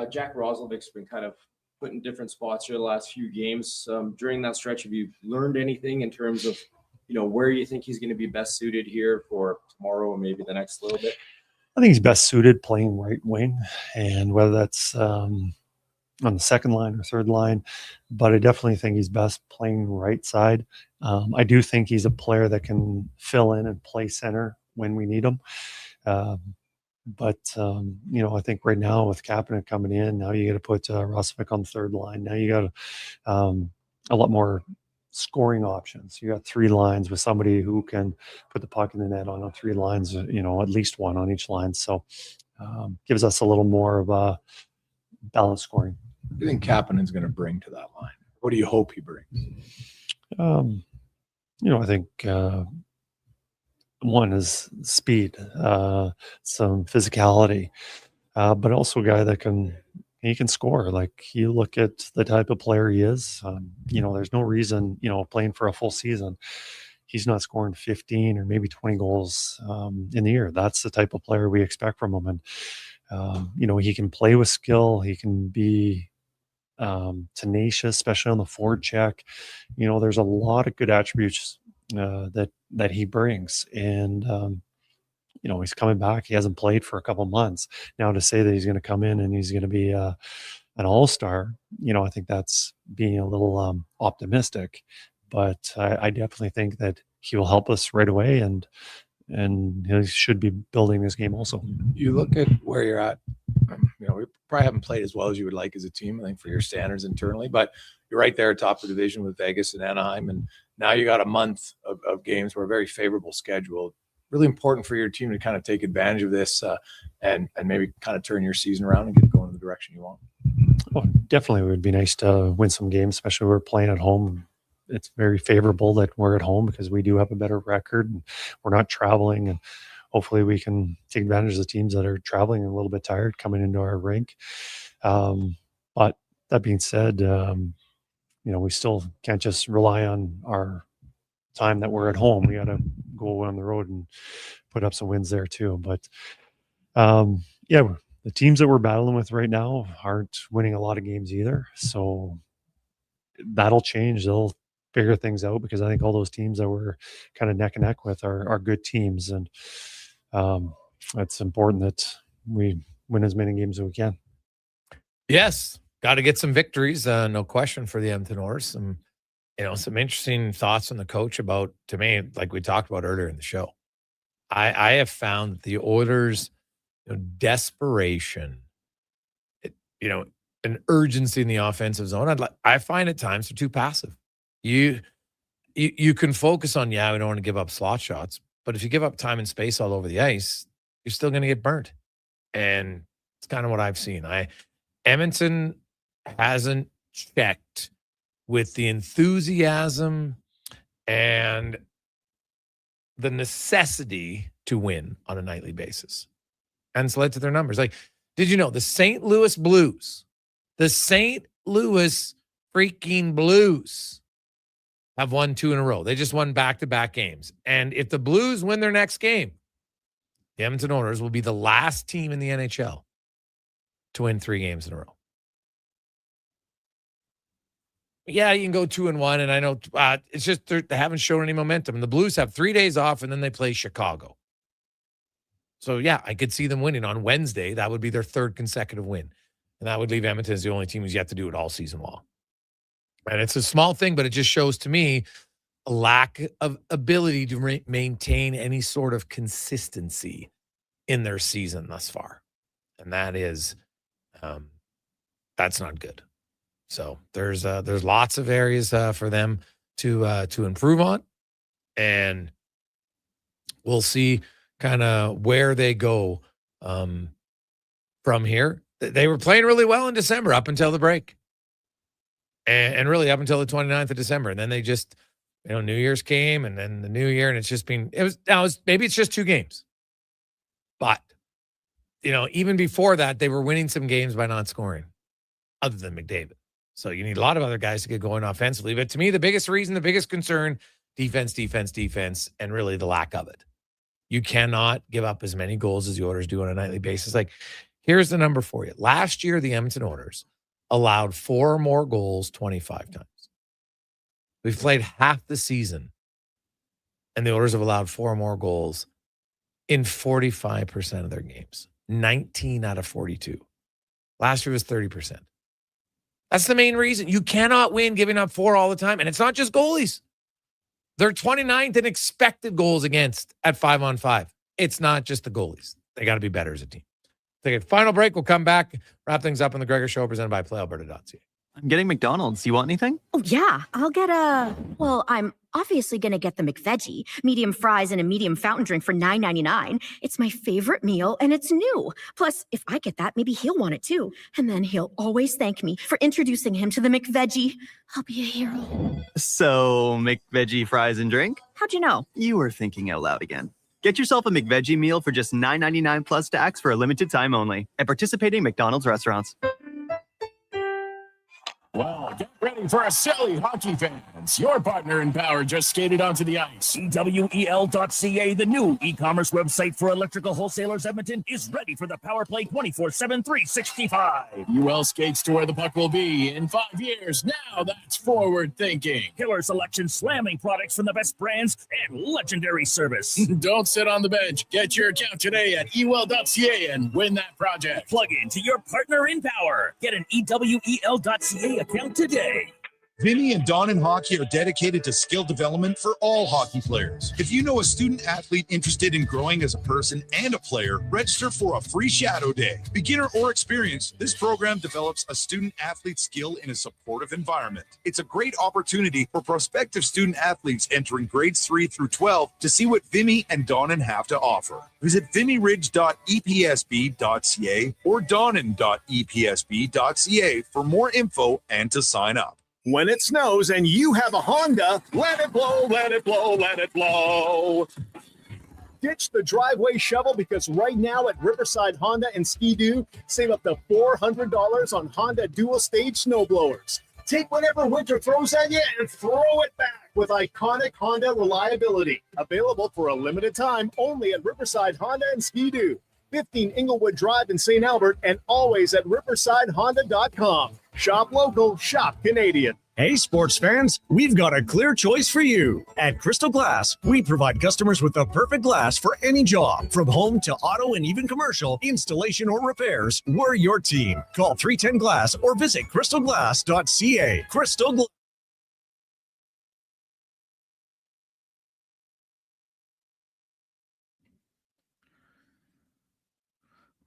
Jack Roslovic's been kind of put in different spots here the last few games. During that stretch, have you learned anything in terms of, where you think he's going to be best suited here for tomorrow or maybe the next little bit? I think he's best suited playing right wing, and whether that's on the second line or third line, but I definitely think he's best playing right side. I do think he's a player that can fill in and play center when we need him. But I think right now with Kapanen coming in, now you got to put Roslovic on the third line. Now you got a lot more scoring options. You got three lines with somebody who can put the puck in the net on three lines, at least one on each line. So gives us a little more of a balanced scoring. What do you think Kapanen's going to bring to that line? What do you hope he brings? I think one is speed, some physicality, but also a guy that can score. Like, you look at the type of player he is, there's no reason, playing for a full season, he's not scoring 15 or maybe 20 goals in the year. That's the type of player we expect from him. And, he can play with skill. He can be tenacious, especially on the forward check. There's a lot of good attributes that he brings. And, he's coming back. He hasn't played for a couple months now. To say that he's going to come in and he's going to be an all-star, I think that's being a little optimistic, but I definitely think that he will help us right away, and he should be building this game also. You look at where you're at, we probably haven't played as well as you would like as a team, I think, for your standards internally, but you're right there atop the division with Vegas and Anaheim. And now you got a month of games where a very favorable schedule. Really important for your team to kind of take advantage of this and maybe kind of turn your season around and get going in the direction you want. Oh, definitely. It would be nice to win some games, especially when we're playing at home. It's very favorable that we're at home because we do have a better record and we're not traveling, and hopefully we can take advantage of the teams that are traveling and a little bit tired coming into our rink. But that being said, we still can't just rely on our time that we're at home. We got to go on the road and put up some wins there too. But the teams that we're battling with right now aren't winning a lot of games either. So that'll change. They'll figure things out, because I think all those teams that we're kind of neck and neck with are good teams. And it's important that we win as many games as we can. Yes. Got to get some victories. No question, for the Edmonton Oilers. Some interesting thoughts from the coach about, to me, like we talked about earlier in the show. I have found the Oilers, desperation, an urgency in the offensive zone. I find at times they're too passive. You can focus on, we don't want to give up slot shots, but if you give up time and space all over the ice, you're still going to get burnt. And it's kind of what I've seen. Edmonton hasn't checked with the enthusiasm and the necessity to win on a nightly basis. And it's led to their numbers. Like, did you know the St. Louis Blues freaking Blues have won 2 in a row. They just won back-to-back games. And if the Blues win their next game, the Edmonton Oilers will be the last team in the NHL to win 3 games in a row. Yeah, you can go 2-1, and I know it's just they haven't shown any momentum. And the Blues have 3 days off, and then they play Chicago. So, yeah, I could see them winning on Wednesday. That would be their third consecutive win. And that would leave Edmonton as the only team who's yet to do it all season long. And it's a small thing, but it just shows to me a lack of ability to maintain any sort of consistency in their season thus far. And that is, that's not good. So there's lots of areas for them to improve on. And we'll see kind of where they go from here. They were playing really well in December up until the break. And really up until the 29th of December. And then they just, New Year's came and then the new year, and it's just been, maybe it's just 2 games. But, even before that, they were winning some games by not scoring other than McDavid. So you need a lot of other guys to get going offensively. But to me, the biggest concern, defense, and really the lack of it. You cannot give up as many goals as the Oilers do on a nightly basis. Like, here's the number for you. Last year, the Edmonton Oilers allowed 4 or more goals 25 times. We've played half the season, and the Oilers have allowed 4 or more goals in 45% of their games. 19 out of 42. Last year was 30%. That's the main reason. You cannot win giving up 4 all the time, and it's not just goalies. They're 29th in expected goals against at 5-on-5. It's not just the goalies. They got to be better as a team. Take a final break. We'll come back, wrap things up on the Gregor Show, presented by PlayAlberta.ca. I'm getting McDonald's. You want anything? Oh, yeah. I'll get I'm obviously going to get the McVeggie, medium fries and a medium fountain drink for $9.99. It's my favorite meal, and it's new. Plus, if I get that, maybe he'll want it too. And then he'll always thank me for introducing him to the McVeggie. I'll be a hero. So, McVeggie fries and drink? How'd you know? You were thinking out loud again. Get yourself a McVeggie meal for just $9.99 plus tax for a limited time only at participating McDonald's restaurants. Well, get ready for a silly hockey fans. Your partner in power just skated onto the ice. EWEL.ca, the new e-commerce website for electrical wholesalers Edmonton, is ready for the power play 24/7, 365. UL skates to where the puck will be in 5 years. Now that's forward thinking. Killer selection, slamming products from the best brands, and legendary service. Don't sit on the bench. Get your account today at EWEL.ca and win that project. Plug into your partner in power. Get an EWEL.ca account today. Vinny and Don in Hockey are dedicated to skill development for all hockey players. If you know a student athlete interested in growing as a person and a player, register for a free shadow day. Beginner or experienced, this program develops a student athlete skill in a supportive environment. It's a great opportunity for prospective student athletes entering grades 3 through 12 to see what Vimy and Donnan have to offer. Visit vimyridge.epsb.ca or donnan.epsb.ca for more info and to sign up. When it snows and you have a Honda, let it blow, let it blow, let it blow. Ditch the driveway shovel because right now at Riverside Honda and Ski-Doo, save up to $400 on Honda dual-stage snowblowers. Take whatever winter throws at you and throw it back with iconic Honda reliability. Available for a limited time only at Riverside Honda and Ski-Doo. 15 Inglewood Drive in St. Albert, and always at riversidehonda.com. Shop local, shop Canadian. Hey, sports fans, we've got a clear choice for you. At Crystal Glass, we provide customers with the perfect glass for any job. From home to auto and even commercial, installation or repairs, we're your team. Call 310 Glass or visit crystalglass.ca. Crystal Glass.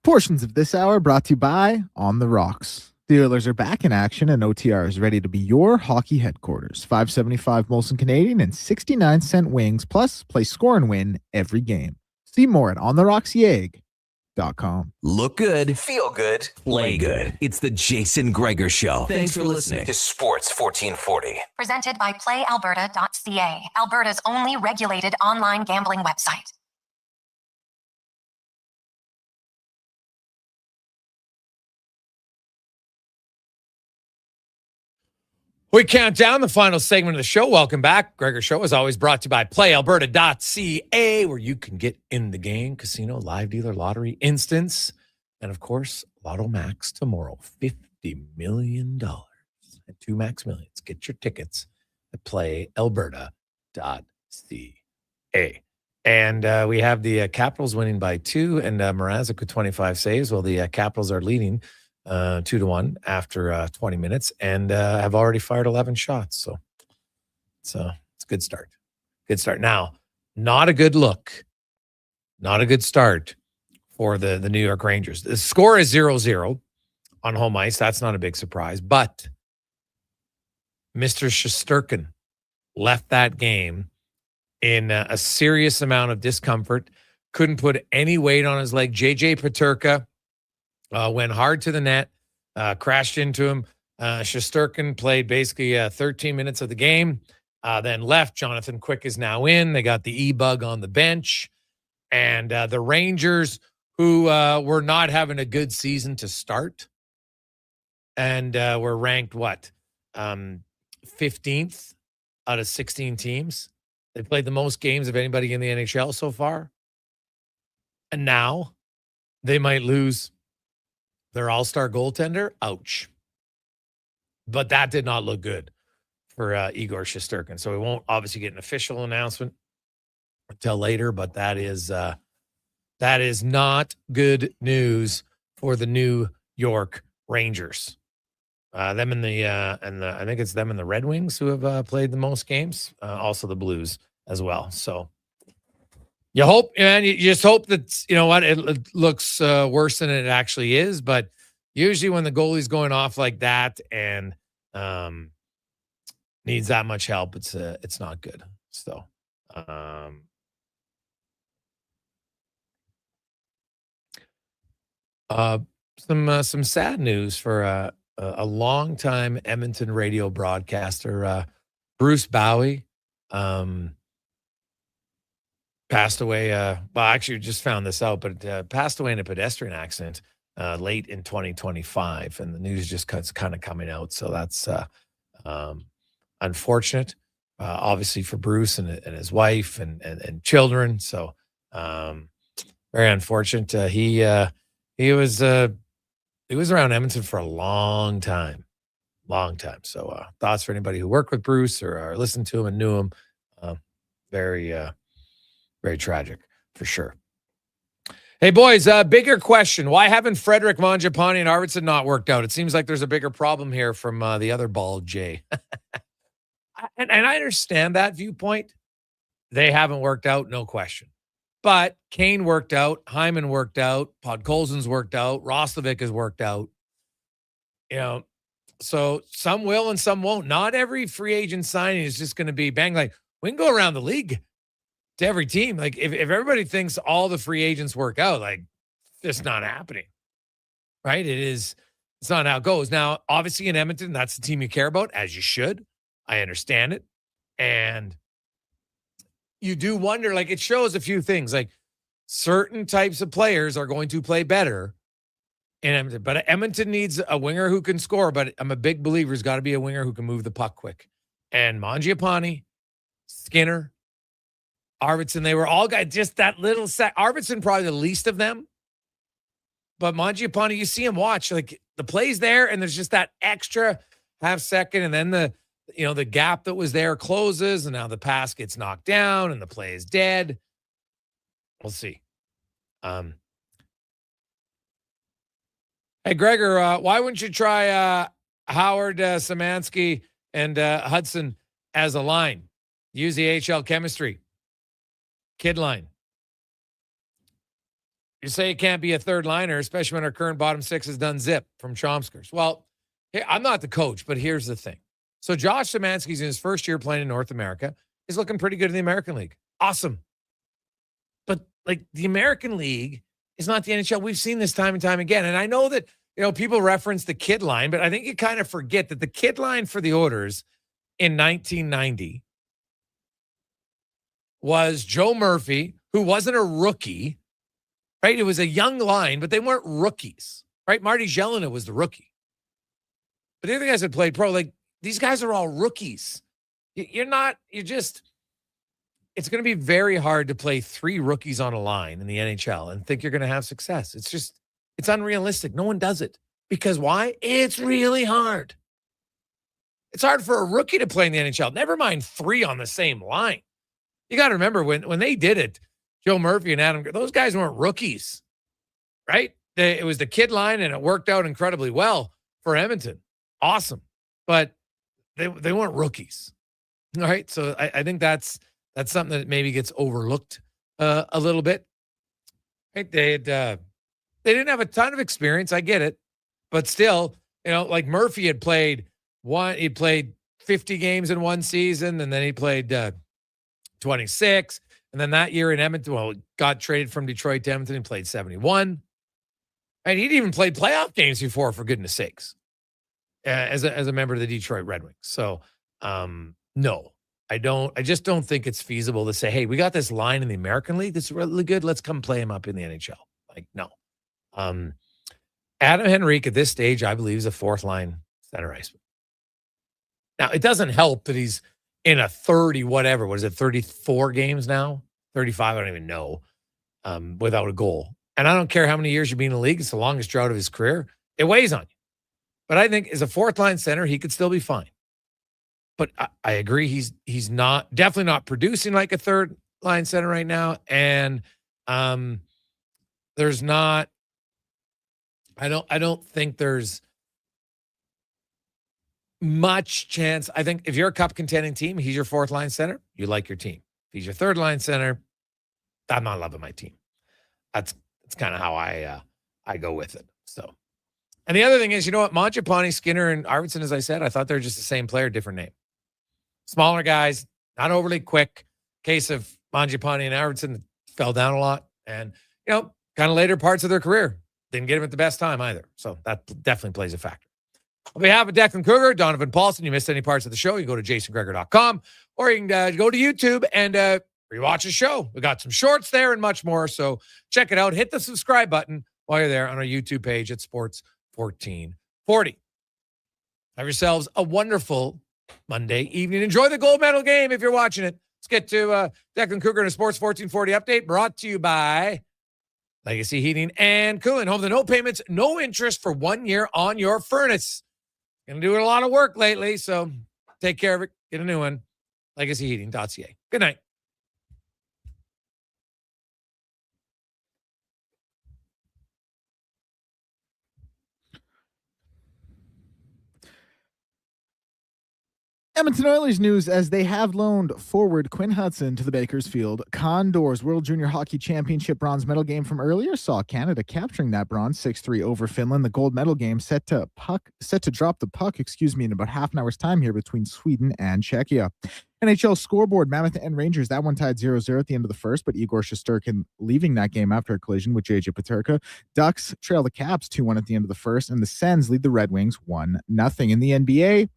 Portions of this hour brought to you by On the Rocks. The Oilers are back in action, and OTR is ready to be your hockey headquarters. $5.75 Molson Canadian and 69-cent wings, plus play score and win every game. See more at ontherocksyaeg.com. Look good, feel good, play good. It's the Jason Gregor Show. Thanks for listening to Sports 1440. Presented by PlayAlberta.ca, Alberta's only regulated online gambling website. We count down the final segment of the show. Welcome back. Gregor Show is always brought to you by PlayAlberta.ca, where you can get in the game, casino, live dealer, lottery, instance, and of course, Lotto Max tomorrow. $50 million and 2 max millions. Get your tickets at playalberta.ca. And we have the Capitals winning by 2 and Mrazek with 25 saves. Well, the Capitals are leading 2-1 after 20 minutes and have already fired 11 shots. So it's a good start. Good start. Now, not a good look. Not a good start for the New York Rangers. The score is 0-0 on home ice. That's not a big surprise. But Mr. Shesterkin left that game in a serious amount of discomfort. Couldn't put any weight on his leg. JJ Peterka went hard to the net, crashed into him. Shesterkin played basically 13 minutes of the game, then left. Jonathan Quick is now in. They got the E-bug on the bench. And the Rangers, who were not having a good season to start, and were ranked, 15th out of 16 teams. They played the most games of anybody in the NHL so far. And now they might lose their all-star goaltender. Ouch. But that did not look good for Igor Shesterkin. So we won't obviously get an official announcement until later, but that is not good news for the New York Rangers. Them and I think it's them and the Red Wings who have played the most games. Also the Blues as well. So you hope, man, you just hope that, you know what, it looks worse than it actually is. But usually when the goalie's going off like that and needs that much help, it's not good. So, some sad news for a longtime Edmonton radio broadcaster, Bruce Bowie, passed away. Well, actually, just found this out, but passed away in a pedestrian accident late in 2025, and the news just kind of coming out. So that's unfortunate, obviously for Bruce and his wife and children. So very unfortunate. He was around Edmonton for a long time. So thoughts for anybody who worked with Bruce or listened to him and knew him. Very tragic for sure. Hey, boys, bigger question. Why haven't Frederic, Mangiapane, and Arvidsson not worked out? It seems like there's a bigger problem here from the other bald Jay. and I understand that viewpoint. They haven't worked out, no question. But Kane worked out, Hyman worked out, Podkolzin's worked out, Roslovic has worked out. You know, so some will and some won't. Not every free agent signing is just going to be bang. Like, we can go around the league to every team. Like, if everybody thinks all the free agents work out, like, it's not happening. Right? It's not how it goes. Now, obviously in Edmonton, that's the team you care about, as you should. I understand it. And you do wonder, like, it shows a few things. Like, certain types of players are going to play better in Edmonton. But Edmonton needs a winger who can score. But I'm a big believer there's got to be a winger who can move the puck quick. And Mangiapane, Skinner, Arvidsson, they were all guys, just that little set. Arvidsson probably the least of them. But Mangiapane, you see him watch. Like, the play's there, and there's just that extra half second. And then the gap that was there closes, and now the pass gets knocked down, and the play is dead. We'll see. Hey, Gregor, why wouldn't you try Howard, Szymanski, and Hudson as a line? Use the AHL chemistry. Kid line. You say it can't be a third liner, especially when our current bottom six has done zip from Chomskers. Well, I'm not the coach, but here's the thing. So Josh Szymanski's in his first year playing in North America. He's looking pretty good in the American League. Awesome. But, like, the American League is not the NHL. We've seen this time and time again. And I know that, people reference the kid line, but I think you kind of forget that the kid line for the Oilers in 1990 was Joe Murphy, who wasn't a rookie, right? It was a young line, but they weren't rookies, right? Marty Jelena was the rookie. But the other guys that played pro, like, these guys are all rookies. It's going to be very hard to play 3 rookies on a line in the NHL and think you're going to have success. It's unrealistic. No one does it. Because why? It's really hard. It's hard for a rookie to play in the NHL. Never mind 3 on the same line. You got to remember when they did it, Joe Murphy and Adam, those guys weren't rookies, right? It was the kid line, and it worked out incredibly well for Edmonton. Awesome. But they weren't rookies. All right. So I think that's something that maybe gets overlooked a little bit. Right? They didn't have a ton of experience. I get it. But still, like Murphy had played 50 games in one season, and then he played 26. And then that year in Edmonton, got traded from Detroit to Edmonton and played 71. And he'd even played playoff games before, for goodness sakes, as a member of the Detroit Red Wings. So, no, I don't. I just don't think it's feasible to say, hey, we got this line in the American League that's really good. Let's come play him up in the NHL. Like, no. Adam Henrique at this stage, I believe, is a 4th-line center iceman. Now, it doesn't help that he's in a 34 games now? 35, I don't even know, without a goal. And I don't care how many years you've been in the league. It's the longest drought of his career. It weighs on you. But I think as a 4th-line center, he could still be fine. But I agree, he's definitely not producing like a 3rd-line center right now. And there's not, I don't think there's much chance. I think if you're a cup contending team, he's your 4th-line center, you like your team. If he's your 3rd-line center, I'm not loving my team. That's kind of how I go with it. So, and the other thing is, you know what? Mangiapane, Skinner, and Arvidsson, as I said, I thought they were just the same player, different name. Smaller guys, not overly quick. Case of Mangiapane and Arvidsson fell down a lot, and kind of later parts of their career didn't get him at the best time either. So that definitely plays a factor. On behalf of Declan Kruger, Donovan Paulson, you missed any parts of the show, you go to jasongregor.com, or you can go to YouTube and rewatch the show. We got some shorts there and much more. So check it out. Hit the subscribe button while you're there on our YouTube page at Sports 1440. Have yourselves a wonderful Monday evening. Enjoy the gold medal game if you're watching it. Let's get to Declan Kruger and a Sports 1440 update brought to you by Legacy Heating and Cooling. Home to no payments, no interest for 1 year on your furnace. Going to do a lot of work lately, so take care of it. Get a new one. LegacyHeating.ca. Good night. Edmonton Oilers news as they have loaned forward Quinn Hudson to the Bakersfield Condors. World Junior Hockey Championship bronze medal game from earlier saw Canada capturing that bronze 6-3 over Finland. The gold medal game set to drop the puck, in about half an hour's time here between Sweden and Czechia. NHL scoreboard, Mammoth and Rangers, that one tied 0-0 at the end of the first, but Igor Shesterkin leaving that game after a collision with JJ Peterka. Ducks trail the Caps 2-1 at the end of the first, and the Sens lead the Red Wings 1-0. In the NBA,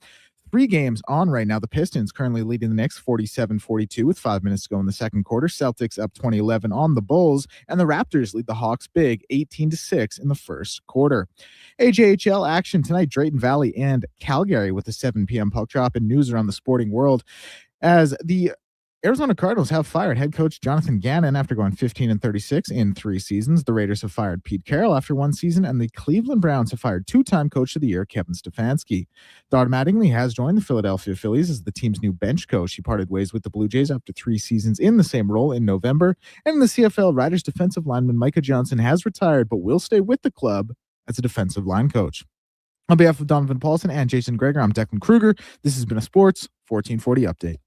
3 games on right now. The Pistons currently leading the Knicks 47-42 with 5 minutes to go in the second quarter. Celtics up 20-11 on the Bulls, and the Raptors lead the Hawks big 18-6 in the first quarter. AJHL action tonight, Drayton Valley and Calgary with a 7 p.m. puck drop, and news around the sporting world as the Arizona Cardinals have fired head coach Jonathan Gannon after going 15-36 in 3 seasons. The Raiders have fired Pete Carroll after 1 season, and the Cleveland Browns have fired 2-time Coach of the Year Kevin Stefanski. Todd Mattingly has joined the Philadelphia Phillies as the team's new bench coach. He parted ways with the Blue Jays after 3 seasons in the same role in November. And in the CFL, Riders defensive lineman Micah Johnson has retired but will stay with the club as a defensive line coach. On behalf of Donovan Paulson and Jason Gregor, I'm Declan Kruger. This has been a Sports 1440 update.